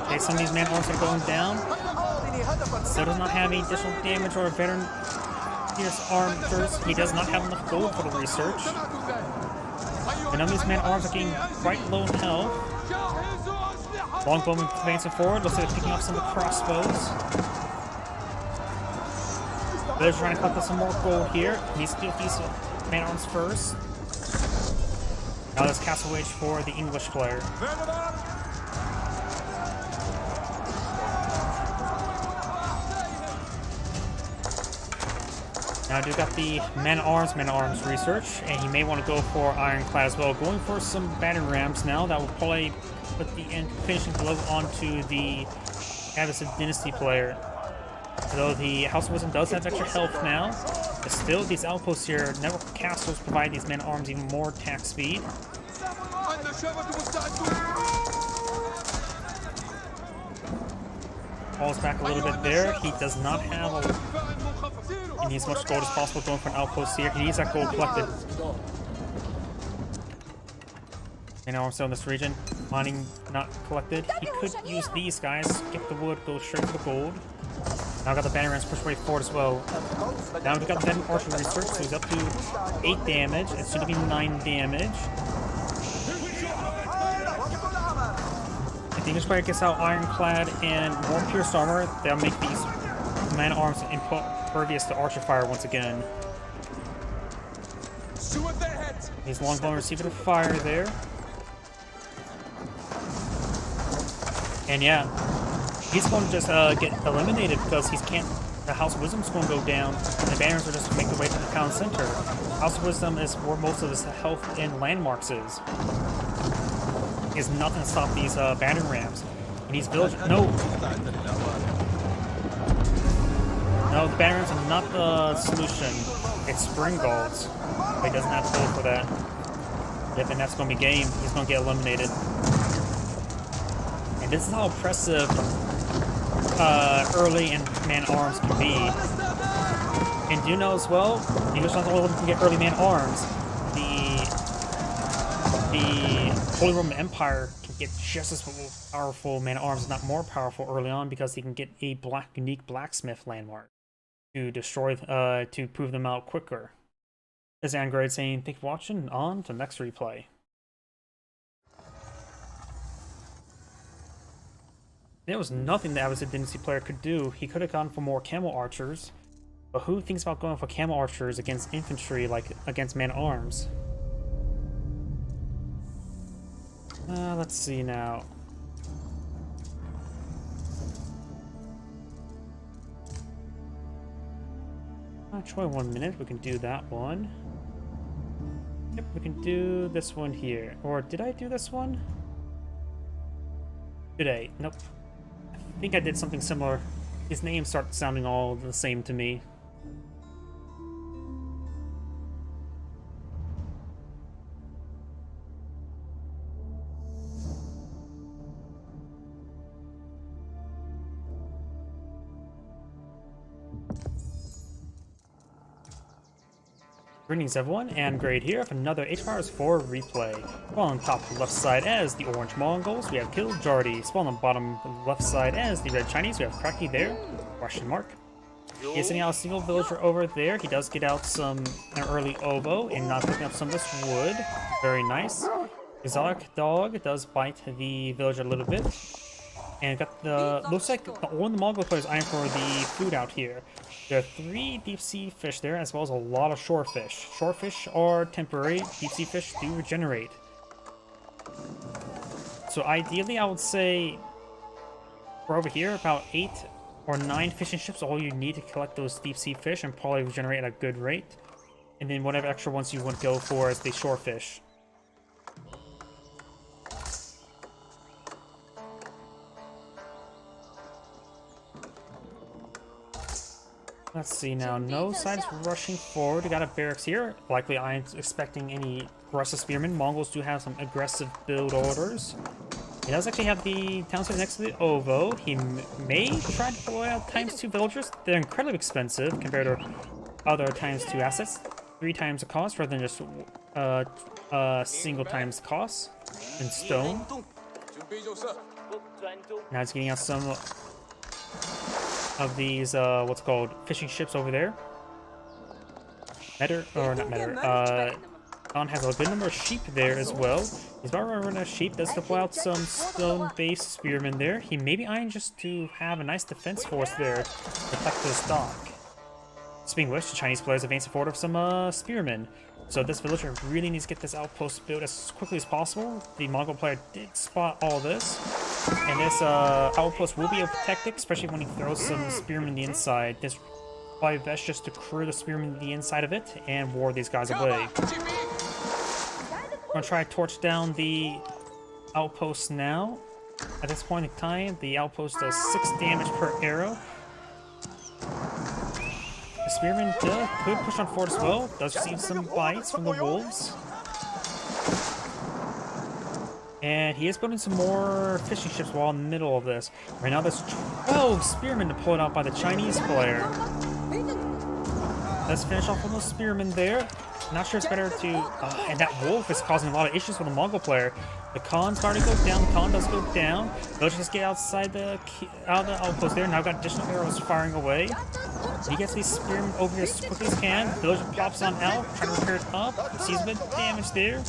Okay, some of these man-at-arms are going down. Still does not have any additional damage or veteran pierce archers. He does not have enough gold for the research. But none of these men-at-arms are getting quite low in health. Longbowman advancing forward. Looks like they're picking up some of the crossbows. They're trying to collect some more gold here. Needs to get these men-at-arms first. Now there's Castle Wage for the English player. Now I do got the men-at-arms research, and he may want to go for Ironclad as well. Going for some battering rams now. That will probably put the finishing blow onto the Abbasid Dynasty player. Although the House of Wisdom does have extra health now, but still these outposts here, network castles, provide these men-at-arms even more attack speed. Falls back a little bit there. He does not have he needs as much gold as possible going for an outpost here. He needs that gold collected. And now still in this region. Mining not collected. He could use these guys, skip the wood, go straight for the gold. Now I got the banner rams pushed way forward as well. Now we got the Venom Archer research, so he's up to 8 damage. It's soon to be 9 damage. If the English player gets out Ironclad and more Pierced Armor, they'll make these man-at-arms impervious to Archer fire once again. His Longbowman receiving a fire there. And yeah, he's going to just get eliminated because he can't. The House of Wisdom's going to go down, and the banners will just make their way to the town center. House of Wisdom is where most of his health and landmarks is. He has nothing to stop these battering rams. And these villagers. No, the battering rams are not the solution. It's Spring Guards. But he doesn't have to go for that. Yep, and that's going to be game. He's going to get eliminated. And this is how impressive early in man-at-arms can be. And do you know as well, English not the only one who can get early man-at-arms. The Holy Roman Empire can get just as powerful man-at-arms, if not more powerful early on, because he can get a unique blacksmith landmark to destroy, to prove them out quicker. This is Android saying, thank you for watching, on to the next replay. There was nothing the Abbasid Dynasty player could do. He could have gone for more camel archers, but who thinks about going for camel archers against infantry like against man-at-arms? Let's see now. Actually, 1 minute. We can do that one. Yep, we can do this one here. Or did I do this one? Today? Nope. I think I did something similar. His names start sounding all the same to me. Greetings everyone, and Grade here for another HMARS 4 replay. Well, on top left side as the Orange Mongols, we have Killed Jardy. Spawn on bottom left side as the Red Chinese, we have Kraki there, question mark. He's sending out a single villager over there. He does get out an early oboe and not picking up some of this wood. Very nice. Exotic Dog does bite the villager a little bit. And got the, looks like one of the Mongol players eyeing for the food out here. There are 3 deep sea fish there, as well as a lot of shore fish. Shore fish are temporary, deep sea fish do regenerate. So ideally I would say, for over here, about 8 or 9 fishing ships, all you need to collect those deep sea fish and probably regenerate at a good rate. And then whatever extra ones you want to go for is the shore fish. Let's see now, no sides rushing forward. We got a barracks here. Likely I ain't expecting any aggressive spearmen. Mongols do have some aggressive build orders. He does actually have the town center next to the Ovo. He may try to deploy out ×2 villagers. They're incredibly expensive compared to other ×2 assets. 3 times the cost rather than just single times the cost in stone. Now he's getting out some of these, what's called, fishing ships over there. Khan has a good number of sheep there as well. He's about to run out of sheep. Does deploy out some stone-based spearmen there. He may be eyeing just to have a nice defense force there to protect this dock. Speaking of which, the Chinese players advance forward of some spearmen. So this villager really needs to get this outpost built as quickly as possible. The Mongol player did spot all this. And this outpost will be protected, especially when he throws some spearmen on the inside. This probably best just to crew the spearmen on the inside of it and ward these guys away. I'm gonna try to torch down the outpost now. At this point in time, the outpost does 6 damage per arrow. The spearman could push on forward as well. Does receive some bites from the wolves. And he is building some more fishing ships while in the middle of this. Right now there's 12 spearmen deployed out by the Chinese player. Let's finish off with those spearmen there. Not sure it's better to... and that wolf is causing a lot of issues for the Mongol player. The Khan started to go down. The Khan does go down. Let's just get outside the outpost there. Now got additional arrows firing away. He gets these spearmen over here as quickly as he can. Villager pops on out, trying to repair it up. Receives a bit of damage there.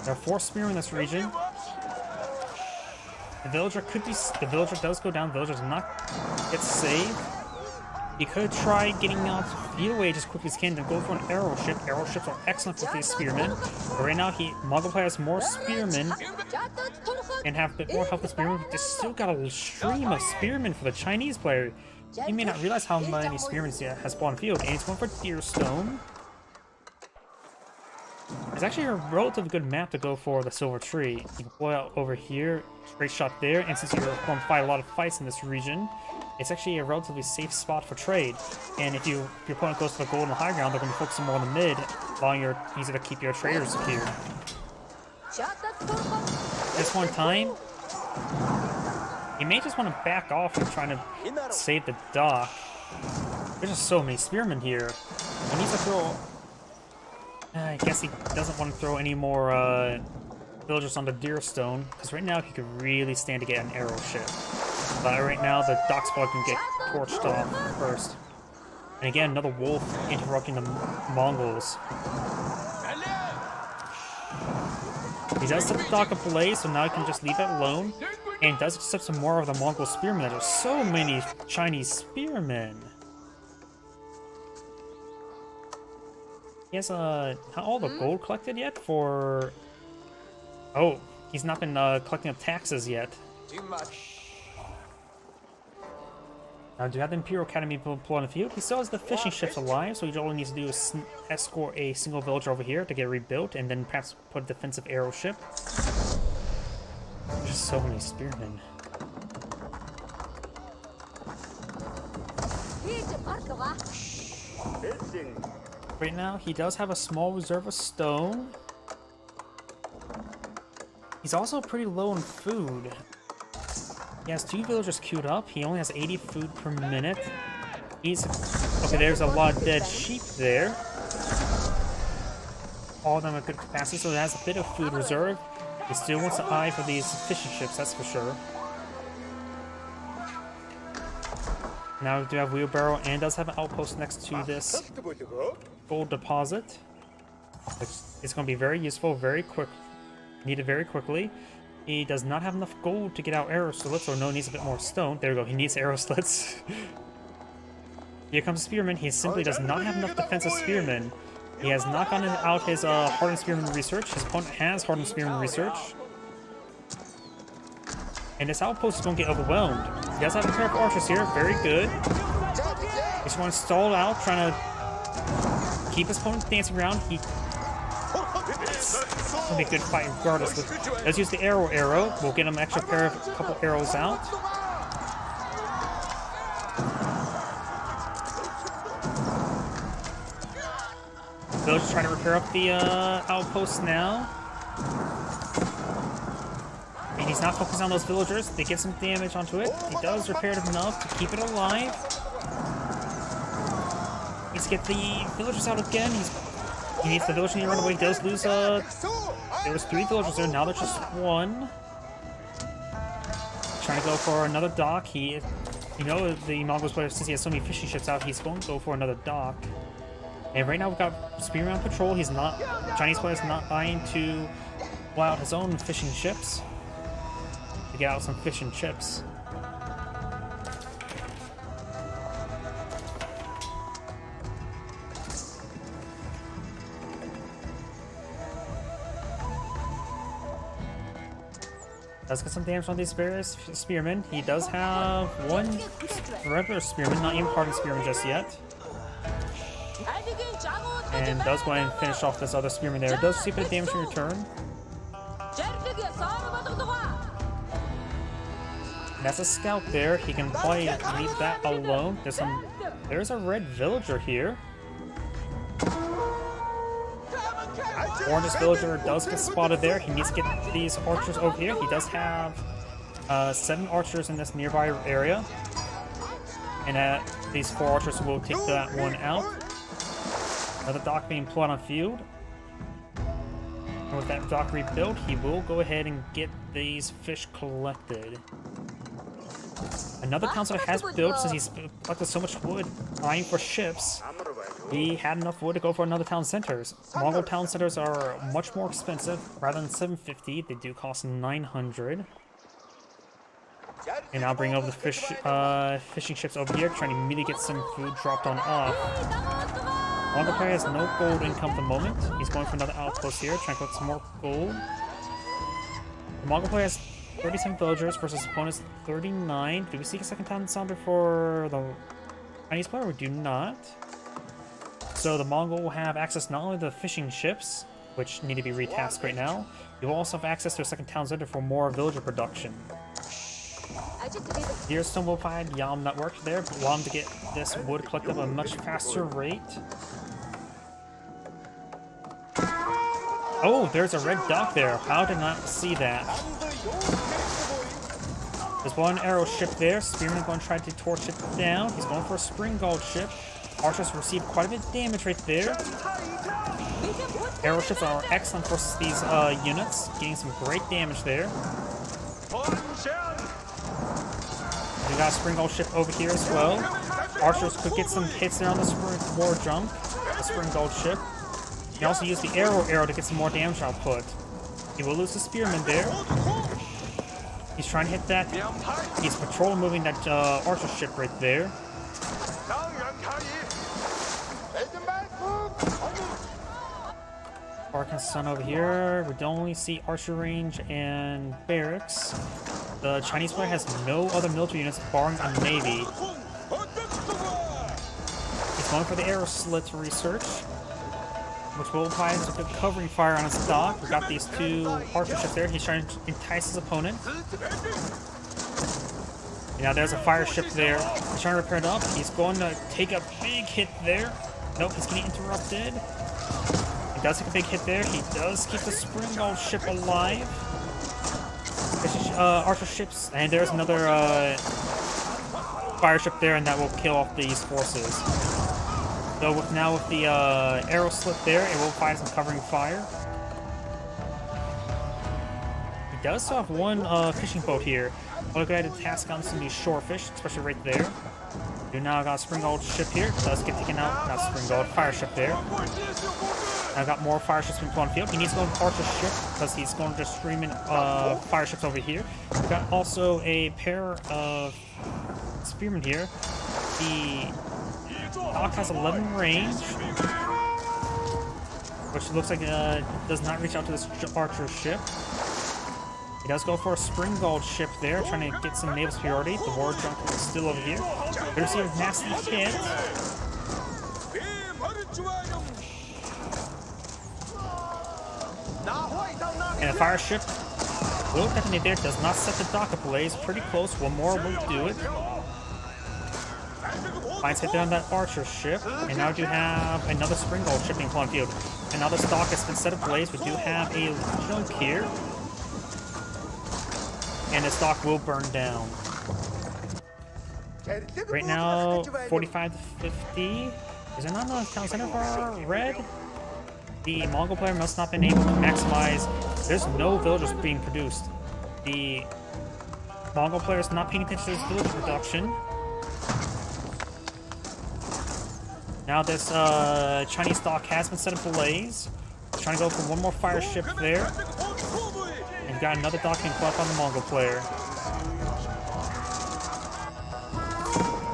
There are 4 spearmen in this region. The villager does go down. The villager does not get saved. He could try getting out the away as quickly as he can to go for an arrow ship. Arrow ships are excellent with these spearmen. But right now, Mongol player has more spearmen and have a bit more help with spearmen. But there's still got a stream of spearmen for the Chinese player. He may not realize how many spearmen he has spawned field. And he's going for Deerstone. It's actually a relatively good map to go for the Silver Tree. You can deploy out over here, straight shot there, and since you're going to fight a lot of fights in this region, it's actually a relatively safe spot for trade. And if your opponent goes to the gold and the high ground, they're going to be focusing more on the mid, allowing you to keep your traders secure. At this one time, you may just want to back off and trying to save the dock. There's just so many spearmen here. He needs to throw... I guess he doesn't want to throw any more villagers on the Deerstone, because right now he could really stand to get an arrow ship. But right now the dock spot can get torched off first. And again, another wolf interrupting the Mongols. He does set the dock ablaze, so now he can just leave it alone. And does accept some more of the Mongol spearmen. There's so many Chinese spearmen. He has not all the gold collected yet for... Oh, he's not been collecting up taxes yet. Now, do you have the Imperial Academy deployed on the field? He still has the fishing ships alive, so all he needs to do is escort a single villager over here to get rebuilt, and then perhaps put a defensive arrow ship. There's just so many spearmen. Right now, he does have a small reserve of stone. He's also pretty low in food. He has 2 villagers queued up. He only has 80 food per minute. Okay, there's a lot of dead sheep there. All of them at good capacity, so it has a bit of food reserve. He still wants to eye for these fishing ships, that's for sure. Now we do have wheelbarrow and does have an outpost next to this gold deposit, which is going to be very useful, very quick, needed very quickly. He does not have enough gold to get out arrow slits, or no, he needs a bit more stone. There we go, he needs arrow slits. Here comes a spearman. He simply does not have enough defensive spearmen. He has not gotten out his hardened spearman research. His opponent has hardened spearman research. And this outpost is going to get overwhelmed. He does have a pair of archers here, very good. He just wants to stall out, trying to keep his opponent dancing around. It's going to be a good fight regardless. Let's use the arrow. We'll get him an extra pair of a couple arrows out. Villagers trying to repair up the outpost now. And he's not focusing on those villagers. They get some damage onto it. He does repair it enough to keep it alive. Needs to get the villagers out again. He needs the villager to run away. He does lose there was 3 villagers there, now there's just 1. Trying to go for another dock. The Mongols player, since he has so many fishing ships out, he's going to go for another dock. And right now we've got Spearman on patrol. He's not, Chinese player's not buying to fly out his own fishing ships to get out some fish and chips. Does get some damage on these spearmen. He does have one regular spearman, not even hardened spearman just yet. And does go ahead and finish off this other spearman there. Does see a bit of damage in return. That's a scout there. He can probably leave that alone. There's a red villager here. Orange's villager does get spotted there. He needs to get these archers over here. He does have 7 archers in this nearby area. And these 4 archers will take that one out. Another dock being plotted on field. And with that dock rebuilt, he will go ahead and get these fish collected. Another town center has built since he's collected so much wood buying for ships. He had enough wood to go for another town centers. Mongol town centers are much more expensive. Rather than 750, they do cost 900. And I'll bring over the fishing ships over here, trying to immediately get some food dropped on off. Mongol player has no gold income at the moment. He's going for another outpost here, trying to collect some more gold. The Mongol player has 37 villagers versus opponent's 39. Do we see a second town center for the Chinese player? We do not. So the Mongol will have access not only to the fishing ships, which need to be retasked right now, he will also have access to a second town center for more villager production. Here's some will-find Yalm network there, but allow him to get this wood collected at a much faster rate. Oh, there's a red dock there. How did I not see that? There's one arrow ship there. Spearman going to try to torch it down. He's going for a spring gold ship. Archers receive quite a bit of damage right there. Arrow ships are excellent for these units, getting some great damage there. We got a spring gold ship over here as well. Archers could get some hits there on the spring war jump. The spring gold ship. He also used the arrow to get some more damage output. He will lose the spearman there. He's trying to hit that. He's patrol moving that archer ship right there. Arkansas Sun over here. We don't only see archer range and barracks. The Chinese player has no other military units barring a navy. He's going for the arrow slit research, which will apply some good covering fire on his dock. We got these 2 archer ships there. He's trying to entice his opponent. And now there's a fire ship there. He's trying to repair it up. He's going to take a big hit there. Nope, he's getting interrupted. He does take a big hit there. He does keep the spring gold ship alive. Archer ships, and there's another fire ship there, and that will kill off these forces. So now with the arrow slit there, it will find some covering fire. He does still have one fishing boat here. I'll go ahead and task on some of these shorefish, especially right there. We now got a spring gold ship here. Does get taken out. Not spring gold, fire ship there. I've got more fire ships being put on field. He needs to go to archer ship because he's going to just stream in fire ships over here. We've got also a pair of spearmen here. The dock has 11 range, which looks like does not reach out to this archer ship. He does go for a spring gold ship there, trying to get some naval superiority. The war junk is still over here. There's a nasty hit. And a fire ship will detonate there. Does not set the dock ablaze. Pretty close. One more will do it. Finds hit there on that archer ship. And now we do have another spring gold ship being put on field. And now this dock has been set ablaze. We do have a junk here. And this dock will burn down. Right now, 45 to 50. Is there not enough town center for red? The Mongol player must not have been able to maximize. There's no villagers being produced. The Mongol player is not paying attention to his village production. Now this Chinese dock has been set ablaze. Trying to go for one more fire ship there. And got another dock being put up on the Mongol player.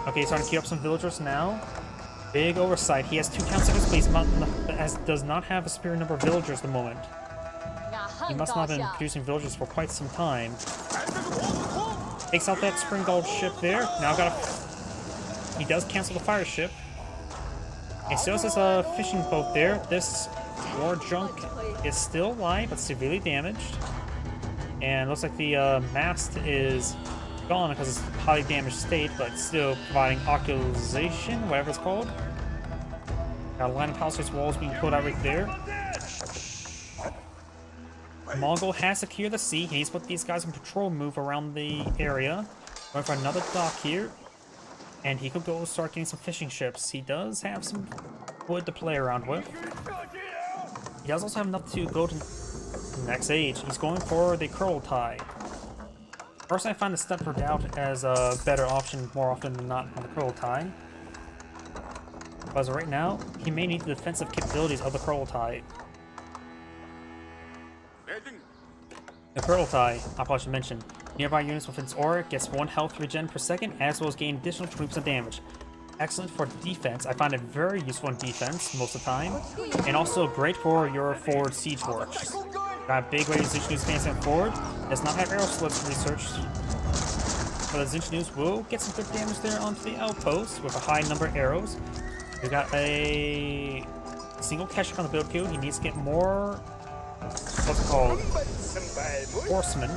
Okay, he's starting to queue up some villagers now. Big oversight. He has 2 town centers, but does not have a superior number of villagers at the moment. He must not have been producing villagers for quite some time. Takes out that Spring Gold ship there. Now he does cancel the fire ship. And still has a fishing boat there. This war junk is still alive, but severely damaged. And looks like the mast is gone because it's a highly damaged state, but still providing occultation, whatever it's called. Got a line of palisades walls being put out right there. Mongol has secured the sea. He needs to put these guys in patrol move around the area. Going for another dock here. And he could go start getting some fishing ships. He does have some wood to play around with. He does also have enough to go to the next age. He's going for the Kurultai. Personally, I find the Step Redoubt as a better option more often than not on the Kurultai. But as of right now, he may need the defensive capabilities of the Kurultai. The Kurultai, I probably should mention, nearby units within its aura gets 1 health regen per second, as well as gain additional 20% damage. Excellent for defense. I find it very useful in defense most of the time, and also great for your forward siege works. Got a big way to Zinch advancing forward. Does not have arrow slits researched, but the Zinch will get some good damage there onto the outpost with a high number of arrows. We got a single Keshik on the build queue. He needs to get more, what's it called, horsemen.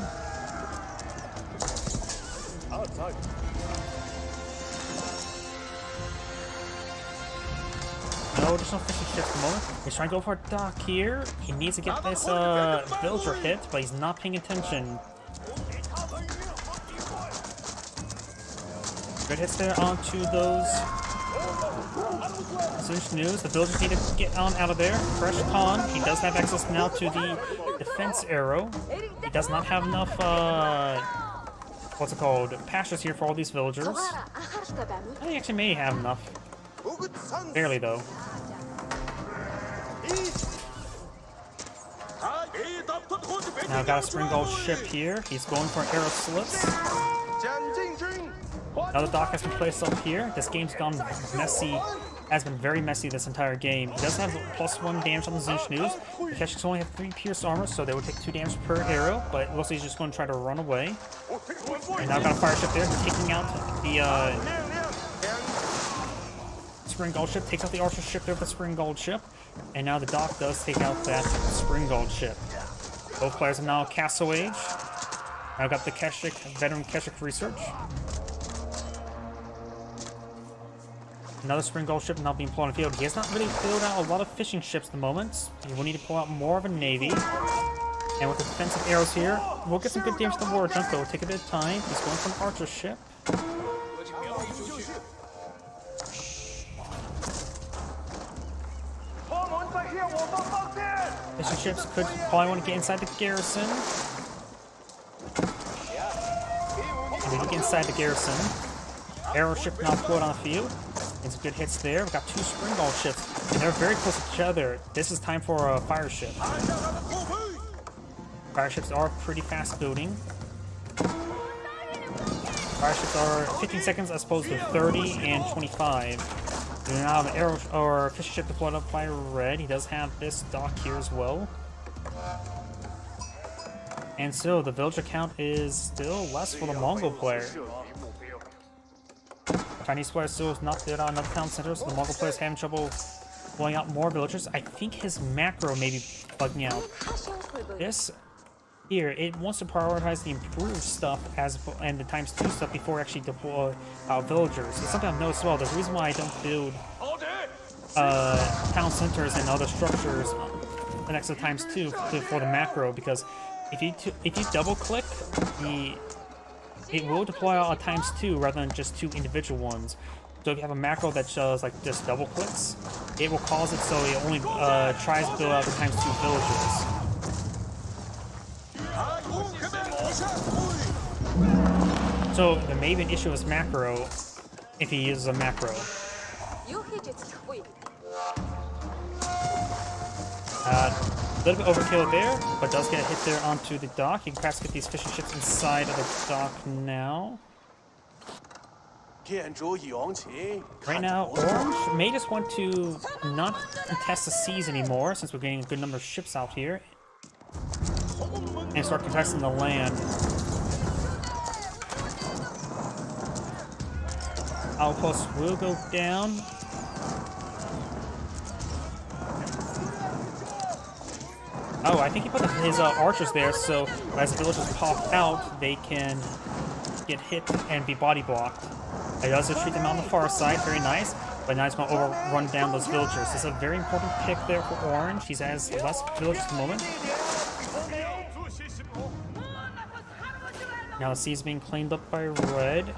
No additional fishing ships at the moment. He's trying to go for a dock here. He needs to get this villager hit, but he's not paying attention. Good hits there onto those Zinch News. The villagers need to get on out of there. Fresh Khan. He does have access now to the defense arrow. He does not have enough what's it called, pastures here for all these villagers. He actually may have enough. Barely though. Now got a Spring Gold ship here. He's going for arrow slits. Another dock has been placed up here. This game's gone messy. Has been very messy this entire game. He does have +1 damage on the Zinch News. The Keshiks only have 3 pierced armor, so they would take 2 damage per arrow, but it looks like he's just going to try to run away. And now got a fire ship there, taking out the Spring Gold ship, takes out the Archer ship there with the Spring Gold ship, and now the dock does take out that Spring Gold ship. Both players are now Castle Age. Now got the Keshik, veteran Keshik research. Another Spring Gold ship now being pulled on the field. He has not really filled out a lot of fishing ships at the moment. He will need to pull out more of a navy. And with the defensive arrows here, we'll get some good damage to the war junk, but it will take a bit of time. He's going for an Archer ship. Fishing ships could probably want to get inside the garrison. And we can get inside the garrison. Arrow ship now pulled on the field. And some good hits there. We've got 2 Spring Gold ships, and they're very close to each other. This is time for a fire ship. Fire ships are pretty fast building. Fire ships are 15 seconds as opposed to 30 and 25. We now have an arrow or fishing ship deployed up by Red. He does have this dock here as well. And so the villager count is still less for the Mongol player. Chinese player still is not there on another town center, so the Mongol player is having trouble blowing out more villagers. I think his macro may be bugging out. This here, it wants to prioritize the improved stuff and the ×2 stuff before actually deploy villagers. It's something I've noticed as well. There's a reason why I don't build town centers and other structures next to ×2 for the macro, because if you double click it will deploy a ×2 rather than just 2 individual ones. So if you have a macro that shows like just double clicks, it will cause it so it only tries to build out the ×2 villagers. So there may be an issue with macro if he uses a macro. A little bit overkill there, but does get a hit there onto the dock. You can perhaps get these fishing ships inside of the dock now. Right now, Orange may just want to not contest the seas anymore, since we're getting a good number of ships out here, and start contesting the land. Outpost will go down. Oh, I think he put his archers there, so as the villagers pop out, they can get hit and be body blocked. He does retreat them on the far side, very nice, but now he's going to run down those villagers. This is a very important pick there for Orange. He has less villagers at the moment. Now the sea is being cleaned up by Red.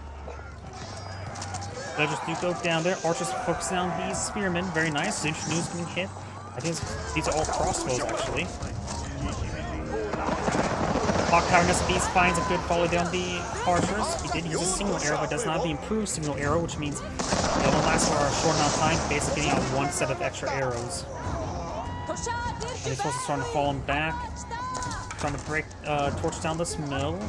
Villagers do go down there. Archers focus on these spearmen, very nice. Zinch News getting hit. I think these are all crossbows, actually. Clock Tower Beast finds a good volley down the archers. He did use a single arrow, but does not have the improved single arrow, which means it will last for a short amount of time, basically getting out one set of extra arrows. And he's supposed to start to fall him back. Trying to break, torch down this mill.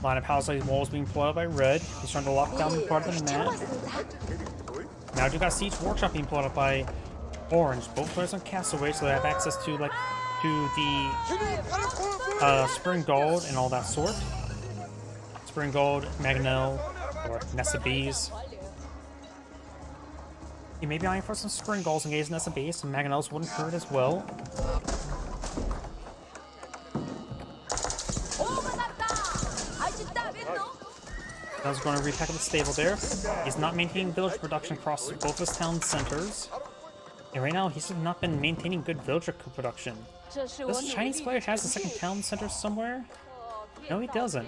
Line of palisade walls being pulled out by Red. He's trying to lock down part of the map. Now you got Siege Workshop being pulled out by Orange. Both players on Castaway, so they have access to the Spring Gold and all that sort. Spring Gold, Magnell, or Nessa Bees. You may be eyeing for some Spring Golds in case Nessa Bees, and Magnells wouldn't hurt as well. He's going to repack the stable there. He's not maintaining village production across both his town centers. And right now, he's not been maintaining good villager production. Does the Chinese player has a second town center somewhere? No, he doesn't.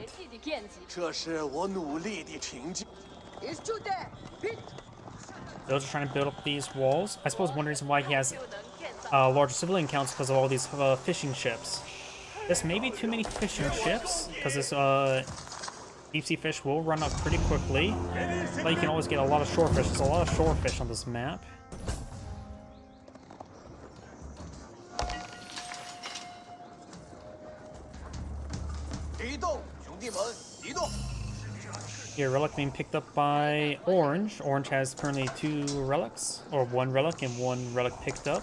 Villagers trying to build up these walls. I suppose one reason why he has larger civilian counts because of all these fishing ships. This may be too many fishing ships because this deep sea fish will run up pretty quickly, but you can always get a lot of shore fish. There's a lot of shore fish on this map. Here, relic being picked up by Orange. Orange has currently 2 relics, or 1 relic and 1 relic picked up.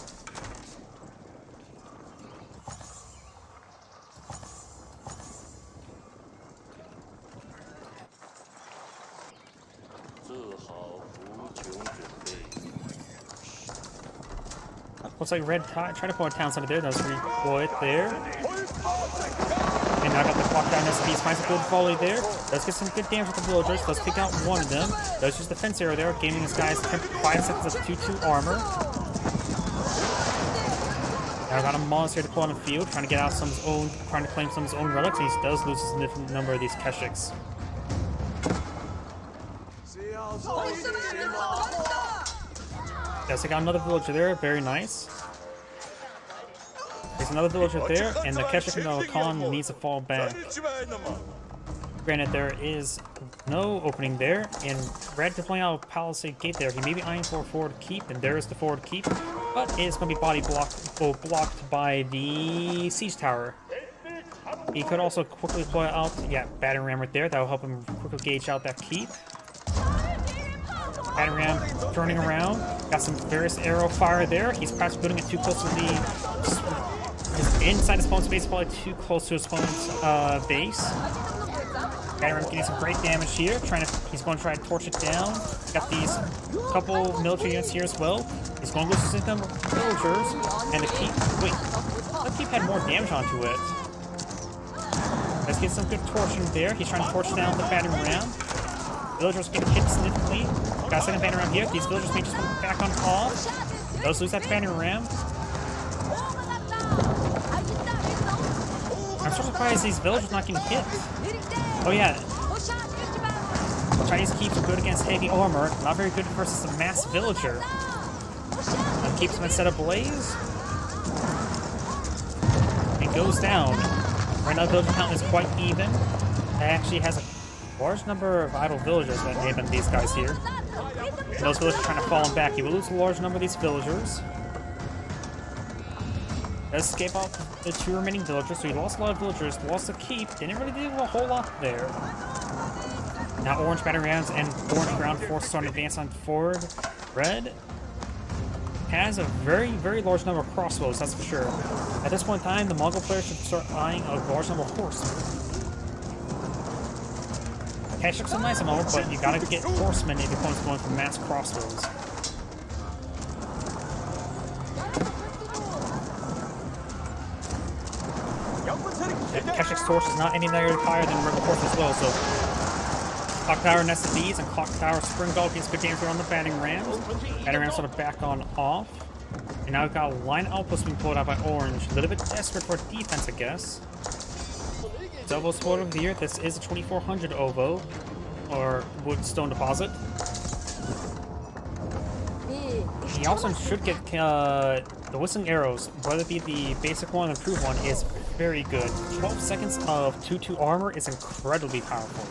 Looks like Red tried to pull a town center there. Does redeploy it there. And now got the clock down. SBs finds a good volley there. Does get some good damage with the villagers. Does take out one of them. Does use the fence arrow there, gaining his guys 5 seconds of 2-2 armor. Now got a monster to pull on the field, trying to get out some of his own, trying to claim some of his own relics. And he does lose a significant number of these Keshiks. Yes, I got another villager there. Very nice. There's another villager there, and the Keshik no Khan needs to fall back. Granted, there is no opening there, and Red deploying out a palisade gate there. He may be eyeing for a forward keep, and there is the forward keep, but it's going to be body blocked by the siege tower. He could also quickly deploy out, battering ram right there. That will help him quickly gauge out that keep. Battering ram turning around. Got some various arrow fire there. He's perhaps building it too close to the... inside his opponent's base, probably too close to his opponent's base. Battering ram getting some great damage here. He's going to try to torch it down. Got these couple military units here as well. He's going to lose his income villagers. And the keep... Wait. The keep had more damage onto it. Let's get some good torching there. He's trying to torch down the battering ram. Villagers getting hit significantly. Got a second battering ram here. These villagers may just come back on off. Does lose that battering ram. I'm so surprised these villagers not getting hit. Oh yeah. Chinese keeps are good against heavy armor. Not very good versus a mass villager. Horn keeps him set ablaze. It goes down. Right now, the villager count is quite even. It actually has a large number of idle villagers that may have been these guys here. And those villagers trying to fall him back. He will lose a large number of these villagers. Does escape out the 2 remaining villagers, so he lost a lot of villagers, lost the keep, didn't really do a whole lot there. Now orange battery rounds and orange ground forces starting to advance on forward. Red has a very, very large number of crossbows, that's for sure. At this point in time, the Mongol players should start eyeing a large number of horsemen. Kashyyyks are nice at the moment, but you gotta get horsemen if your opponent's going for mass crossbows. Kashyyyks' torch is not any higher than regular horse as well, so Clock Tower Nest of Bees and Clock Tower Spring Gull gets good damage on the batting rams. Batting rams sort of back on off. And now we've got a line outpost being pulled out by orange. A little bit desperate for defense, I guess. Double sport over here. This is a 2400 OVO, or wood stone deposit. He also should get the whistling arrows, whether it be the basic one or the improved one, is very good. 12 seconds of 2-2 armor is incredibly powerful.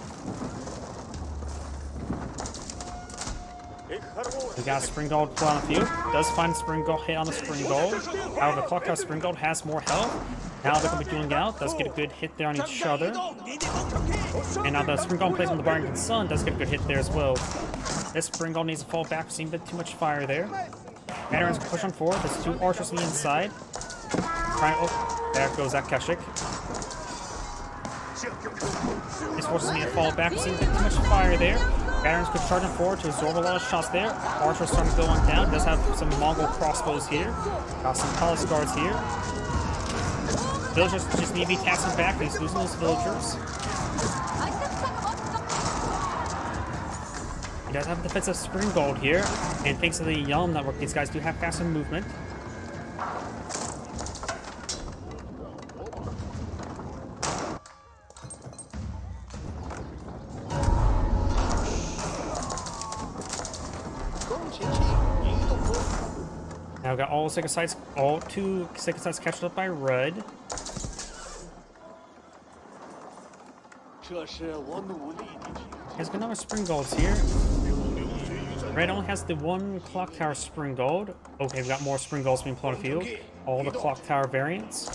We got a Spring Gold on the field. Does find a Spring Gold hit on the Spring Gold. However, the Clock Tower Spring Gold has more health. Now they're going to be dueling out. Does get a good hit there on each other. And now the Spring Gold plays on the Barrington Sun. Does get a good hit there as well. This Spring Gold needs to fall back. Seems a bit too much fire there. Veterans push on forward. There's 2 archers on the inside. Oh, there goes that Kashyyyk. His forces need to fall back. Seems a bit too much fire there. Veterans could charge on forward to absorb a lot of shots there. Archer's starting to go on down. Does have some Mongol crossbows here. Got some palace guards here. Villagers just need to be taxing back. He's losing those villagers. He does have defensive Spring Gold here, and thanks to the Yelm network, these guys do have faster movement. Now we've got all 2 second sites captured up by Red. Has got another Spring Golds here. Red only has the 1 Clock Tower Spring Gold. Okay, we've got more Spring Golds being put on the field. All the Clock Tower variants.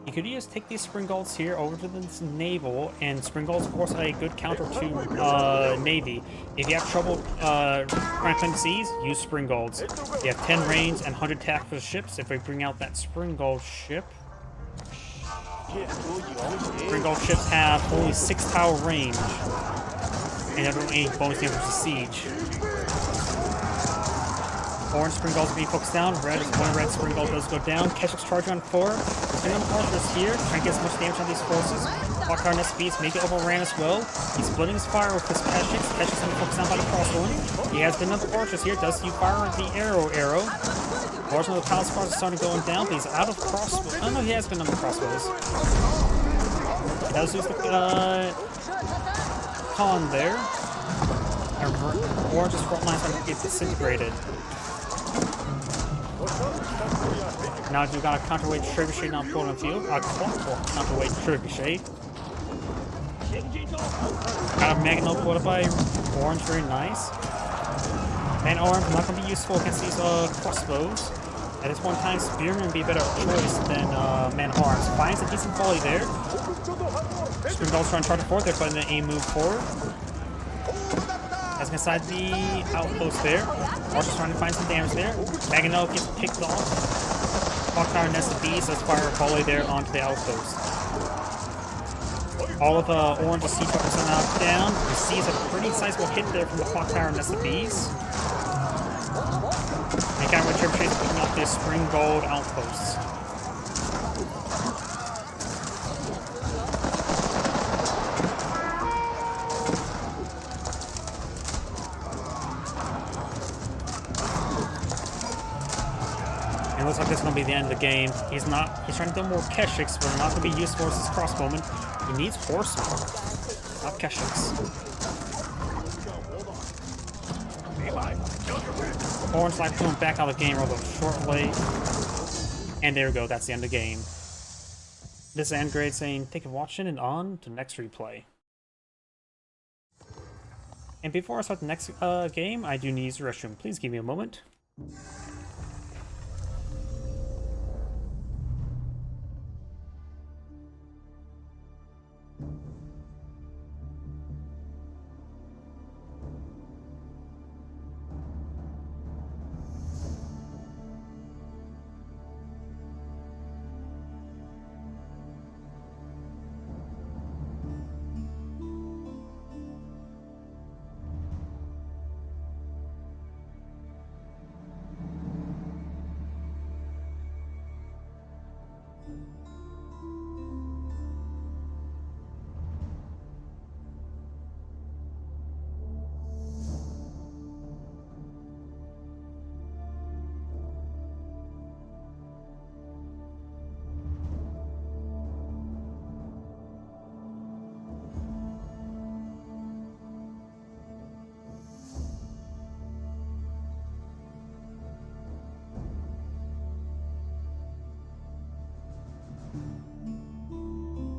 You could just take these Spring Golds here over to the Naval, and Spring Golds, of course, are a good counter to Navy. If you have trouble trying to clean the seas, use Spring Golds. You have 10 range and 100 attack for the ships. If we bring out that Spring Gold ship, Spring Gold ships have only 6 tower range, and have only bonus damage to siege. Orange Spring Gold is being focused down. Red is 1 red Spring Gold does go down. Kashyyyks charge on 4. There's enough archers here, trying to get as much damage on these forces. Clock Tower Nest Beast make it overran as well. He's splitting his fire with his Kashyyyks. Kashyyyks going to focus down by the crossbow. He has enough archers here. Does he fire the arrow? Large number of palace guards is starting going down, but he's out of crossbows. Oh no, he has been on the crossbows. He does lose the con there. Orange's front line's going to get disintegrated. Now we've got a counterweight trebuchet now pulled on the field. A counterweight trebuchet. Got a Magnum pulled up by Orange, very nice. Man Arms not going to be useful against these crossbows. At this point in time, Spearman would be a better choice than Man Arms. Finds a decent volley there. Spring Gold's trying to charge forward. They're putting a move forward. That's inside the outpost there. Archer's trying to find some damage there. Maganel gets picked off. Clock Tower Nest of Bees does fire a volley there onto the outpost. All of Orange's siege weapons are knocked down. He sees a pretty sizable hit there from the Clock Tower Nest of Bees. And Counterweight Trebuchet is picking up this Spring Gold outposts. It looks like this is going to be the end of the game. He's trying to do more Kashyyyks, but they're not going to be useful as his crossbowmen. He needs horsemen, not Kashyyyks. Orange Light Plume back out of the game real shortly. And there we go, that's the end of the game. This is Andgrade saying, thank you for watching and on to the next replay. And before I start the next game, I do need to use the restroom. Please give me a moment.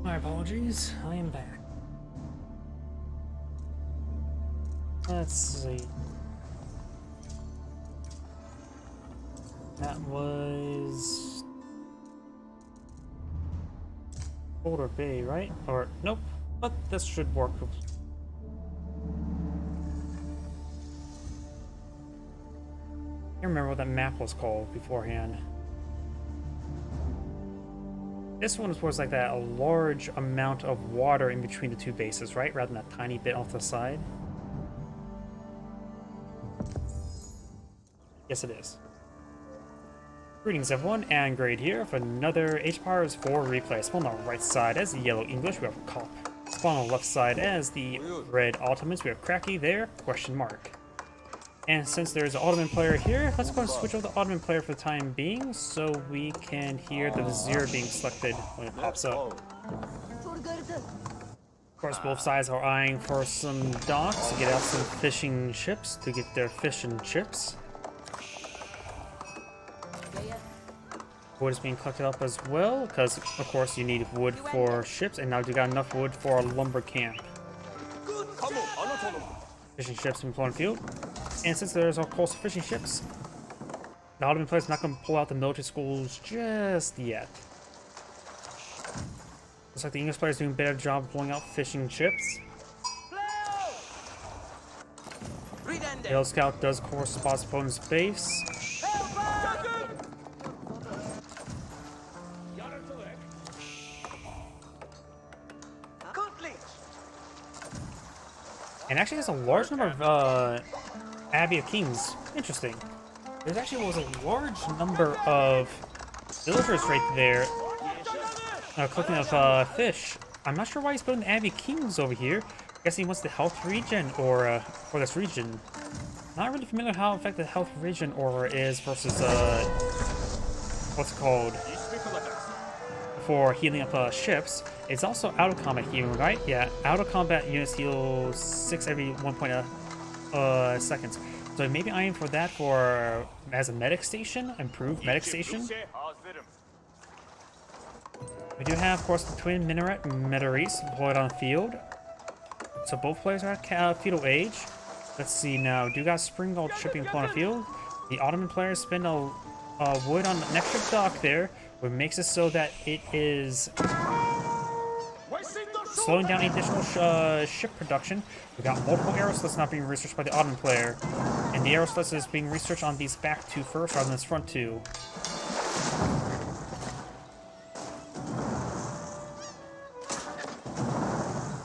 My apologies, I am back. Let's see. That was Boulder Bay, right? Or nope, but this should work. I can't remember what that map was called beforehand. This one was like that, a large amount of water in between the two bases, right? Rather than a tiny bit off the side. Yes, it is. Greetings everyone, Andgrade here for another H-Powers 4 replay. Spawn on the right side as the yellow English, we have Cop. Spawn on the left side as the red Ottomans, we have Cracky there, question mark. And since there's an Ottoman player here, let's go and switch over to the Ottoman player for the time being, so we can hear the Vizier being selected when it pops up. Of course, both sides are eyeing for some docks to get out some fishing ships, to get their fish and chips. Wood is being collected up as well, because of course you need wood for ships, and now you got enough wood for a lumber camp. Fishing ships in Plone Field. And since there's of course fishing ships, the Ottoman player's not going to pull out the military schools just yet. Looks like the English player's doing a better job of pulling out fishing ships. The Hill Scout does of course spot his opponent's base. And actually there's a large number of Abbey of Kings. Interesting. There actually was a large number of villagers right there collecting up fish. I'm not sure why he's putting the Abbey of Kings over here. I guess he wants the health regen or for this region. Not really familiar how effective the health regen aura is versus what's it called for healing up ships. It's also out of combat healing, right? Yeah, out of combat units heal 6 every 1.0 seconds. So maybe I aim for that for as a medic station, improved medic station. We do have, of course, the twin minaret Meteoris deployed on the field. So both players are at feudal age. Let's see now. Do you got Springald shipping on the field? The Ottoman players spend a wood on the next ship dock there, which makes it so that it is slowing down additional ship production. We got multiple aeroslists not being researched by the Ottoman player, and the aeroslist is being researched on these back two first rather than this front two.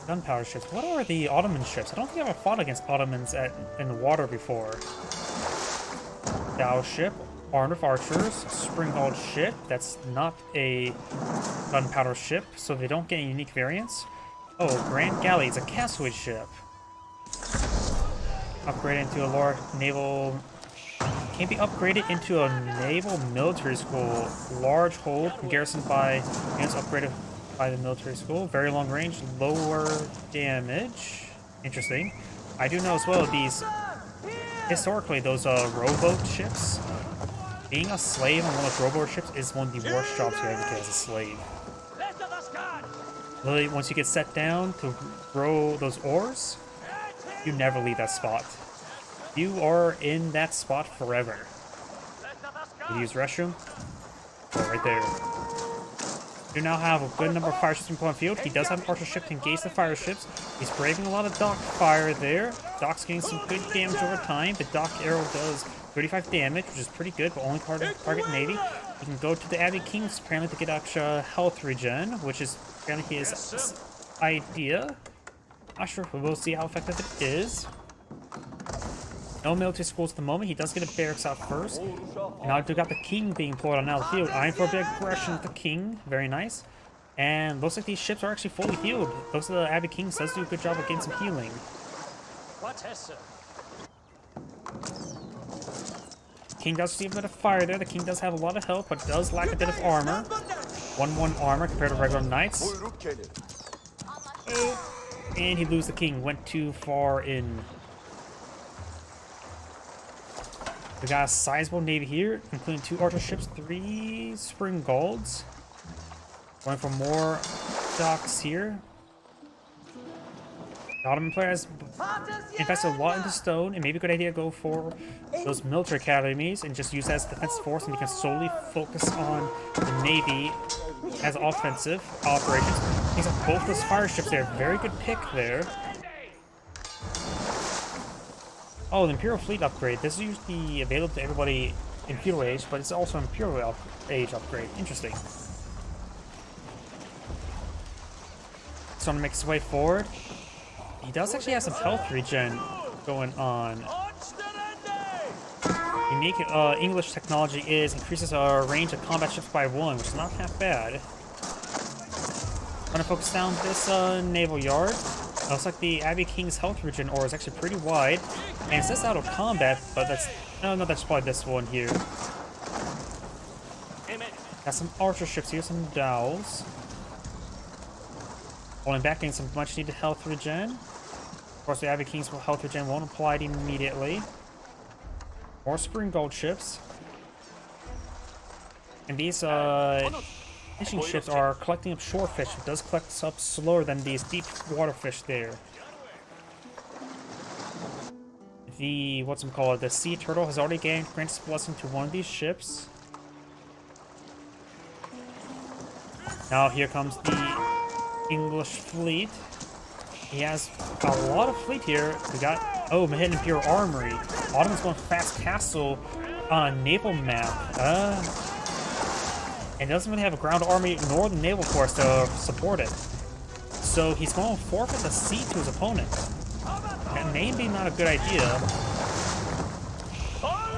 Gunpowder ships. What are the Ottoman ships? I don't think I've ever fought against Ottomans in the water before. Dow ship, armed with archers, Springald ship. That's not a gunpowder ship, so they don't get unique variants. Oh, Grand Galley. It's a castaway ship. Upgraded into a large naval. Can be upgraded into a naval military school. Large hold, garrisoned by units upgraded by the military school. Very long range, lower damage. Interesting. I do know as well these historically, those rowboat ships, being a slave on one of those rowboat ships is one of the worst jobs you ever get as a slave. Literally, once you get set down to row those oars, you never leave that spot. You are in that spot forever. You use restroom? Oh, right there. You now have a good number of fire ships in the field. He does have an archer ship to engage the fire ships. He's braving a lot of dock fire there. Dock's getting some good damage over time. The dock arrow does 35 damage, which is pretty good, but only target Navy. You can go to the Abbey Kings apparently to get extra health regen, which is apparently his idea. Not sure, but we'll see how effective it is. No military schools at the moment. He does get a barracks out first. And now we got the king being pulled on out of the field. Eyeing for a big aggression with the king. Very nice. And looks like these ships are actually fully healed. Those of the Abbey Kings does do a good job of getting some healing. King does receive a bit of fire there. The king does have a lot of health, but does lack a bit of armor. 1-1 armor compared to regular knights. And he loses the king. Went too far in. We got a sizable navy here, including 2 archer ships, 3 spring golds. Going for more docks here. The Ottoman player has invested a lot into stone, and maybe a good idea to go for those military academies and just use that as a defensive force, and you can solely focus on the navy as offensive operations. Things like both those fire ships there, very good pick there. Oh, the Imperial Fleet upgrade. This is usually available to everybody in Feudal Age, but it's also an Imperial Age upgrade. Interesting. So to make his way forward. He does actually have some health regen going on. Unique English technology is increases our range of combat ships by 1, which is not half bad. I'm gonna focus down this naval yard. Looks like the Abbey King's health regen ore is actually pretty wide. And it says out of combat, but that's... No, that's probably this one here. Got some archer ships here, some dowels. Holding back, getting some much needed health regen. Of course, the Abbey King's health regen won't apply it immediately. More spring gold ships. And these fishing ships are collecting up shore fish. It does collect up slower than these deep water fish there. The, the sea turtle has already granted its blessing to one of these ships. Now here comes the English fleet. He has a lot of fleet here. We got, oh, Hidden Imperial Armory. Ottoman's going fast castle on a naval map. And doesn't really have a ground army nor the naval force to support it. So he's going to forfeit the sea to his opponent. That may be not a good idea.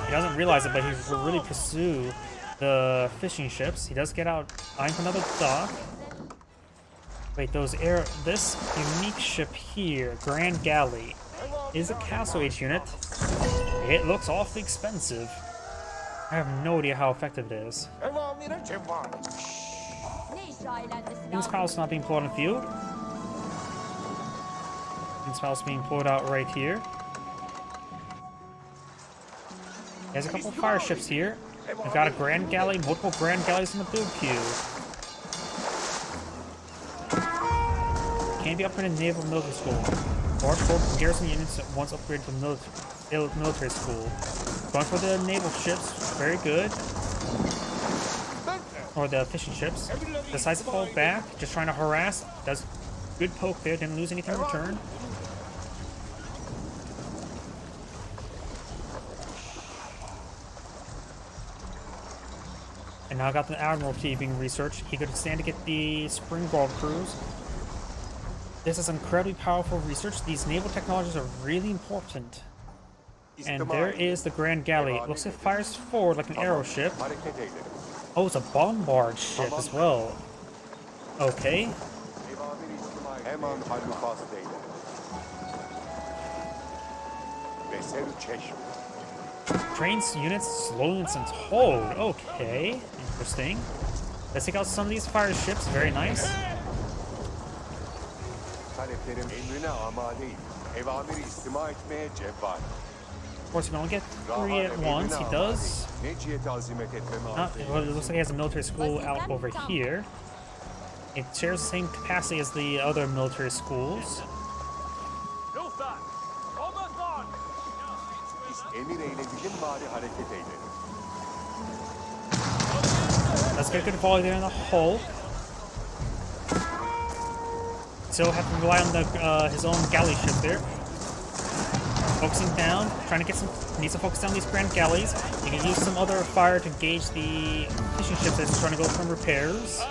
He doesn't realize it, but he will really pursue the fishing ships. He does get out, eyeing for another dock. Wait, this unique ship here, Grand Galley, is a Castle Age unit. It looks awfully expensive. I have no idea how effective it is. King's Palace not being pulled on the field. King's Palace being pulled out right here. He has a couple of fire ships here. We've got a Grand Galley, multiple Grand Galleys in the build queue. Can be upgraded in Naval Military School. Large corps garrison units once upgraded to military school. Going for the naval ships, very good. Or the fishing ships. Decides to fall back, just trying to harass. Does good poke there, didn't lose anything in return. And now got the Admiralty being researched. He could stand to get the Springboard crews. This is incredibly powerful research. These naval technologies are really important. And there is the Grand Galley. It looks like it fires forward like an arrow ship. Oh, it's a bombard ship as well. Okay. Trains units slowly and hold. Okay, interesting. Let's take out some of these fire ships. Very nice. Of course, he can only get 3 at once. He does. Well, it looks like he has a military school out over here. It shares the same capacity as the other military schools. Let's get a good volley there in the hull. Still have to rely on the his own galley ship there. Focusing down, trying to get some. Needs to focus down these grand galleys. He can use some other fire to gauge the fishing ships that's trying to go from repairs.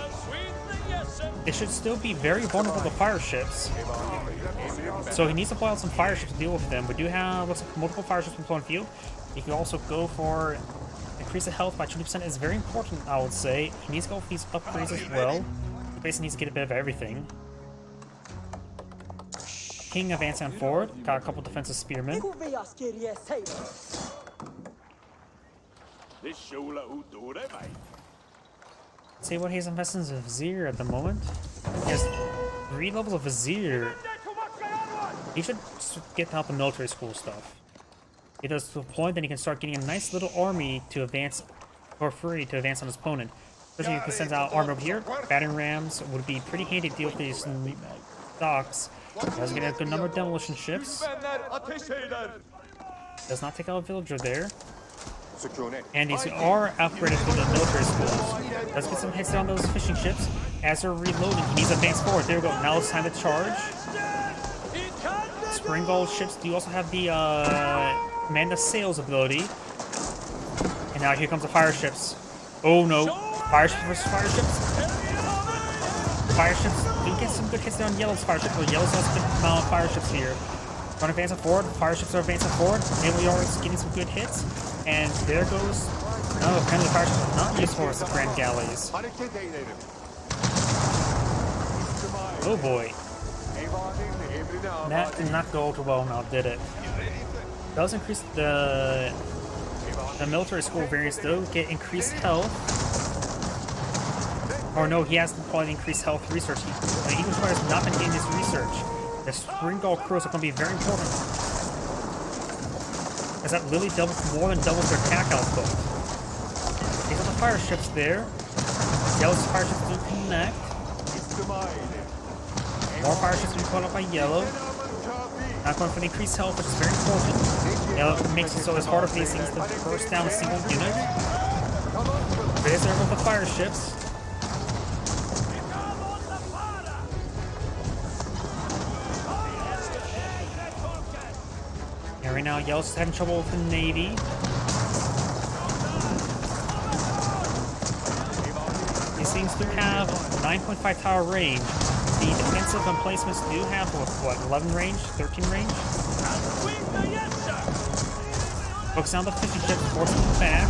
It should still be very vulnerable to fire ships. So he needs to pull out some fire ships to deal with them. We do have looks like multiple fire ships deployed in field. He can also go for increase the health by 20% is very important, I would say. He needs to go for these upgrades as well. He basically needs to get a bit of everything. King advancing on forward. Got a couple defensive spearmen. See what he's investing in Vizier at the moment. He has 3 levels of Vizier. He should get out the military school stuff. He does to a point, then he can start getting a nice little army to advance for free to advance on his opponent. Especially if he sends out armor over here. Battering rams would be pretty handy to deal with these docks. Does get a good number of demolition ships. Does not take out a villager there. And these are upgraded for the military schools. Does get some hits down those fishing ships. As they're reloading, he needs to advance forward. There we go. Now it's time to charge. Spring Gold ships do also have the man the sails ability. And now here comes the fire ships. Oh no. Fire ships versus fire ships. Fire ships do get some good hits down Yellow's fire ships, but Yellow's has a good amount of fire ships here. Trying to advance forward. Fire ships are advancing forward. Naval Yard is getting some good hits. And there goes. No, apparently the fire ships are not useful as the grand galleys. Oh boy. That did not go too well now, did it? Does increase the military school variants though, get increased health. Or no, he has probably increased health research. The English Fire has not been getting this research. The Spring Gull crews are going to be very important. As that Lily more than doubles their attack output. These are the fire ships there. Yellow's fire ships do connect. More fire ships being put up by Yellow. Not going for the increased health, which is very important. Yellow makes it so it's harder for these things to burst down a single unit. There's there with the fire ships. And right now, Yellow's just having trouble with the Navy. These things do have 9.5 tower range. The defensive emplacements do have, what, 11 range? 13 range? Focus on the fishing ships, force them back.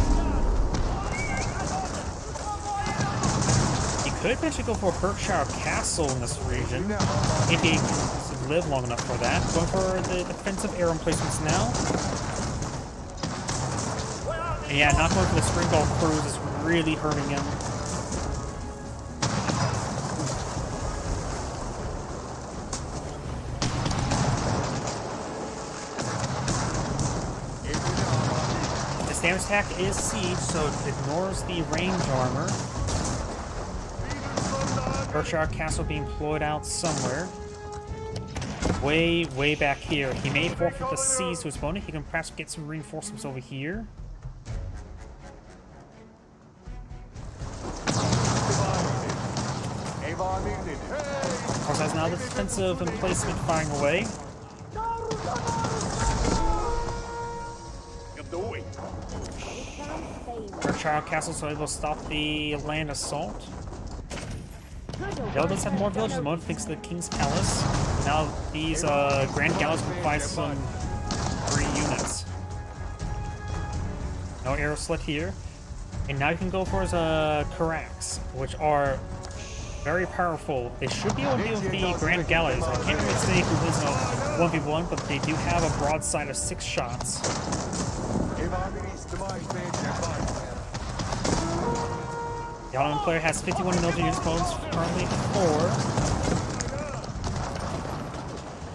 He could eventually go for a Berkshire Castle in this region, if he can live long enough for that. Going for the defensive air emplacements now. And yeah, not going for the Spring Gull crews is really hurting him. Damage attack is siege, so it ignores the range armor. Berkshire Castle being deployed out somewhere. Way back here. He may forfeit the siege to his opponent. He can perhaps get some reinforcements over here. Of course, that's now the defensive emplacement firing away. Berkshire Castle, so it will stop the land assault. Yellow does have more villages. Mode thinks the King's Palace. Now these Grand Galleys can provide some free units. No arrow slit here. And now you can go for his Carracks, which are very powerful. They should be able to deal with the Grand Galleys. I can't really say who wins a 1v1, but they do have a broadside of 6 shots. The Ottoman player has 51 military units, opponents currently 4.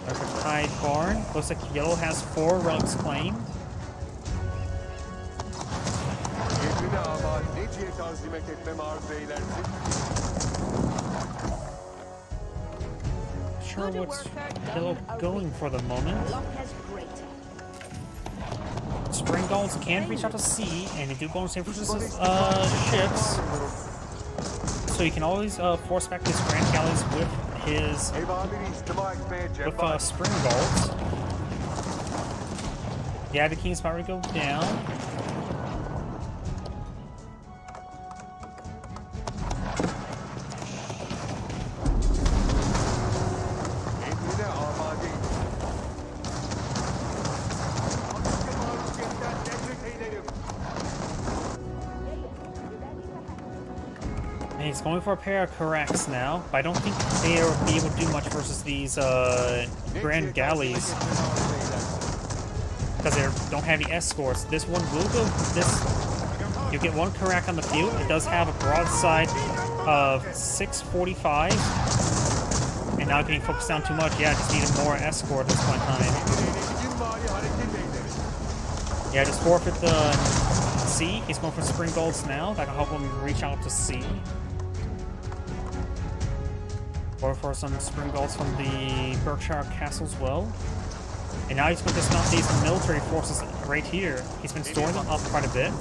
There's a Tide Barn. Looks like Yellow has 4 relics claimed. Neciye tanzimet etmemi arzu eylersin? Sure what's Philip going for the moment. Spring Gulls can reach out to sea, and they do go on San Francisco's ships. So you can always force back his Grand Galleys with his Evamiri istima etmeye cevap. Spring Gulls. Yeah, the King's about to go down. Emrine amadeyim. Ateşe maruziyetten nefret eylerim. And he's going for a pair of Carracks now, but I don't think they'll be able to do much versus these Grand Galleys because they don't have any escorts. This one will go. You get one Carrack on the field. It does have a broadside of 645, and now getting focused down too much. Yeah, just needed more escort at this point in time. Yeah, just forfeit the sea. He's going for Spring Gulls now. That can help him reach out to sea. Or for some Spring Gulls from the Berkshire Castle as well. And now he's going to dismount these military forces right here. He's been storing them up quite a bit.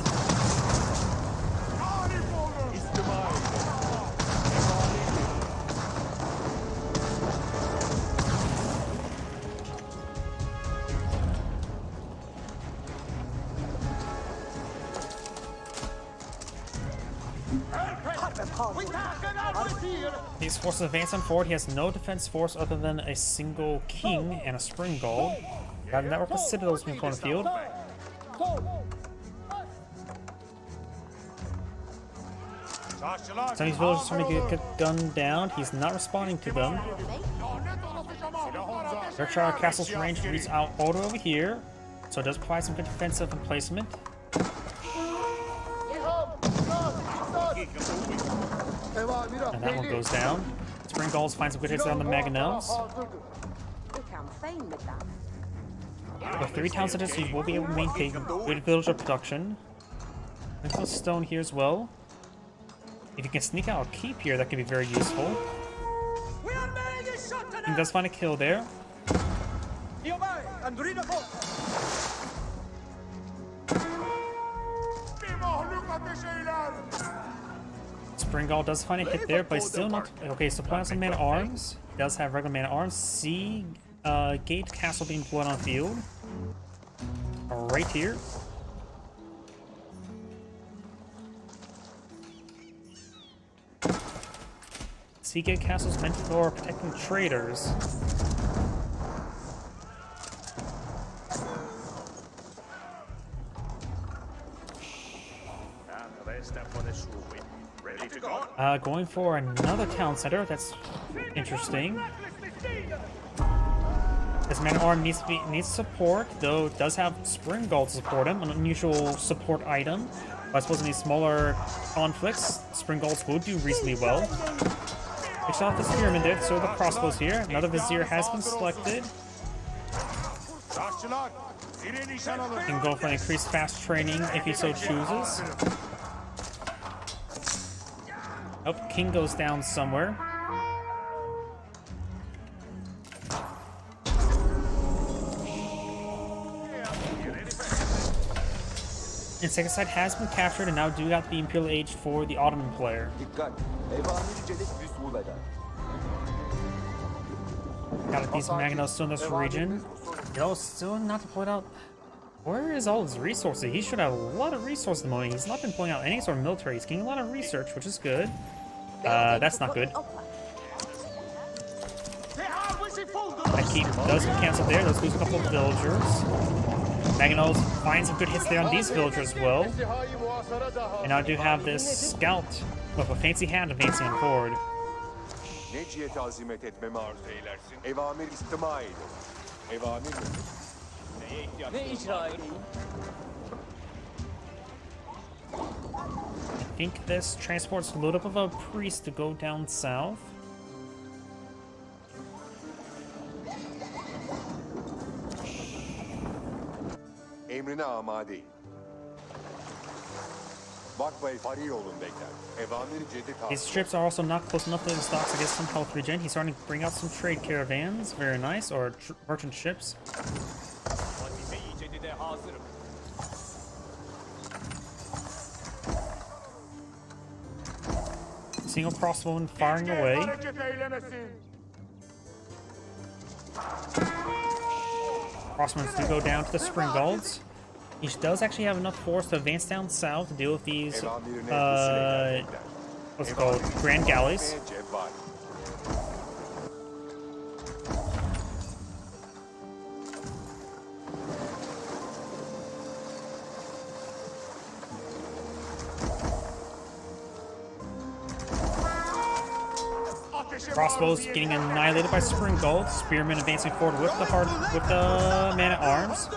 These forces advance on forward. He has no defense force other than a single king and a Spring Gull. Got a network of citadels being put on the field. Some of these villagers trying to get gunned down. He's not responding to them. Berkshire Castle's range reaches out all the way over here, so it does provide some good defensive emplacement. And that one goes down. Spring Gulls find some good hits on the Mangonels. With 3 town centers, you will be able to maintain good villager production. There's stone here as well. If you can sneak out a keep here, that could be very useful. He does find a kill there. Spring Gull does find a hit there, but he's still not... Okay, so playing some man-at-arms. He does have regular man-at-arms. See Gate Castle being deployed on field. Right here. Seagate Castle's meant for protecting traders. Going for another town center. That's interesting. This man-at-arm needs support, though it does have Spring Gull to support him, an unusual support item. But I suppose in these smaller conflicts, Spring Gulls will do reasonably well. They shot off the spearman there, so the crossbows here. Another vizier has been selected. He can go for an increased fast training if he so chooses. Oh, king goes down somewhere. Insecticide has been captured and now do got the Imperial Age for the Ottoman player. Got these Mangonels still in this region. Still not deployed out. Where is all his resources? He should have a lot of resources at the moment. He's not been pulling out any sort of military. He's getting a lot of research, which is good. That's not good. That keep does get canceled there. Let's lose a couple of villagers. Mangonels find some good hits there on these villagers as well. And now I do have this scout with a fancy hand advancing on forward. I think this transports a load up of a priest to go down south. Emrine amadeyim. Vakfa'yı varil olun bekler. Evamiri cedid These hasıl. ships are also not close enough to his docks to get some health regen. He's starting to bring out some trade caravans. Very nice. Or merchant ships. Vazife-i cedide hazırım. Single crossbowman firing away. Hareket eylemesin. Crossbows do go down to the Springalds. He does actually have enough force to advance down south to deal with these, Evamirine husıl bekler. what's it called, Grand Galleys. Ve cevval. Crossbows getting annihilated by Springald. Spearmen advancing forward with the man-at-arms.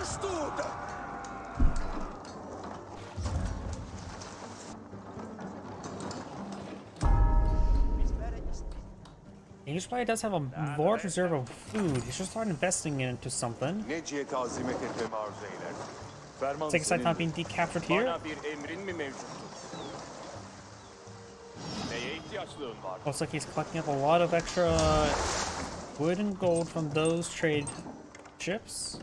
English player does have a large reserve of food. He should start investing into something. Ne cihete azimet etmemi arzu eyler. Ferman Take a side senindir. not being decaptured here. Bana bir emrin mi mevcuttur? Neye ihtiyaçlığın var? Looks like he's collecting up a lot of extra wood and gold from those trade ships.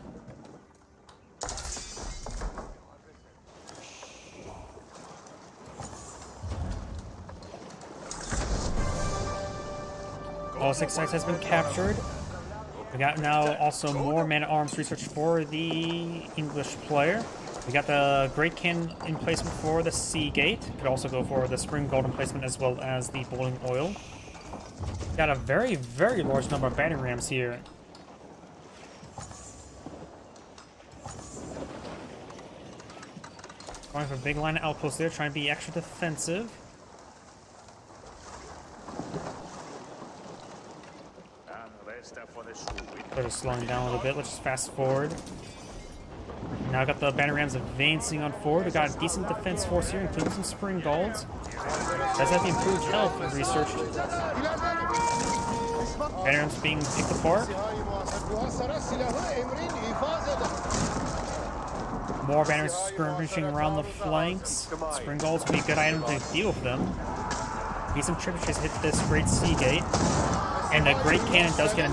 All 6 sites has been captured. We got now also more man-at-arms research for the English player. We got the Great Cannon emplacement for the Sea Gate. Could also go for the Spring Gold emplacement as well as the Boiling Oil. Got a very, very large number of battering rams here. Going for a big line of outposts there, trying to be extra defensive. They're slowing down a little bit. Let's just fast forward. Now got the banner rams advancing on forward. We got a decent defense force here, including some spring golds. Does have the improved health researched. Banner rams being picked apart. More banners skirmishing around the flanks. Spring golds would be a good item to deal with them. Need some trebuchets hit this great sea gate. And the Great Cannon does get a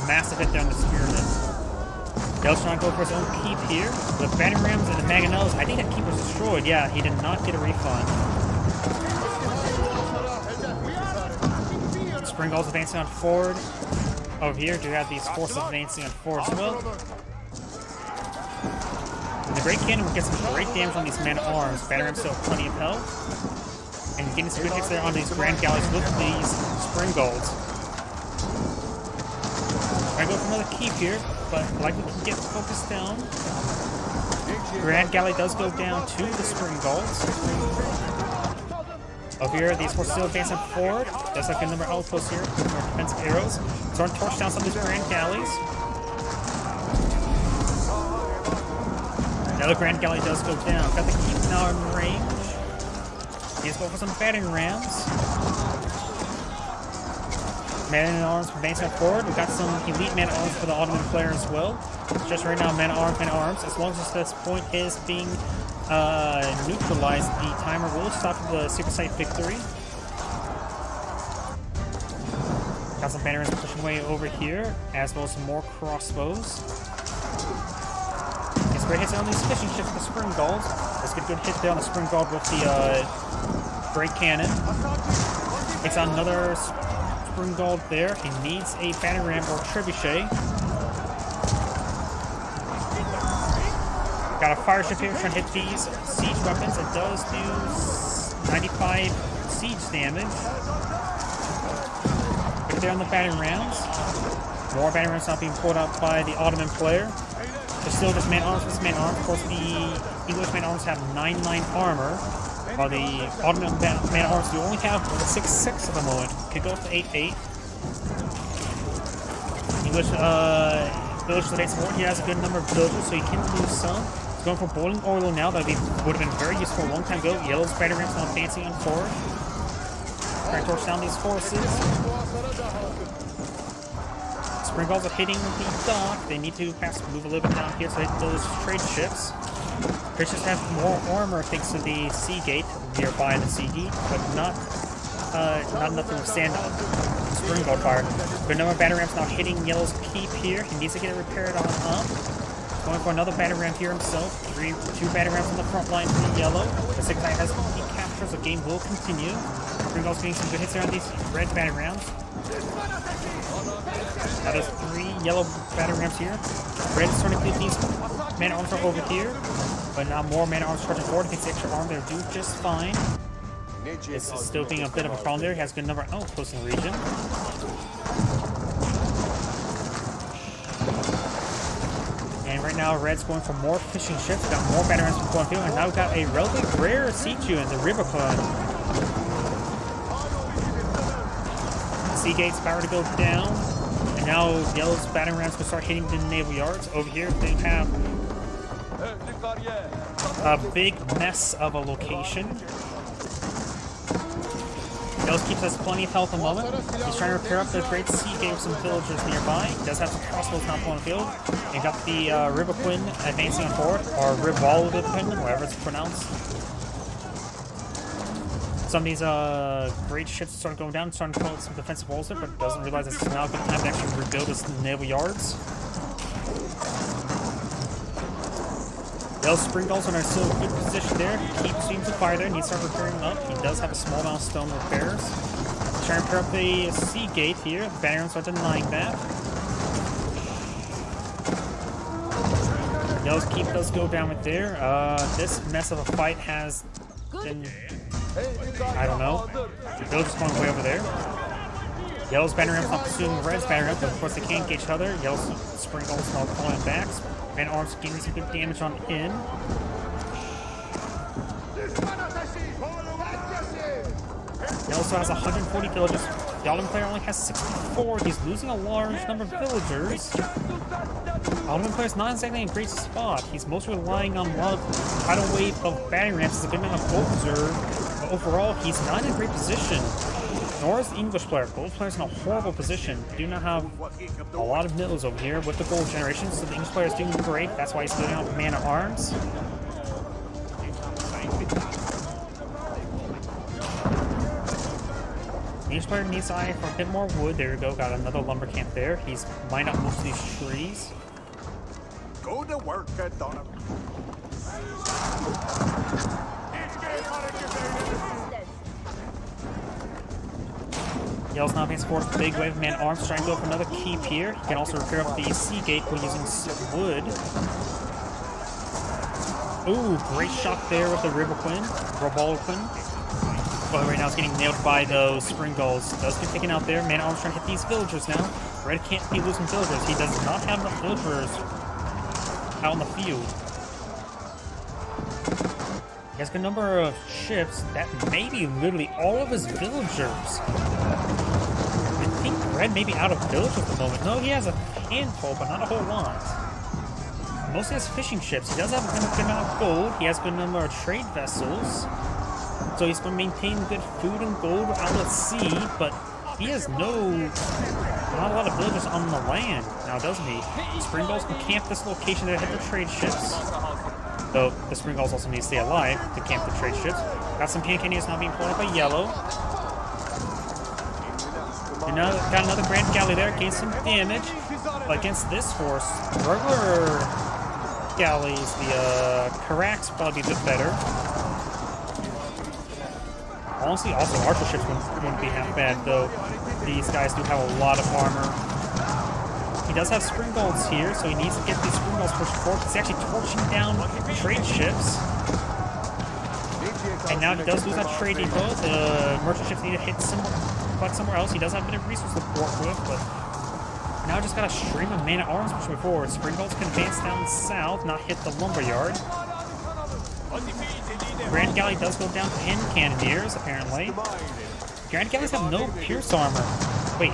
massive hit down the Spearmen. Dale's trying to go for his own keep here. The Banner Rams and the Mangonels, I think that keep was destroyed. Yeah, he did not get a refund. Springall's advancing on forward. Over here, do have these forces advancing on forward as well. And the Great Cannon will get some great damage on these men-at-arms. Banner Rams still have plenty of health. And getting some good hits there on these Grand Galleys with these Springalds. I go for another keep here, but likely can get focused down. Grand Galley does go down to the Springalds. Over here, these forces still advancing forward. Does have a good number of outposts here, more defensive arrows. Starting to torch down some of these Grand Galleys. Another Grand Galley does go down. Got the keep now in range. He's going for some battering rams. Man-at-arms advancing forward. We've got some elite man-at-arms for the Ottoman player as well. Just right now, man-at-arms. As long as this point is being neutralized, the timer will stop the super site victory. Got some banner rams pushing away over here, as well as some more crossbows. Gets great hits on these fishing ships with the Spring Gulls. Let's get a good hit there on the Spring Gull with the Great Cannon. Takes on another Spring Gold there. He needs a battering ram or trebuchet. Got a fire ship here trying to hit these siege weapons. It does do 95 siege damage. Right there on the battering rams. More battering rams not being pulled out by the Ottoman player. There's still just man-arms with man-arms. Of course, the English man-arms have 9-9 armor. While the Ottoman man-at-arms do only have 6-6 at the moment. Could go up to 8-8. English villagers advance forward. He has a good number of villagers, so he can lose some. He's going for Boiling Oil now. That would have been very useful a long time ago. Yellow's battering rams now advancing on forward. Trying to torch down these forces. Springalls are hitting the dock. They need to perhaps move a little bit down here to hit those trade ships. Christians have more armor thanks to the Sea Gate nearby the Sea Gate, but not enough to withstand Springboard fire. Good number of battle rams now hitting Yellow's keep here. He needs to get it repaired on up. Going for another battle ram here himself. Two battle rams on the front line for Yellow. The 6 knight has he captures. The game will continue. Springboard's getting some good hits there on these red battle rams. That is 3 yellow battle rams here. Red is starting to keep these man arms are over here, but now more man arms charging forward against the extra arm. They'll do just fine. This is still being a bit of a problem there. He has a good number of outposts in the region. And right now, Red's going for more fishing ships. Got more battle rams going through, and now we've got a relatively rare Siege in the Rubicon. Sea Gate's power to go down. And now Yellow's battle rams will start hitting the naval yards. Over here, they have a big mess of a location. Yellow's keeps us plenty of health at the moment. He's trying to repair up the great Sea Gate with some villagers nearby. He does have some crossbows now on the field. And got the Ribaquin advancing on forward, or Ribaquin, whatever it's pronounced. Some of these great ships start going down, starting to build some defensive walls there, but doesn't realize this is now a good time to actually rebuild his naval yards. Yellow's spring gulls are in a still good position there. He keeps streams of fire there, needs to start repairing them up. He does have a small amount of stone repairs. He's trying to repair up the Sea Gate here. The Barons are denying that. Yellow's keep does go down with there. This mess of a fight has been, I don't know. They'll just going way over there. Yellow's banner ramps not pursuing Red's banner ramp, but of course they can't engage each other. Yellow's spring gulls now falling back. Man arms getting some good damage on in. He also has 140 villagers. The Ottoman player only has 64. He's losing a large number of villagers. The Ottoman player is not exactly in a great spot. He's mostly relying on one tidal wave of batting ramps as a good amount of gold reserve. But overall, he's not in a great position. Nor is the English player. Both players in a horrible position. Do not have a lot of mills over here with the gold generation, so the English player is doing great. That's why he's building out man at arms. The English player needs to eye for a bit more wood. There we go. Got another lumber camp there. He's mined out most of these trees. Go to work, Donovan. Yellow's now advancing forward with a big wave of man arms, trying to go for another keep here. He can also repair up the Sea Gate when using wood. Ooh, great shot there with the Ribaquin. But right now it's getting nailed by those spring gulls. Does get taken out there. Man arms trying to hit these villagers now. Red can't be losing villagers. He does not have enough villagers out in the field. He has a good number of ships. That may be literally all of his villagers. I think Red may be out of villagers at the moment. No, he has a handful, but not a whole lot. Mostly has fishing ships. He does have a good amount of gold. He has a good number of trade vessels. So he's going to maintain good food and gold out at sea, but he has not a lot of villagers on the land now, doesn't he? Spring gulls can camp this location to hit the trade ships. Though the spring gulls also need to stay alive to camp the trade ships. Got some Canadians now being pulled up by Yellow. And now got another Grand Galley there, gained some damage. But against this force, regular galleys, the Carracks probably be a bit better. Honestly, also archer ships wouldn't be half bad, though these guys do have a lot of armor. He does have spring gulls here, so he needs to get these spring gulls pushed forward. He's actually torching down trade ships. And now he does lose that trade depot. The merchant ships need to hit somewhere else. He does have a bit of resource to work with, but now just got a stream of man at arms pushing forward. Spring gulls can advance down south, not hit the lumber yard. Grand Galley does go down 10 cannoneers, apparently. Grand Galleys have no pierce armor. Wait.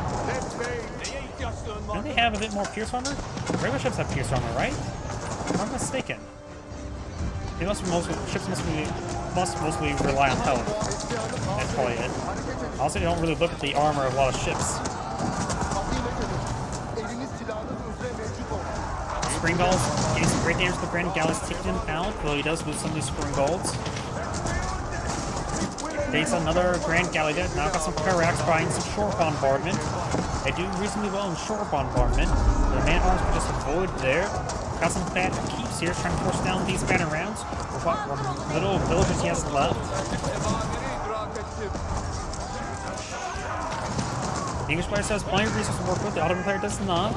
Don't they have a bit more pierce armor? Regular ships have pierce armor, right? If I'm mistaken. They must ships must mostly rely on health. That's probably it. Also, you don't really look at the armor of a lot of ships. Springulls getting some great damage to the Grand Galleys, taking him out, though he does lose some of these Springulls. Takes another Grand Galley there. Now got some Karax buying some shore bombardment. They do reasonably well in shore bombardment. The man-arms were just avoid there. Got some bad keeps here, trying to force down these banner rounds. With what little villagers he has left. The English player has plenty of resources to work with, the Ottoman player does not.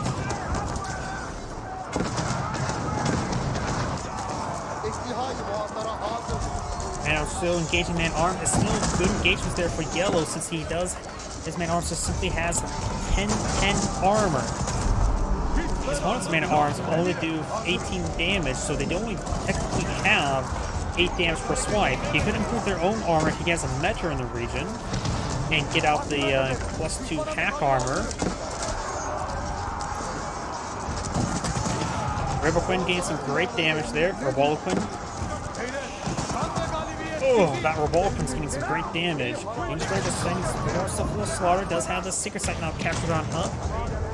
And still engaging man-arm. It's still good engagements there for yellow since he does, his man-arm just simply has 10-10 armor. His opponent's man-arms only do 18 damage, so they don't only technically have 8 damage per swipe. He could improve their own armor if he has a Metra in the region and get out the +2 pack armor. Riverquinn gains some great damage there. Revolquinn. Oh, that Revolquinn's getting some great damage. English player just sends more stuff to the slaughter. Does have the secret site now captured on up.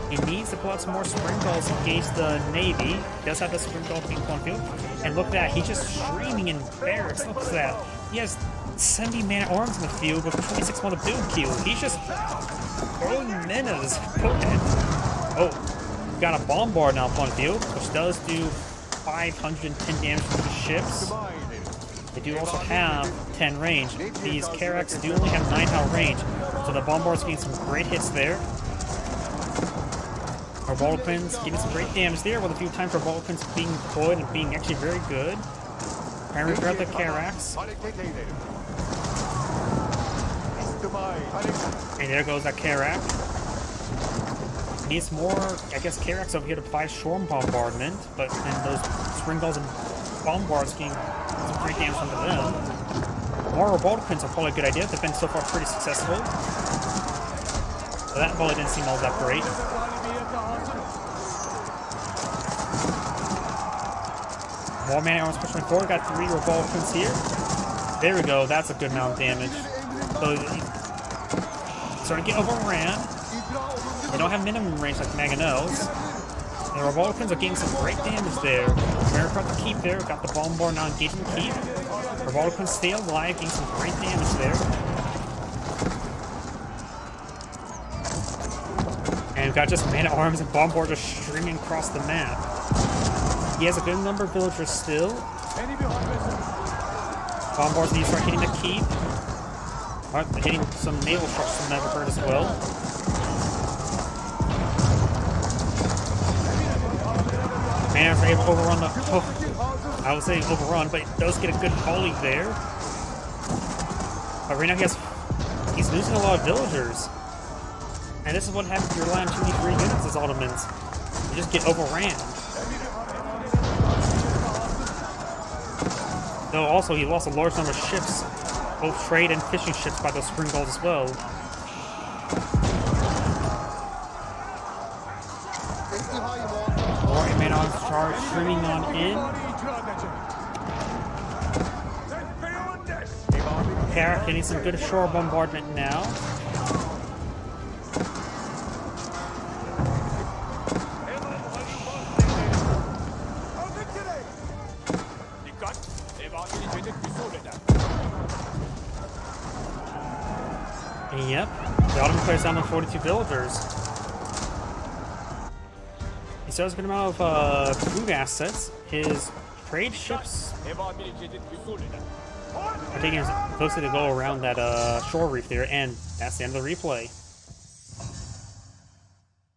He needs to pull out some more Springulls to engage the Navy. Does have the Springulls being on field. And look at that, he's just streaming in barracks. Look at that. He has 70 man-at-arms in the field with 26 month of build queue. He's just throwing men at his opponent. Oh, got a bombard now upon field, which does do 510 damage to the ships. They do also have 10 range. These Karax do only have 9 out range, so the bombard's getting some great hits there. Our Revolquinn's getting some great damage there, with a few times our Revolquinn's being deployed and being actually very good. Trying to repair the Karax. And there goes that Karax. Needs more, I guess, Karax over here to provide shore bombardment, but then those Springulls and bombards getting some great damage onto them. More Revolquinns are probably a good idea. They've been so far pretty successful. So that probably didn't seem all that great. More man-at-arms pushing forward. Got 3 Revolquinns here. There we go. That's a good amount of damage. So starting to get overran. They don't have minimum range like Mangonels. The Revolquinns are getting some great damage there. Americraft the keep there. Got the bombard now engaging the keep. Revolquinns stay alive, getting some great damage there. And we've got just man-at-arms and bombard just streaming across the map. He has a good number of villagers still. Bombards need to start hitting the keep. Alright, hitting some naval structures from Neverhurt as well. Man, are able to overrun the... Oh, I would say overrun, but it does get a good volley there. But right now he's losing a lot of villagers. And this is what happens if you rely on too many free units as Ottomans. You just get overran. Though also he lost a large number of ships, both trade and fishing ships by those Springulls as well. More man-arms charge streaming on in. Karak getting some good shore bombardment now. Yep, the Ottoman player's down to 42 villagers. He still has a good amount of food assets. His trade ships are taking closely to go around that shore reef there, and that's the end of the replay.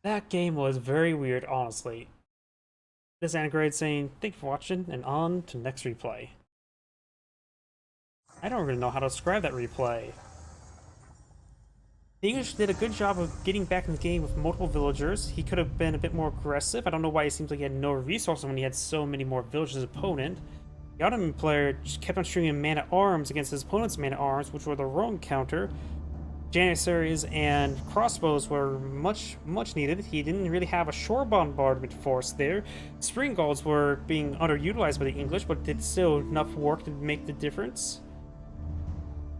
That game was very weird, honestly. This is Anagrade saying, thank you for watching, and on to next replay. I don't really know how to describe that replay. The English did a good job of getting back in the game with multiple villagers. He could have been a bit more aggressive. I don't know why it seems like he had no resources when he had so many more villagers as opponent. The Ottoman player just kept on streaming man-at-arms against his opponent's man-at-arms, which were the wrong counter. Janissaries and crossbows were much needed. He didn't really have a shore bombardment force there. Springulls were being underutilized by the English, but did still enough work to make the difference.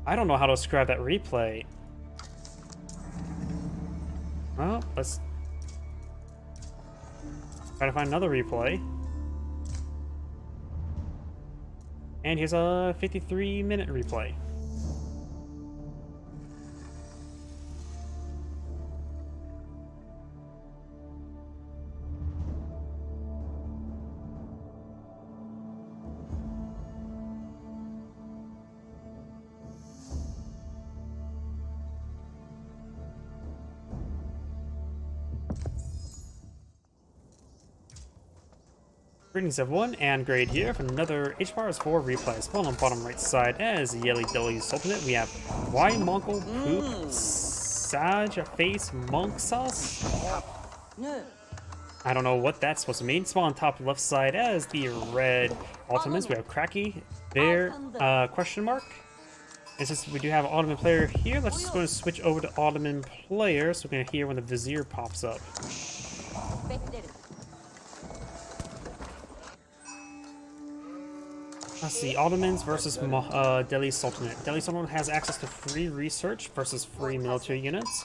I don't know how to describe that replay. Well, let's try to find another replay. And here's a 53-minute replay. Greetings everyone, and Grade here for another HBars 4 replay. Spawn on bottom right side as Yelly Dilly's Ultimate. We have Y Mongol Poop Sage Face Monk Sauce. I don't know what that's supposed to mean. Spawn on top left side as the red Ultimates. We have Cracky, Bear, question mark. It's just we do have an Ottoman player here. Let's just go and switch over to Ottoman player so we can hear when the Vizier pops up. Let's see, Ottomans versus Delhi Sultanate. Delhi Sultanate has access to free research versus free military units.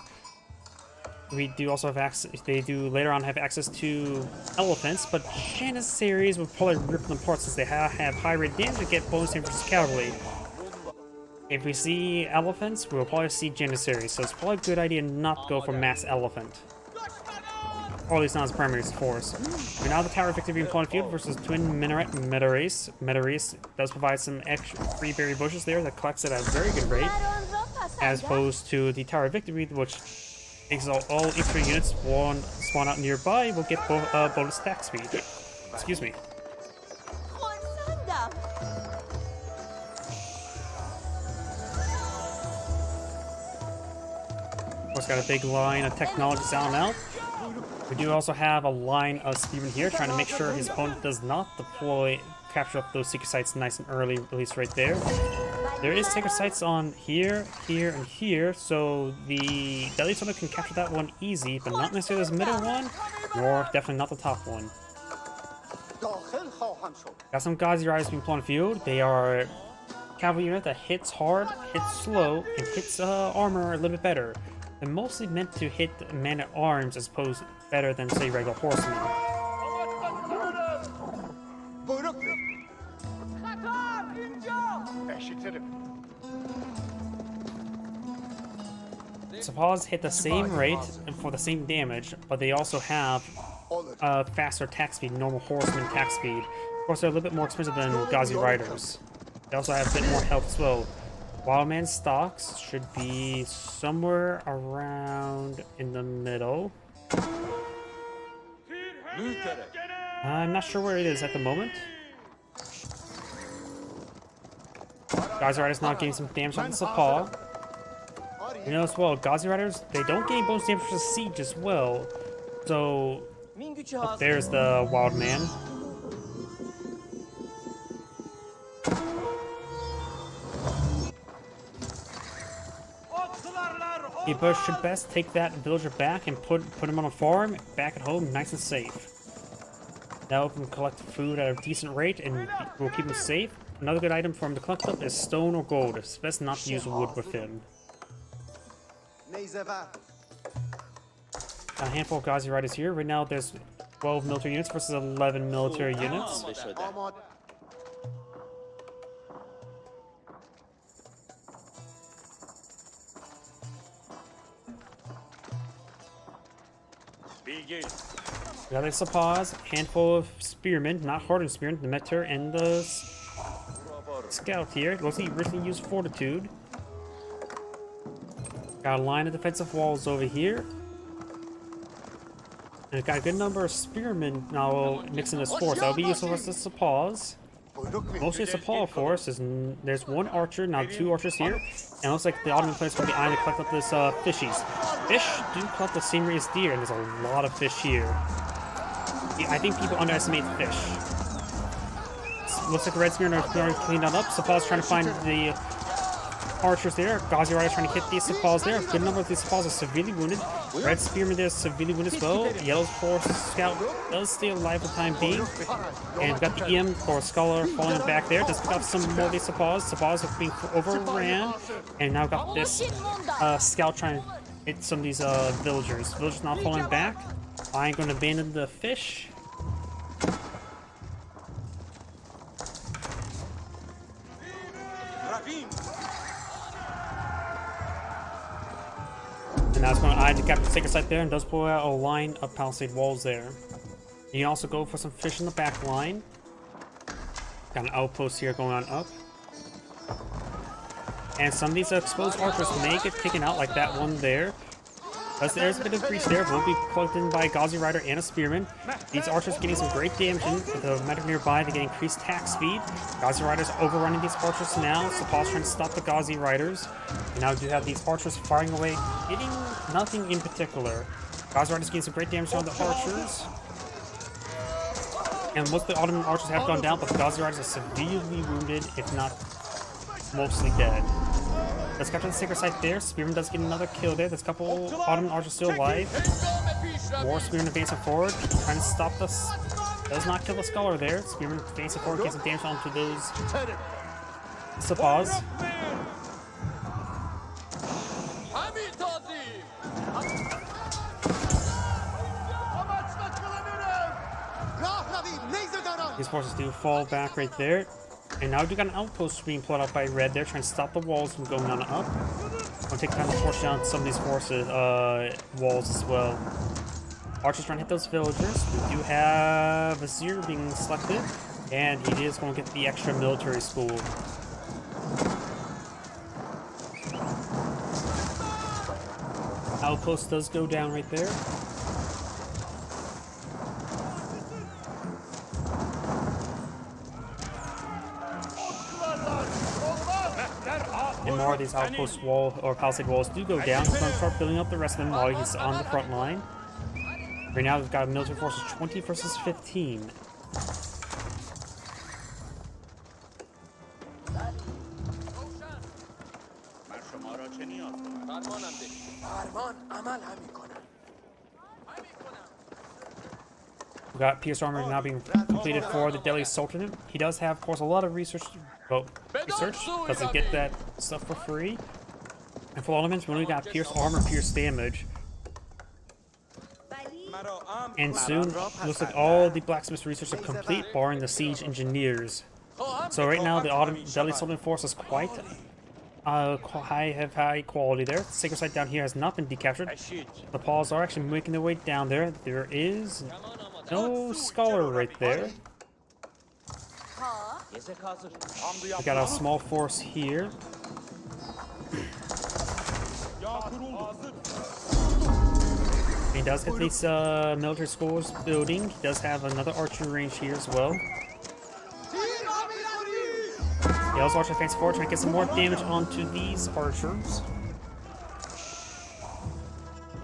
We do also have access, they do later on have access to elephants, but Janissaries will probably rip them apart since they have high rate damage and get bonus damage versus cavalry. If we see elephants, we'll probably see Janissaries, so it's probably a good idea not to go for mass elephant. Or at least not as primary force. We're now the Tower of Victory being Pawn Field versus Twin Minaret Metarace. Metarace does provide some extra free berry bushes there that collects at a very good rate, as opposed to the Tower of Victory, which makes all extra units spawn out nearby will get bonus attack speed. Excuse me. Of course, got a big line of technologists out and out. We do also have a line of spearmen here, trying to make sure his opponent does not capture up those secret sites nice and early, at least right there. There is secret sites on here, here, and here, so the Delhi Sultanate can capture that one easy, but not necessarily this middle one, nor definitely not the top one. Got some Ghazi Riders being put on field. They are cavalry unit that hits hard, hits slow, and hits armor a little bit better. They're mostly meant to hit man-at-arms as opposed to better than, say, regular horsemen. Sapaws hit the same rate and for the same damage, but they also have faster attack speed, normal horseman attack speed. Of course, they're a little bit more expensive than Ghazi Riders. They also have a bit more health as well. Wildman stocks should be somewhere around in the middle. I'm not sure where it is at the moment. Ghazi Riders not getting some damage on the Sapaw. You know as well, Ghazi Riders, they don't gain bonus damage for the siege as well. So, up there's the Wildman. You should best take that villager back and put him on a farm back at home, nice and safe. Now we can collect food at a decent rate and we'll keep him safe. Another good item for him to collect up is stone or gold. It's best not to use wood with him. A handful of Ghazi Riders here. Right now there's 12 military units versus 11 military units. We got the Sapaws, handful of spearmen, not hardened spearmen, the Meter and the Scout here. Let's see, originally used Fortitude. Got a line of defensive walls over here. And we've got a good number of spearmen now mixing this force. That'll be useful for the Sapaws. Mostly it's a Paul force. There's one archer, now two archers here. And it looks like the Ottoman players will be eyeing to collect up this fishies. Fish do collect the same rate as deer, and there's a lot of fish here. I think people underestimate fish. Looks like the Red Spearmen are going to clean that up. Sapaws trying to find the archers there. Ghazi Riders trying to hit these Sapaws there. A good number of these Sapaws are severely wounded. Red Spearman there is severely wounded as well. Yellow's Force Scout does stay alive for the time being. And we've got the EM or Scholar falling back there. Just pick up some more of these Sapaws. Sapaws are being overran. And now got this Scout trying to hit some of these villagers. Villagers not falling back. I ain't going to abandon the fish. And that's going to eye to capture the sacred site there and does pull out a line of palisade walls there. You can also go for some fish in the back line. Got an outpost here going on up. And some of these exposed archers may get taken out like that one there. As there's a bit of breach there, will be plugged in by a Ghazi Rider and a Spearman. These archers getting some great damage in with the medic nearby. They get increased attack speed. Ghazi Riders overrunning these archers now. Sapal's trying to stop the Ghazi Riders. And now you have these archers firing away, hitting nothing in particular. Ghazi Riders getting some great damage on the archers. And most of the Ottoman archers have gone down, but the Ghazi Riders are severely wounded, if not mostly dead. Let's capture the sacred site there. Spearman does get another kill there. There's a couple Ottoman archers still alive. More Spearman advancing forward, trying to stop this. Does not kill the Scholar there. Spearman advancing forward, gets some damage onto those Sapas. These forces do fall back right there. And now we got an outpost being pulled out by Red there, trying to stop the walls from going on up. Gonna take time to force down some of these forces, walls as well. Archers trying to hit those villagers. We do have Vizier being selected, and he is going to get the extra military school. Outpost does go down right there. And more of these outpost wall or palisade walls do go down. He's going to start building up the rest of them while he's on the front line. Right now, we've got military forces 20 versus 15. We got Pierce Armor now being completed for the Delhi Sultanate. He does have, of course, a lot of research. Well, doesn't get that stuff for free. And for elements, we only got Pierce Armor, Pierce Damage. And soon, looks like all the blacksmith research are complete, barring the siege engineers. So right now, the Delhi Sultanate force is quite high quality there. The sacred site down here has not been decaptured. The Pauls are actually making their way down there. There is no Scholar right there. We got a small force here. He does get these military schools building. He does have another archery range here as well. Yell's archer advancing forward, trying to get some more damage onto these archers.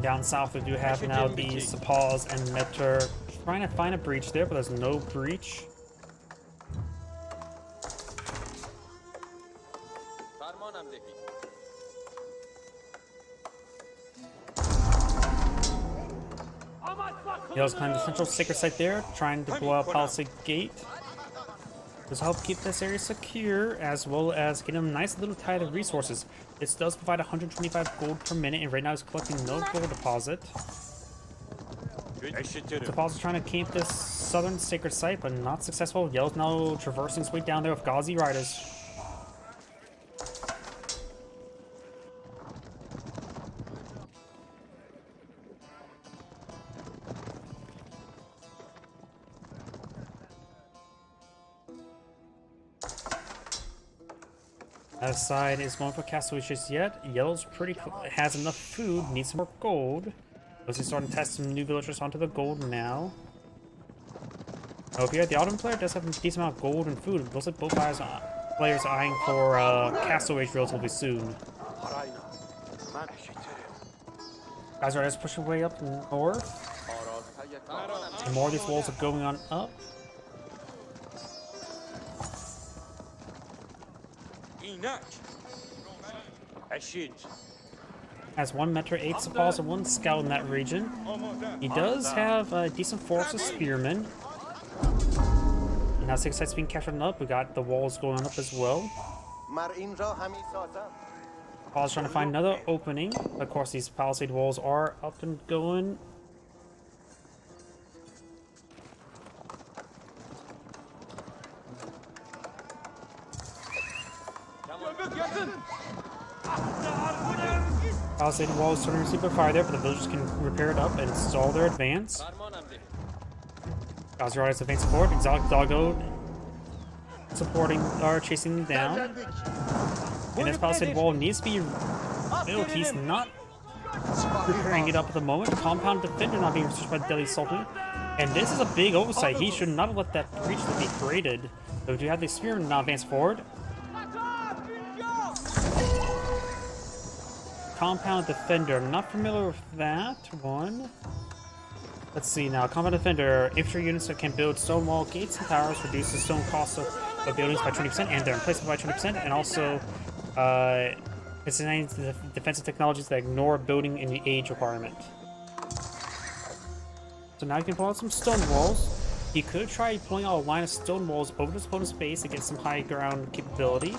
Down south, we do have now the Sapals and Metter trying to find a breach there, but there's no breach. Yell's climbing the central sacred site there, trying to blow out Palisade Gate. This will help keep this area secure, as well as get a nice little tide of resources. This does provide 125 gold per minute, and right now it's collecting no gold deposit. Sapals is trying to camp this southern sacred site, but not successful. Yell's now traversing his way down there with Ghazi Riders. That side is going for Castaways yet. Yellow's has enough food, needs some more gold. Let's just start to test some new villagers onto the gold now. Oh, here the Ottoman player does have a decent amount of gold and food. It looks like both players are eyeing for Castaways relatively soon. Guys are just pushing way up north. And more of these walls are going on up. Has one Metra, 8 Sapals, and 1 Scout in that region. He does have a decent force of Spearmen. And now 6 sites being captured up. We got the walls going up as well. Paul's trying to find another opening. Of course, these palisade walls are up and going. Palisade wall is starting to receive a fire there, but the villagers can repair it up and stall their advance. Gazarad is advancing forward. Exotic Doggo supporting or chasing them down. And this Palisade wall needs to be built. He's not repairing it up at the moment. Compound Defender not being researched by the Deadly Sultan. And this is a big oversight. He should not have let that breach be created. So we do have the Spearman now advance forward. Compound Defender. I'm not familiar with that one. Let's see now. Compound Defender. Infantry units that can build stone wall gates and towers reduce the stone cost of buildings by 20% and their emplacement by 20%. And also, it's designing the defensive technologies that ignore building in the age requirement. So now you can pull out some stone walls. He could try pulling out a line of stone walls over his opponent's base to get some high ground capability.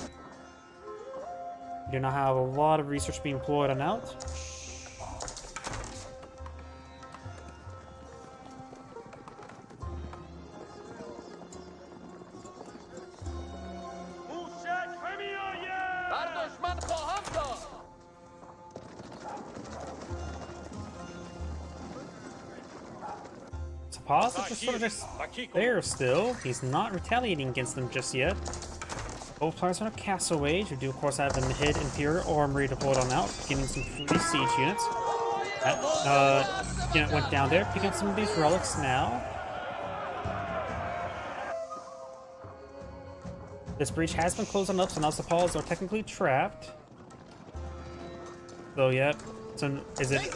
We do not have a lot of research being employed on out. Paz is just sort of just there still. He's not retaliating against them just yet. Both players are Castle Age. We do, of course, have the Mid Imperial Armory deployed on out, getting some free siege units. That unit went down there, picking up some of these relics now. This breach has been closed on up, so now the Pauls are technically trapped. So, yeah. So, is it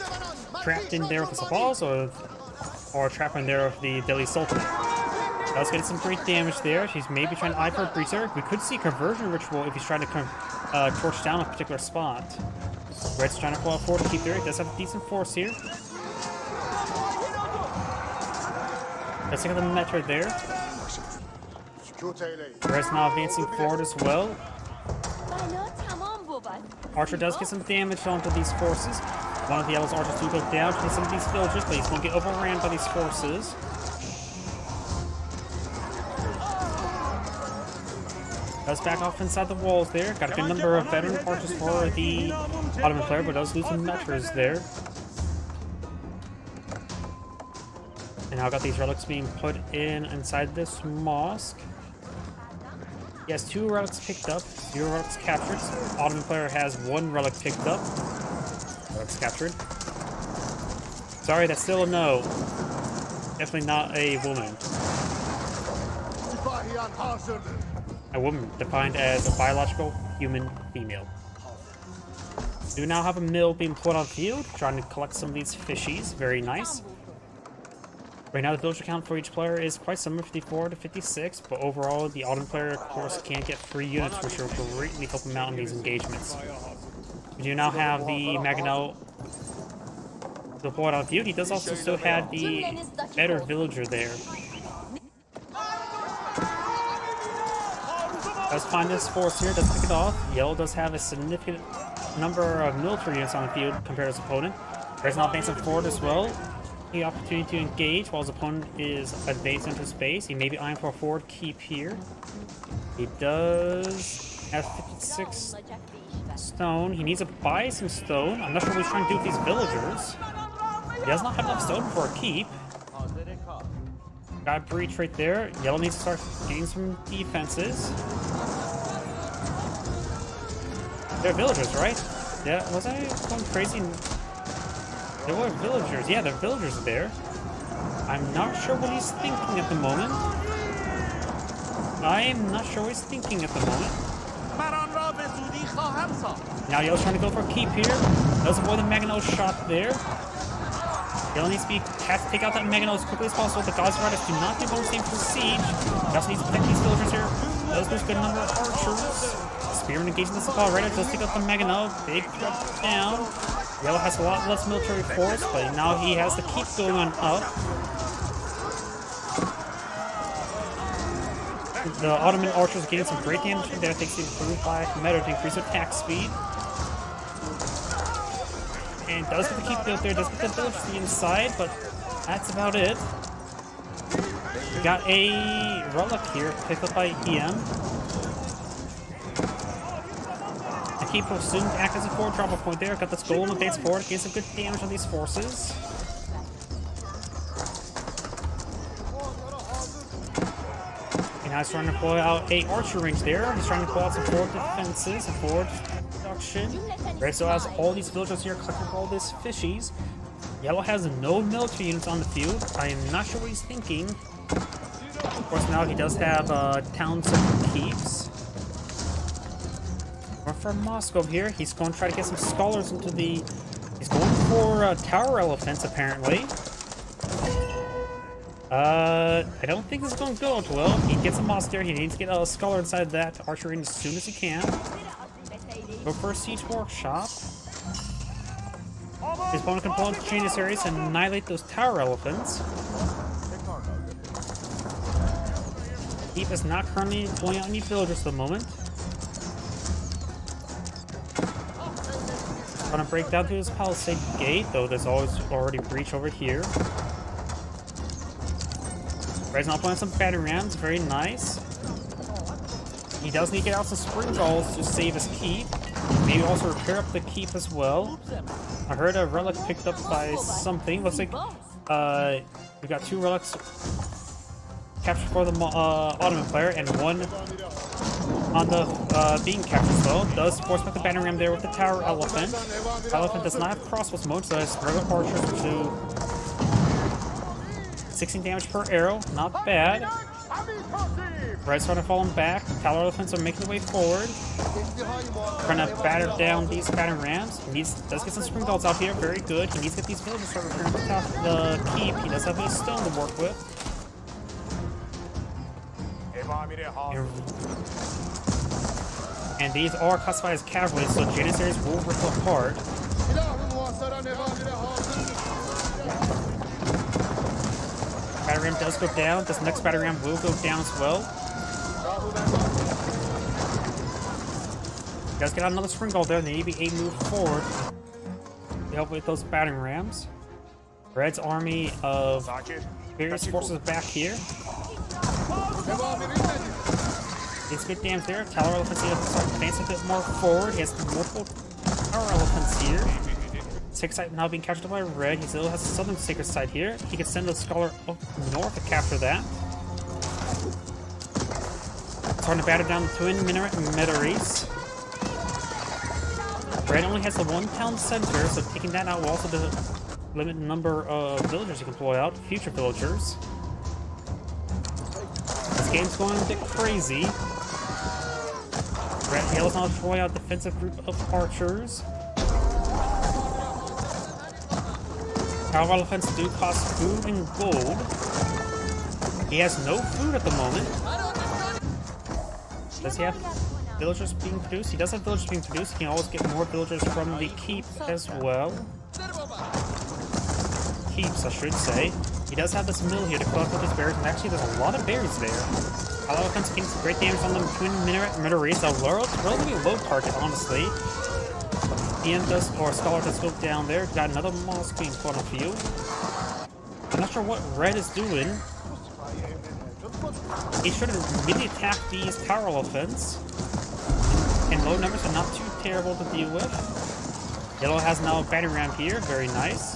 trapped in there with the Pauls, or trapped in there with the Deadly Sultan? That's getting some great damage there. She's maybe trying to eye for a breacher. We could see Conversion Ritual if he's trying to torch down a particular spot. Red's trying to pull out forward to keep there. He does have a decent force here. Let's take out the Metro there. Red's now advancing forward as well. Archer does get some damage onto these forces. One of the Yellow's archers do go down to some of these villagers, but he's going to get overran by these forces. Does back off inside the walls there. Got a good number of veteran archers for the Ottoman player, but does lose some metros there. And now got these relics being put in inside this mosque. He has 2 relics picked up, 0 relics captured. Ottoman player has 1 relic picked up. Relics captured. Sorry, that's still a no. Definitely not a woman. A woman defined as a biological human female. We now have a mill being put on field, trying to collect some of these fishies. Very nice. Right now the villager count for each player is quite similar, 54 to 56, but overall the Ottoman player of course can't get free units, which will greatly help him out in these engagements. We do now have the Maganel deployed on field. He does also still have the better villager there. Does find this force here, does pick it off. Yellow does have a significant number of military units on the field compared to his opponent. Red's now advancing forward as well. The opportunity to engage while his opponent is advancing into space. He may be eyeing for a forward keep here. He does have 56 stone. He needs to buy some stone. I'm not sure what he's trying to do with these villagers. He does not have enough stone for a keep. Got a breach right there. Yellow needs to start getting some defenses. They're villagers, right? Yeah, was I going crazy? There were villagers. Yeah, the villagers are there. I'm not sure what he's thinking at the moment. I'm not sure what he's thinking at the moment. Now Yellow's trying to go for a keep here. Does avoid the Maganel shot there. Yellow needs to have to take out that Maganel as quickly as possible. The Gods Riders do not do bonus damage for siege. He also needs to protect these villagers here. Does lose a good number of archers. Spearman engaging the Sapal Rider does take out the Maganel. Big threat down. Yellow has a lot less military force, but now he has the keep going on up. The Ottoman archers getting some great damage from there, thanks to improved by Meta to increase attack speed. And does get the keep built there, does get the village to the inside, but that's about it. We got a relic here, picked up by EM. keep will soon act as a forward drop point there. Got this golem advance forward, gain some good damage on these forces. And now he's trying to pull out a archer range there. He's trying to pull out some forward defenses, and forward production. Red still has all these villagers here collecting all these fishies. Yellow has no military units on the field. I am not sure what he's thinking. Of course, now he does have towns and keeps. Or for Moscow here, he's going to try to get some scholars into the... He's going for tower elephants, apparently. I don't think this is going to go out well. He gets a monster. He needs to get a scholar inside that archery as soon as he can. Go for a siege workshop. His opponent can pull into Genius areas and annihilate those tower elephants. Keep is not currently pulling out any villagers at the moment. Gonna break down through his palisade gate, though there's already breach over here. Red's not playing some battery rams, very nice. He does need to get out some spring balls to save his keep. Maybe also repair up the keep as well. I heard a relic picked up by something. Looks like we got 2 relics captured for the Ottoman player and 1 on the being captured as well. Does force back the battery ram there with the tower elephant. Elephant does not have crossbows mode, so has regular archers to 16 damage per arrow, not bad. Red's trying to fall him back. Tower elephants are making their way forward. Trying to batter down these battering rams. He does get some spring belts out here, very good. He needs to get these villagers to start repairing the top of the keep. He does have a stone to work with. And these are classified as cavalry, so Janissaries will rip apart. Battery ram does go down. This next battery ram will go down as well. You guys get out another spring gold there. They need to be 8 move forward to help with those battering rams. Red's army of various forces back here. It's good damage there. Tower elephants need to start advancing a bit more forward. He has multiple tower elephants here. Sacred site now being captured by Red. He still has a southern sacred site here. He can send a scholar up north to capture that. Starting to batter down the twin minaret Meteries. Red only has the 1 town center, so taking that out will also limit the number of villagers you can deploy out, future villagers. This game's going a bit crazy. Red Yellow's now deploy out defensive group of archers. Tower elephants do cost food and gold. He has no food at the moment. Does he have villagers being produced? He does have villagers being produced. He can always get more villagers from the keep as well. Keeps, I should say. He does have this mill here to collect up his berries, and actually there's a lot of berries there. Tower elephants getting some great damage on them twin minaret. So relatively low target, honestly. DM does, or Scholar does go down there. Got another mosque being put on field. I'm not sure what Red is doing. He should immediately attack these tower elephants. And low numbers are not too terrible to deal with. Yellow has now a battery ram here, very nice.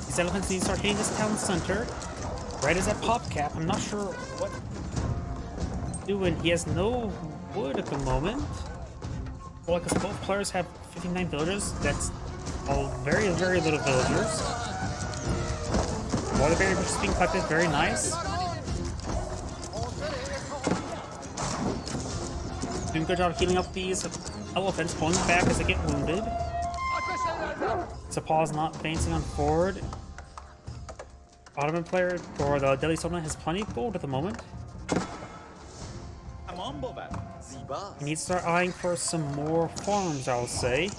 These elephants need to start hitting this town center. Red is at pop cap. I'm not sure what doing. He has no wood at the moment. Well, because both players have 59 villagers, that's all very, very little villagers. Water berry which is being collected, very nice. Doing a good job of healing up these elephants, pulling them back as they get wounded. Sapaw's not advancing on forward. Ottoman player, or the Delhi Sultan, has plenty of gold at the moment. He needs to start eyeing for some more farms, I'll say.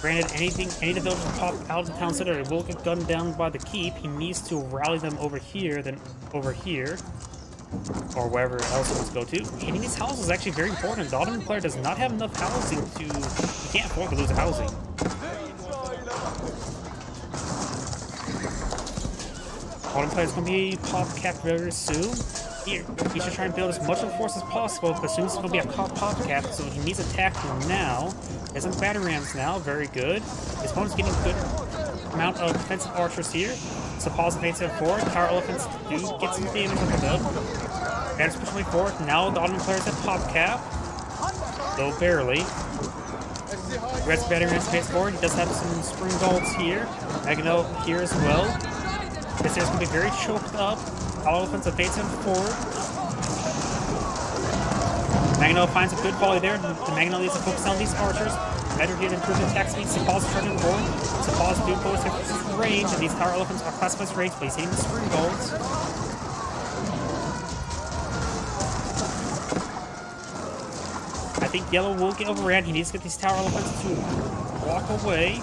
Granted, any of the villagers pop out of the town center, it will get gunned down by the keep. He needs to rally them over here, then over here, or wherever else he wants to go to. Hitting these houses is actually very important. The Ottoman player does not have enough housing to... He can't afford to lose housing. Bottom player is going to be pop cap very soon. Here, he should try and build as much of a force as possible, but soon it's going to be a pop cap, so he needs attacking now. He has some battery rams now, very good. His opponent's getting a good amount of defensive archers here. So pause and paints forward. Tower elephants do get some damage on the build. Batter's pushing way forward. Now the Ottoman players have pop cap, though barely. Red's battery rams pace forward. He does have some spring golds here. Magno here as well. This area's going to be very choked up. Tower elephants evades him forward. Magno finds a good volley there. The Magno needs to focus on these archers. Better get improved attack speed. Sapaz is turning forward. Sapaz do both his range, and these tower elephants are classified as range, but he's hitting the spring golds. I think yellow will get overran. He needs to get these tower elephants to walk away.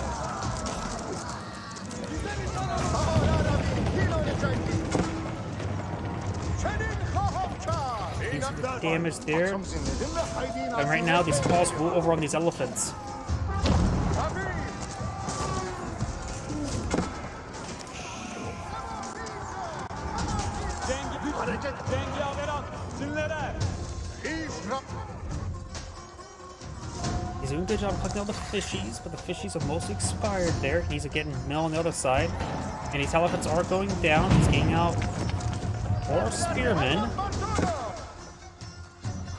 Damage there. And right now, these calls will overrun these elephants. He's doing a good job collecting all the fishies, but the fishies are mostly expired there. He needs to get mill on the other side. And these elephants are going down. He's getting out more spearmen.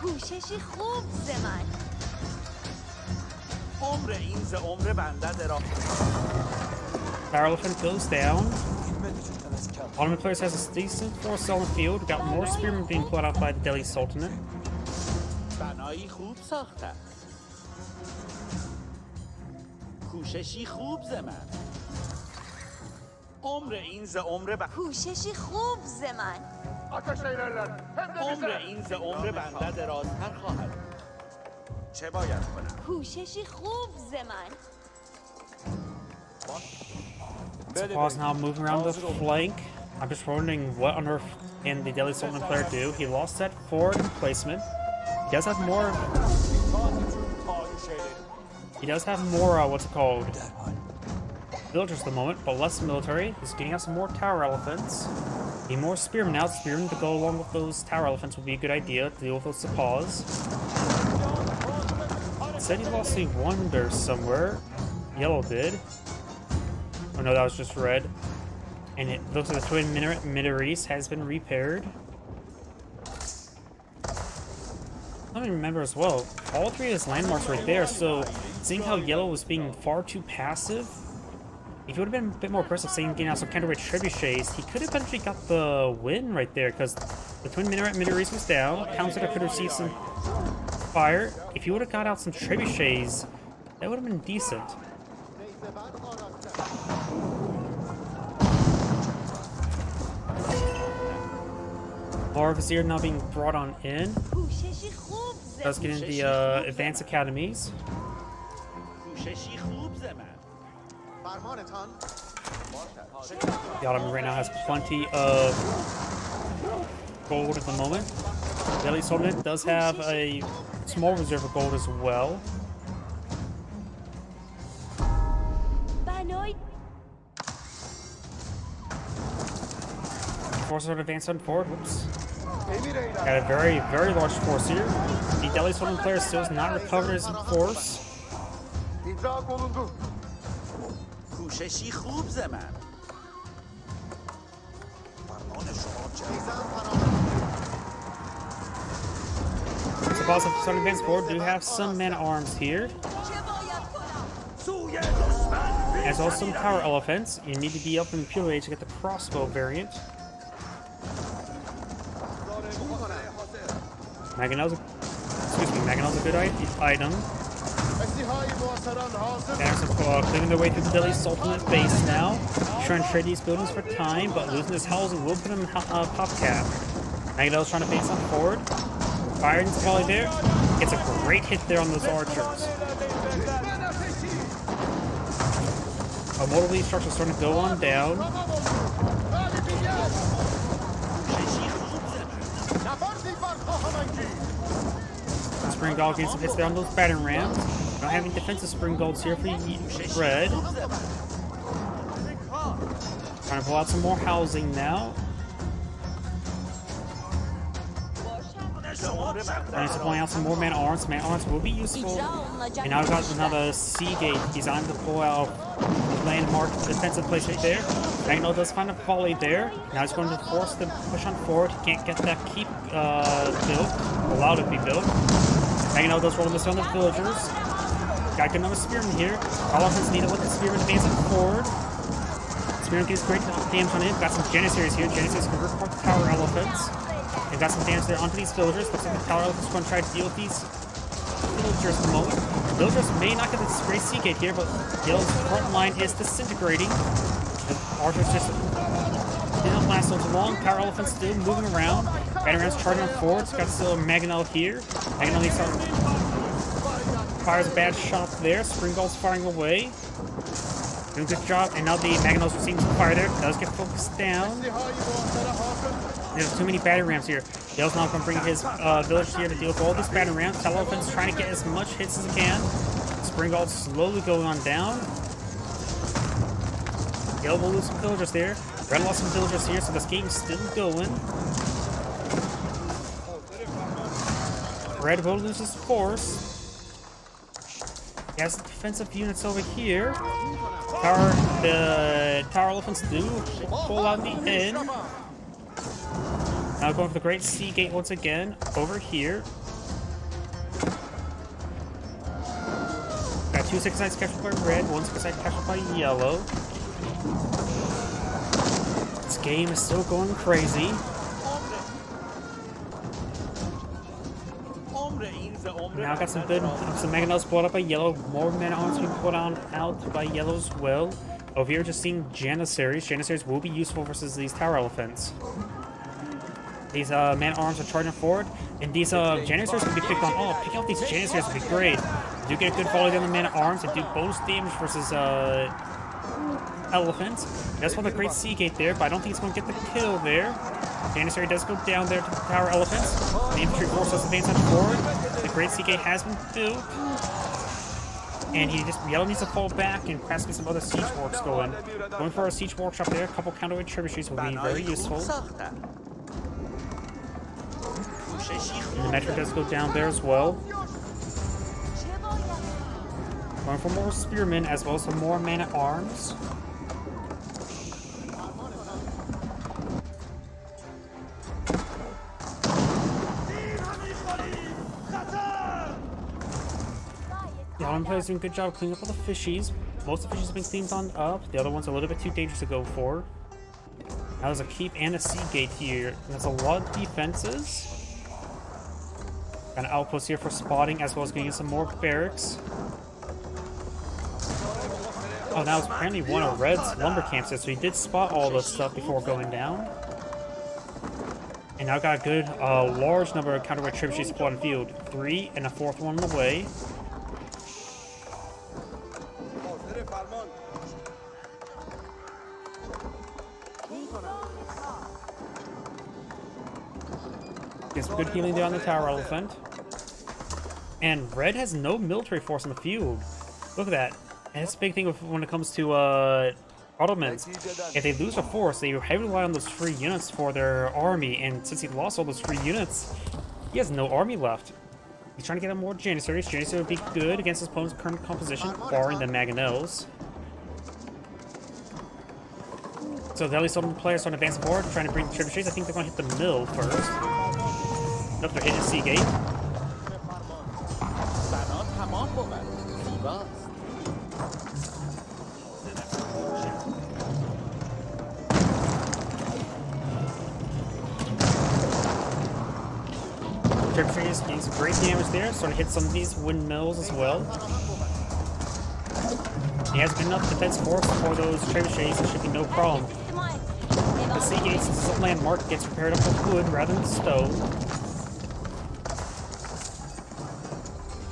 کوششی خوب زمان. عمر این ز عمر بنده دراز. Tower elephant goes down. Ottoman players has a decent force on the field. Got more spearmen being put out by the Delhi Sultanate. بنایی خوب ساختن. کوششی خوب زمان. عمر این ز عمر کوششی خوب زمان. عمر این ز عمر بنده درازتر خواهد. چه باید کنم؟ کوششی خوب زمان. Pause now moving around the flank. I'm just wondering what on earth can the Delhi Sultanate player do. He lost that forward placement. He does have more. He does have more. What's it called? Villagers at the moment, but less military. He's getting out some more tower elephants. Need more spearmen now. Spearmen to go along with those tower elephants would be a good idea to deal with those Sapaz. Said he lost a wonder somewhere. Yellow did. Oh no, that was just red. And it looks like the twin Minaretes has been repaired. Let me remember as well, all three of his landmarks right there, so seeing how yellow was being far too passive, if he would have been a bit more aggressive, saying getting out some counterweight trebuchets, he could have eventually got the win right there, because the twin Minaretes was down, Counselor could receive some fire. If he would have got out some trebuchets, that would have been decent. More Vizier now being brought on in. Does get in the advanced academies. The Ottoman right now has plenty of gold at the moment. Delhi Sultanate does have a small reserve of gold as well. Forces are advanced on forward. Whoops. Got a very, very large force here. The Delhi Sultanate player still has not recovered his force. کوششی خوب زمان. So boss of Sun advanced forward do have some men-at-arms here. As also some tower elephants. You need to be up in Pure Age to get the crossbow variant. Mangonel's a good item. They're clearing their way through the Delhi Sultanate base now. Trying to trade these buildings for time, but losing his housing will put him pop cap. Mangonel's trying to bait some forward. Firing his volley there. It's a great hit there on those archers. A mortal lead structure starting to go on down. Spring Gold getting some hits there on those battering rams. Not having defensive spring golds here for Red. Trying to pull out some more housing now. Trying to pull out some more man-at-arms. Man-at-arms will be useful. And now we've got another sea gate designed to pull out landmark defensive place right there. Magno does find a volley there. Now he's going to force the push on forward. He can't get that keep built. Allowed to be built. Magno does roll a miss on the villagers. Got another spearman here. All offense need to let the spearman advance him forward. Spearman gets great damage on him. Got some Janissaries here. Janissaries can report the tower elephants. They've got some damage there onto these villagers. Looks like the tower elephants are going to try to deal with these villagers at the moment. Villagers may not get this great sea gate here, but Yellow's front line is disintegrating. The archers just didn't last so long. Tower elephants still moving around. Batarangs charging forward. It's got still a Mangonel here. Mangonel needs to fires a bad shot there. Springald's firing away. Doing a good job. And now the Mangonel's receiving some fire there. Does get focused down. There's too many battery rams here. Dale's now going to bring his village here to deal with all these battery rams. Tower elephants trying to get as much hits as he can. Springald slowly going on down. Dale will lose some villagers there. Red lost some villagers here, so this game's still going. Red will lose his force. He has defensive units over here. The tower elephants do pull out the end. Now going for the Great Sea Gate once again over here. Got 2 6-9s captured by red, 1 6-9 captured by yellow. This game is still going crazy. Now got some good, some Mangonels pulled up by yellow. More man-at-arms being pulled out by yellow as well. Over here, just seeing Janissaries. Janissaries will be useful versus these tower elephants. These man-at-arms are charging forward, and these Janissaries can be picked on. Oh, picking out these Janissaries would be great. You do get a good volley on the man-at-arms and do bonus damage versus elephants. That's for the Great Sea Gate there, but I don't think it's going to get the kill there. Janissary does go down there to the tower elephants. The infantry force does advance on forward. The Great Sea Gate has been built. And Yellow needs to fall back and perhaps get some other siege works going. Going for a siege workshop there, a couple counterweight trebuchets will be very useful. And the Metro does go down there as well. Going for more spearmen as well as some more man-at-arms. The Island player is doing a good job cleaning up all the fishies. Most of the fishies have been cleaned on up. The other one's a little bit too dangerous to go for. Now there's a keep and a sea gate here. And that's a lot of defenses. Got an outpost here for spotting as well as getting some more barracks. Oh, now it's apparently one of Red's lumber camps there, so he did spot all this stuff before going down. And now got a good, large number of counterweight trebuchets spotted in field. 3 and a 4th one on the way. Get some good healing there on the tower elephant. And Red has no military force in the field. Look at that. And that's a big thing when it comes to Ottomans. If they lose a force, they heavily rely on those free units for their army. And since he lost all those free units, he has no army left. He's trying to get more Janissaries. Janissaries would be good against his opponent's current composition, barring the Mangonels. So the Ellie players starting to advance forward, trying to bring the trebuchets. I think they're going to hit the mill first. Nope, they're hitting the sea gate. Trebuchets getting some great damage there, starting to hit some of these windmills as well. He has good enough defense force for those trebuchets, it should be no problem. The sea gate, since it's a landmark, gets repaired up with wood rather than stone.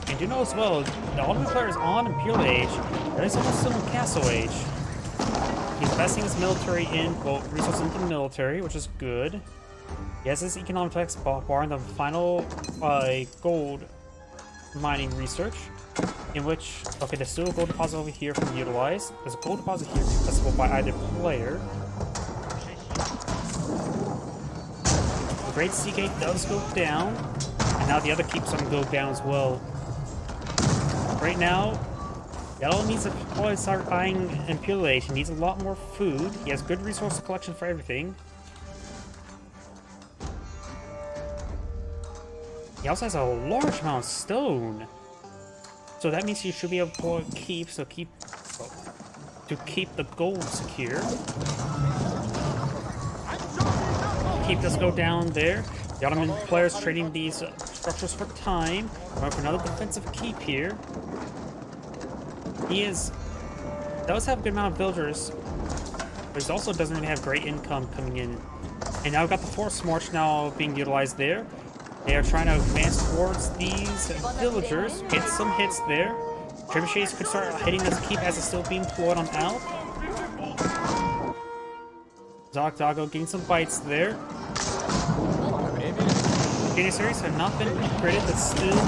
And you know as well, the Ottoman player is on Imperial Age, but he's also still in Castle Age. He's investing his military in, well, resources into the military, which is good. He has his economic tax bar in the final gold mining research, in which, okay, there's still a gold deposit over here from utilize. There's a gold deposit here accessible by either player. Great Sea Gate does go down. And now the other keeps on go down as well. Right now, Yellow needs to probably start buying Imperial. He needs a lot more food. He has good resource collection for everything. He also has a large amount of stone. So that means he should be able to keep, to keep the gold secure. Keep this go down there. The Ottoman players trading these structures for time. Going for another defensive keep here. He does have a good amount of villagers, but he also doesn't really have great income coming in. And now we've got the force march now being utilized there. They are trying to advance towards these villagers, get some hits there. Trebuchets could start hitting this keep as it's still being deployed on Alp. Zogdago getting some bites there. Janissaries have not been upgraded, but still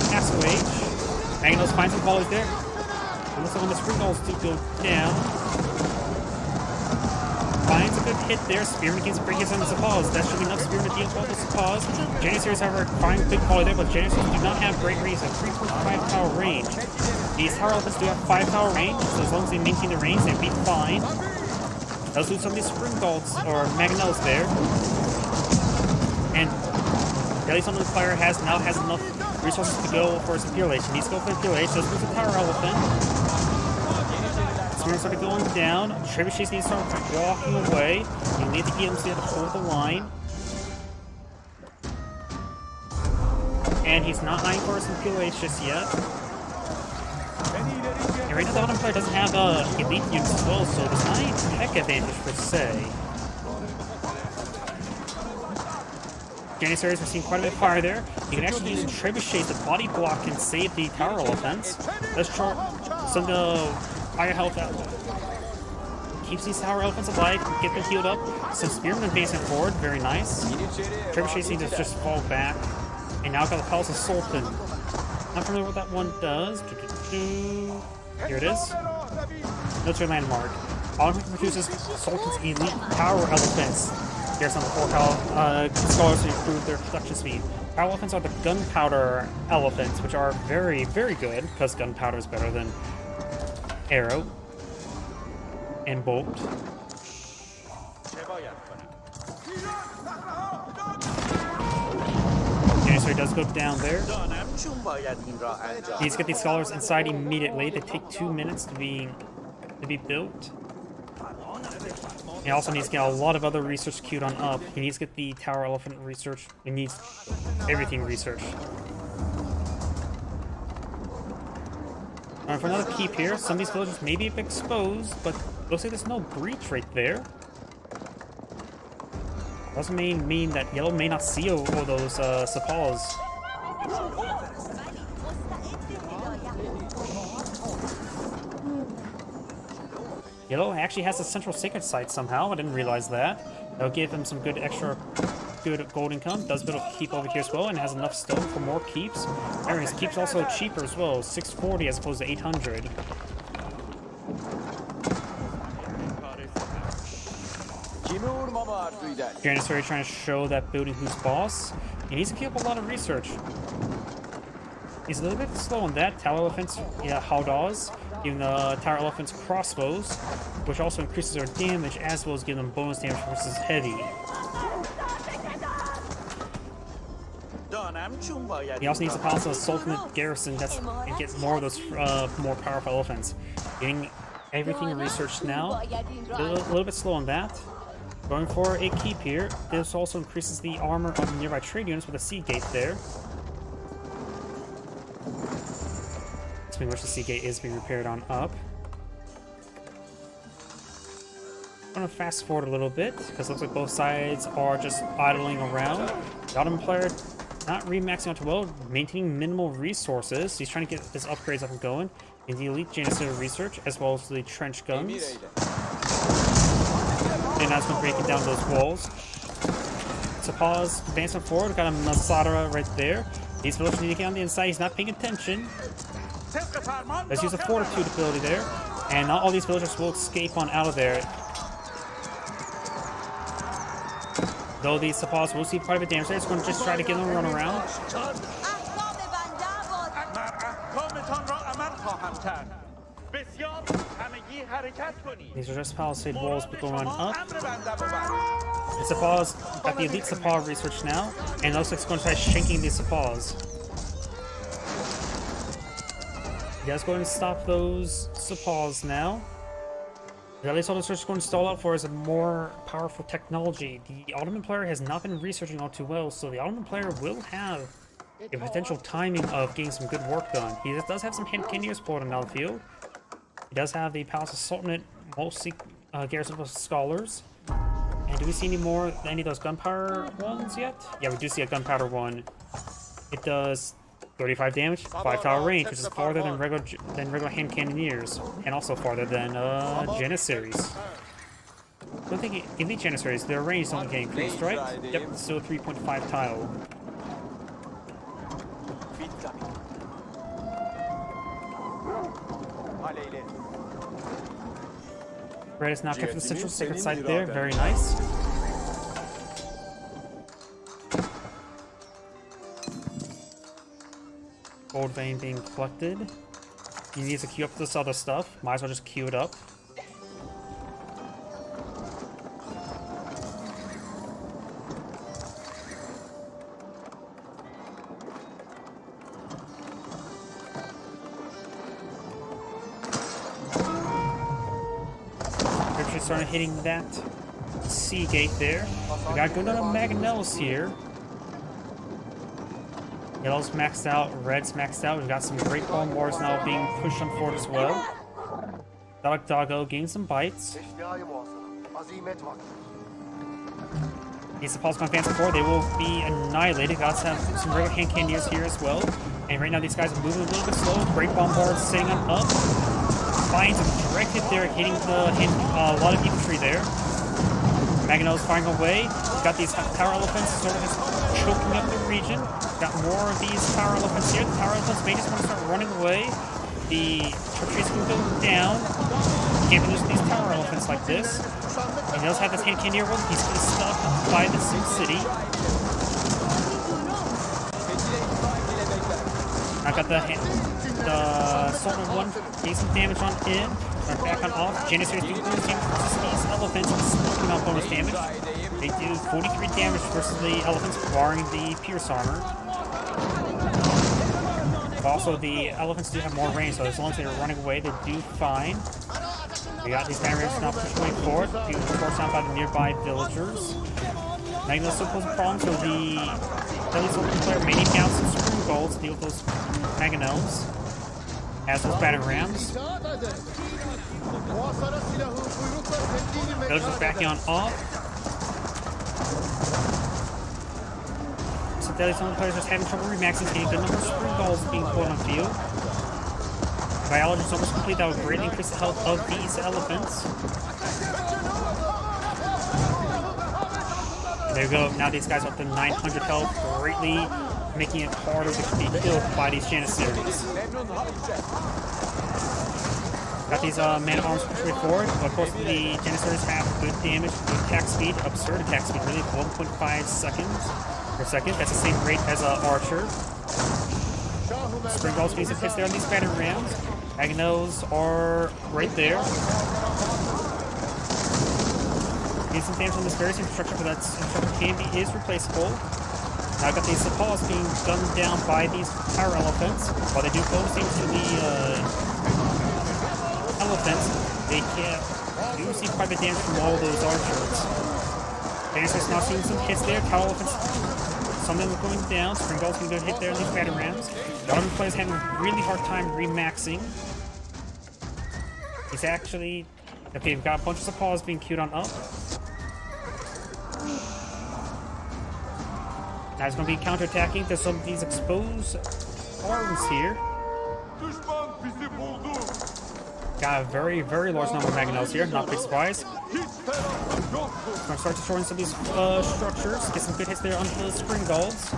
Castle Age. Magnos finds some volleys there. It looks like when the spring balls do go down. Finds a good hit there. Spearman against Breakers on the Sepaws. That should be enough Spearman to deal with all the Sepaws. Janissaries, however, find a big volley there, but Janissaries do not have great range. They have 3.5 tower range. These tower elephants do have 5 tower range, so as long as they maintain the range, they'd be fine. Does lose some of these spring bolts or Magnells there. And at least on the player now has enough resources to go for his Imperial Age. He needs to go for Imperial Age, does lose a tower elephant. Spearmen started going down. Trebuchets need to start walking away. You need the EMs to hold the line. And he's not eyeing for his Imperial Age just yet. And right now the Ottoman player doesn't have elite units as well, so there's not a tech advantage per se. Janissaries are seeing quite a bit of fire there. You can actually use Trebuchets to body block and save the tower elephants. Let's chart some of the fire health out. Keeps these tower elephants alive, get them healed up. Some spearmen advancing forward, very nice. Trebuchets need to just fall back. And now I've got the Palace of Sultan. Not familiar with what that one does. Here it is. Military landmark. Automatically produces Sultan's elite tower elephants. Here's on the 4 scholars to improve their production speed. Tower elephants are the gunpowder elephants, which are very, very good, because gunpowder is better than arrow and bolt. Okay, so he does go down there. He's got these scholars inside immediately. They take 2 minutes to be built. He also needs to get a lot of other research queued on up. He needs to get the tower elephant research. He needs everything researched. Alright, for another keep here, some of these villages may be a bit exposed, but looks like there's no breach right there. Doesn't mean that Yellow may not see all those Sepaws. Yellow actually has a central sacred site somehow. I didn't realize that. That'll give him some good gold income. Does build a keep over here as well, and has enough stone for more keeps. And his keep's also cheaper as well, 640 as opposed to 800. Janissary trying to show that building who's boss. He needs to keep up a lot of research. He's a little bit slow on that. Tower elephants, yeah, Howdaws, giving the tower elephants crossbows, which also increases their damage as well as giving them bonus damage versus heavy. He also needs to pass a Sultanate garrison and get more of those more powerful elephants. Getting everything researched now. A little bit slow on that. Going for a keep here. This also increases the armor of nearby trade units with a sea gate there. Speaking of which, the sea gate is being repaired on up. I'm going to fast forward a little bit, because it looks like both sides are just idling around. The Ottoman player not remaxing out too well, maintaining minimal resources. He's trying to get his upgrades up and going. In the elite Janissary research, as well as the trench guns. And now it's been breaking down those walls. Sepaws advancing forward, got a Masada right there. These villagers need to get on the inside, he's not paying attention. Let's use a fortitude ability there. And not all these villagers will escape on out of there. Though these Sepoys will see quite a bit of damage there, it's going to just try to get them run around. احکام بنده عوض. من احکامتان را عمل خواهم کرد. بسیار همگی حرکت کنید. These are just palisade walls, but going up. امر بنده بود. The Sepoys got the elite Sepoy research now, and it looks like it's going to try shanking these Sepoys. You guys go ahead and stop those Sepoys now. The elite soldiers are going to stall out for is a more powerful technology. The Ottoman player has not been researching all too well, so the Ottoman player will have a potential timing of getting some good work done. He does have some hand cannoneers pulled on the field. He does have the Palace of Sultanate mostly garrisoned with scholars. And do we see any of those gunpowder ones yet? Yeah, we do see a gunpowder one. It does 35 damage, 5 tower range, which is farther than regular hand cannoneers, and also farther than Janissaries. I don't think elite Janissaries, their range is only getting increased, right? Yep, still 3.5 tile. Red is now captured the central sacred site there, very nice. Gold vein being collected. He needs to queue up this other stuff. Might as well just queue it up. Riptide started hitting that sea gate there. We got good on Maganells here. Yellow's maxed out, red's maxed out. We've got some great bomb wars now being pushed on forward as well. Doggo gained some bites. These Sepoys gone advance forward, they will be annihilated. Got to have some regular hand cannoneers here as well. And right now these guys are moving a little bit slow. Great bomb wars sitting on up. Finds a direct hit there, hitting a lot of infantry there. Maganells firing away. Got these tower elephants sort of just choking up the region. Got more of these tower elephants here. The tower elephants may just want to start running away. The trees can go down. Can't be losing these tower elephants like this. He does have this hand cannoneer one. He's going to stop by the Sim City. I got the Sultan one. Getting some damage on in. Back on off. Janissaries do bonus damage versus these elephants. Smoking out bonus damage. They do 43 damage versus the elephants, barring the Pierce armor. But also, the elephants do have more range, so as long as they're running away, they do fine. We got these banner now pushing forward, being forced out by the nearby villagers. Magnus still poses a problem, so the Sultan player may need to out some screw golds to deal with those Maganells. As those batter rams. Villagers backing on off. So Deadly Sultan players just having trouble remaxing, getting a good number of screw golds being pulled on field. Biology is almost complete. That would greatly increase the health of these elephants. There we go. Now these guys are up to 900 health, greatly making it harder to be killed by these Janissaries. Got these man-at-arms pushing forward. Of course, the Janissaries have good damage, good attack speed, absurd attack speed, really 1.5 seconds per second. That's the same rate as Archer. Spring balls getting some hits there on these battle rams. Maganells are right there. Getting some damage on this various infrastructure, but that infrastructure is replaceable. Now I've got these Sepoys being gunned down by these tower elephants. While they do bonus damage to the elephants, they do receive quite a bit of damage from all those archers. Janissaries now seeing some hits there. Tower elephants, some of them are going down. Spring balls can go hit there in these battle rams. The Ottoman players having a really hard time remaxing. He's actually... Okay, we've got a bunch of Sepoys being queued on up. Now he's going to be counterattacking. There's some of these exposed arms here. Got a very, very large number of Maganells here. Not a big surprise. Going to start destroying some of these structures. Get some good hits there onto the Spring Golds.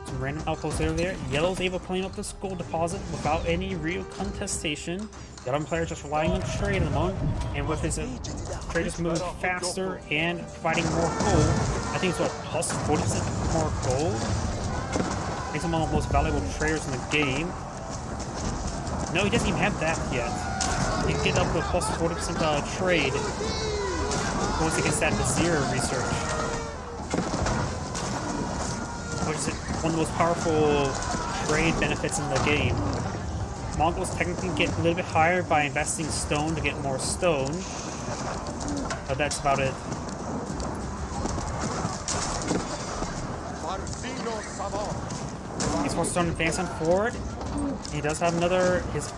Some random outposts there. Yellow's able to clean up this gold deposit without any real contestation. The other player just relying on trade at the moment, and with his trade just moving faster and providing more gold. I think it's what, plus 40% more gold? Makes him one of the most valuable traders in the game. No, he doesn't even have that yet. He can get up to a plus 40% trade once he gets that Vizier research. Which is one of the most powerful trade benefits in the game. Mongols technically get a little bit higher by investing stone to get more stone. But that's about it. These forces don't advance on forward. He does have another, his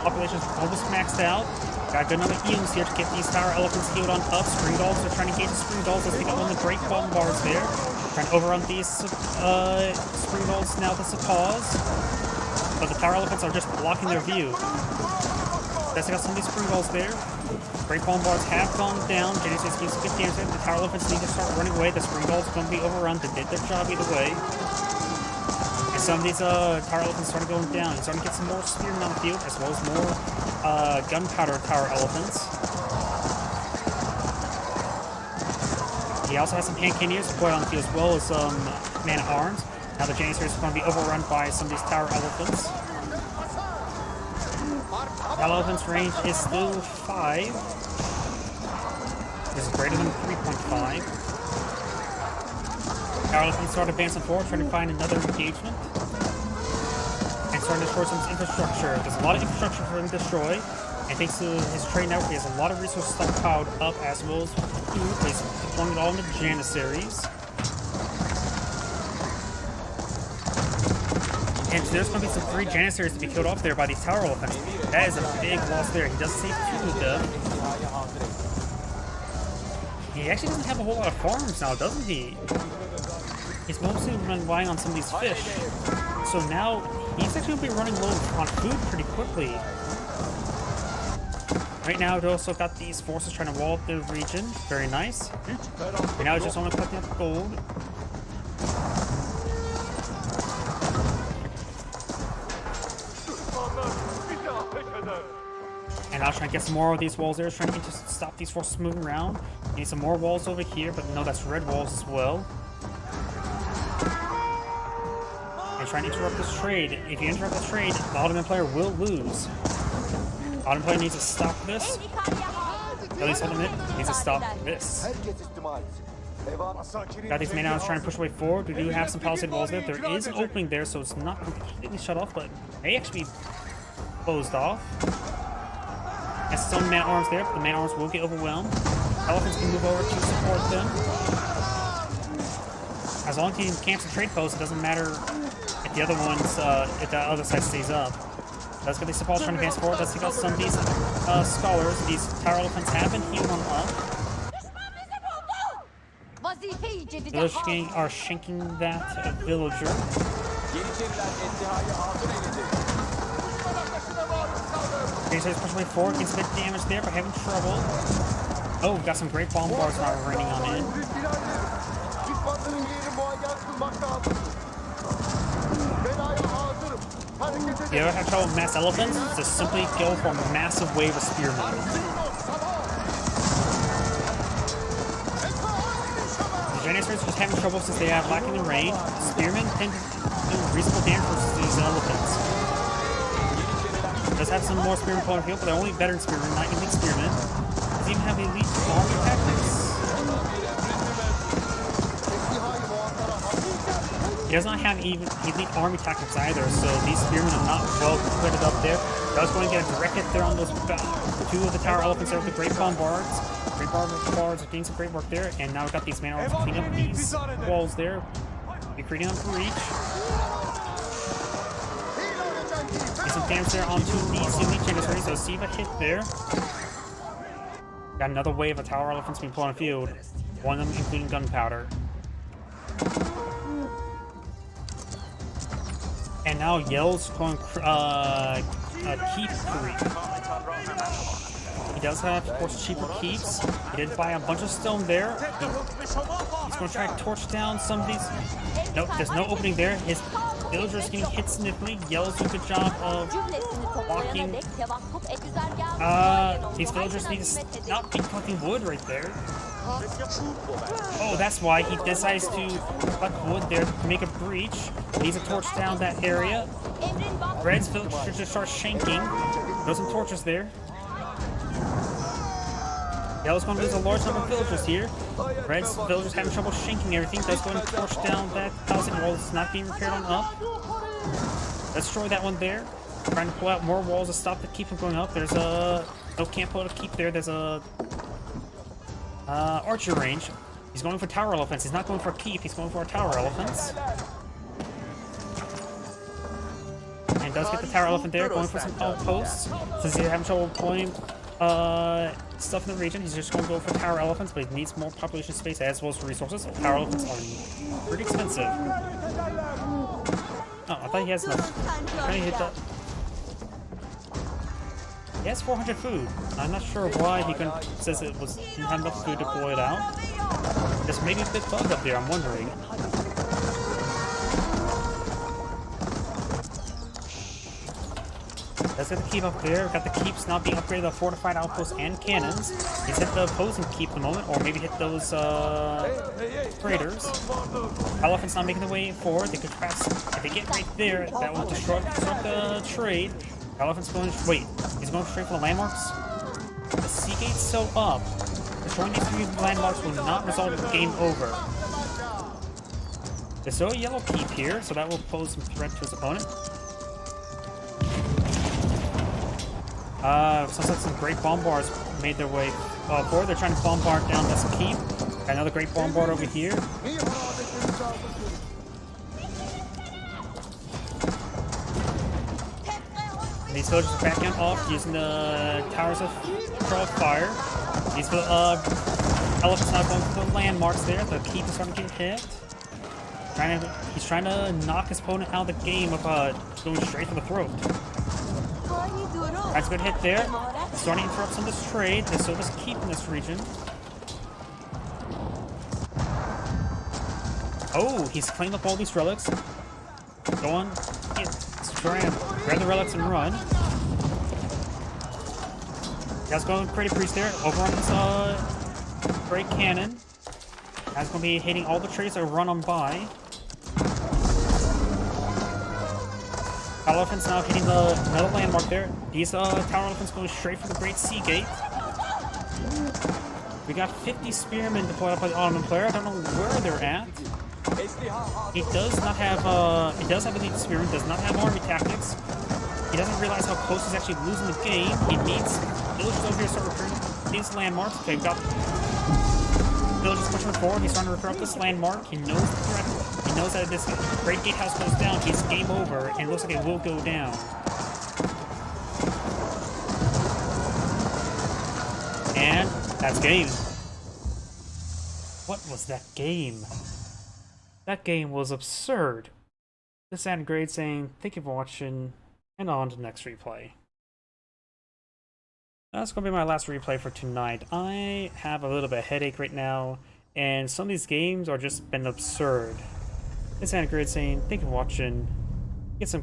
population is almost maxed out. Got a good number of healings here to get these tower elephants healed on up. Spring Dolls are trying to engage the Spring Dolls as they got one of the great bombards there. Trying to overrun these Spring Dolls now with the pause. But the tower elephants are just blocking their view. That's got some of these Spring Dolls there. Great bombards have gone down. Genesis gives a good damage there. The tower elephants need to start running away. The Spring Dolls are going to be overrun. They did their job either way. And some of these tower elephants started going down. He's starting to get some more spearmen on the field, as well as more gunpowder tower elephants. He also has some hand cannoneers deployed on the field, as well as man-at-arms. Now the Janissaries is going to be overrun by some of these tower elephants. Tower elephants' range is still 5. This is greater than 3.5. Tower elephants start advancing forward, trying to find another engagement. And starting to destroy some infrastructure. There's a lot of infrastructure for him to destroy. And thanks to his trade network, he has a lot of resources stockpiled up, as well as food. He's deploying it all into Janissaries. And there's going to be some 3 Janissaries to be killed off there by these tower elephants. That is a big loss there. He does save 2 of them. He actually doesn't have a whole lot of farms now, doesn't he? He's mostly relying on some of these fish. So now, he's actually going to be running low on food pretty quickly. Right now, we also got these forces trying to wall up the region. Very nice. And now it's just only collecting up gold. And I was trying to get some more of these walls there, trying to just stop these forces moving around. Need some more walls over here, but no, that's red walls as well. And trying to interrupt this trade. If you interrupt this trade, the Ottoman player will lose. The Ottoman player needs to stop this. At least Ottoman needs to stop this. Got these main allies trying to push away forward. We do have some palisade walls there. There is an opening there, so it's not completely shut off, but may actually be closed off. And some man-at-arms there, but the man-at-arms will get overwhelmed. Elephants can move over to support them. As long as he camps a trade post, it doesn't matter if the other ones, if the other side stays up. That's good. These support trying to advance forward. Let's take out some of these scholars. These tower elephants have been healed on up. The village gang are shanking that villager. Okay, so he's pushing way forward, gets a bit damaged there, but having trouble. Oh, got some great bombards now raining on in. If you ever have trouble with mass elephants, just simply go for a massive wave of spearmen. The Janissaries are just having trouble since they have lacking the rain. Spearmen tend to do reasonable damage versus these elephants. Does have some more spearmen pulling field, but they're only veteran spearmen, not elite spearmen. Does he even have elite army tactics? He does not have even elite army tactics either, so these spearmen are not well equipped up there. I was going to get a direct hit there on those 2 of the tower elephants there with the great bombards. Great bombards are doing some great work there, and now we've got these man-at-arms cleaning up these walls there. You're creating them for reach. Get some damage there onto these elite Janissaries, so see if a hit there. Got another wave of tower elephants being pulled on the field. One of them including gunpowder. And now Yell's going keep creep. He does have, of course, cheaper keeps. He did buy a bunch of stone there. He's going to try to torch down some of these. Nope, there's no opening there. His villagers getting hit significantly. Yellow's doing a good job of Cümlesini toplayana walking. dek tevakkuf et güzergahı These villagers need to hizmet not be collecting wood right there. چوب بود. Oh, that's why he decides to collect wood there to make a breach. Needs a torch down that area. Emrin bak. Red's villagers just start shanking. There's some torches there. Yellow's going to lose a large number of villagers here. Red's villagers having trouble shanking everything. That's going to torch down that housing wall. It's not being repaired on up. Destroy that one there. Trying to pull out more walls to stop the keep from going up. There's a... No, can't pull out a keep there. There's a... archer range. He's going for tower elephants. He's not going for a keep. He's going for tower elephants. And does get the tower elephant there. Going for some outposts. Since he's having trouble pulling stuff in the region, he's just going to go for tower elephants, but he needs more population space as well as resources. Tower elephants are pretty expensive. Oh, I thought he has enough. Trying to hit that. He has 400 food. I'm not sure why he says it was didn't have enough food to pull it out. There's maybe a bit bug up there, I'm wondering. Let's get the keep up there. Got the keeps now being upgraded to fortified outposts and cannons. He's hit the opposing keep at the moment, or maybe hit those traders. Elephants not making the way forward. They could perhaps, if they get right there, that will disrupt the trade. Elephant's going. Wait, he's going straight for the landmarks. The sea gate's so up. Destroying these three landmarks will not result in the game over. There's still a yellow keep here, so that will pose some threat to his opponent. Sounds like some great bombards made their way forward. They're trying to bombard down this keep. Got another great bombard over here. And these villagers are backing off using the towers of control of fire. These elephants now going for the landmarks there. The keep is starting to get hit. He's trying to knock his opponent out of the game of going straight for the throat. That's a good hit there. Starting to interrupt some of this trade. There's still this keep in this region. Oh, he's cleaned up all these relics. Go on. Try and grab the relics and run. That's going to create a priest there. Over on this great cannon. That's going to be hitting all the traders that run on by. Elephants now hitting the metal landmark there. These tower elephants going straight for the Great Sea Gate. We got 50 spearmen deployed up by the Ottoman player. I don't know where they're at. He does not have he does have elite spearmen, does not have army tactics. He doesn't realize how close he's actually losing the game. He needs villagers over here to start recruiting these landmarks. Okay, got villagers pushing forward. He's trying to recruit up this landmark. He knows the threat. He knows that if this great gatehouse goes down, he's game over, and it looks like it will go down. And that's game. What was that game? That game was absurd. This and Grade saying, thank you for watching, and on to the next replay. That's going to be my last replay for tonight. I have a little bit of headache right now, and some of these games are just been absurd. This and Grade saying, thank you for watching, get some good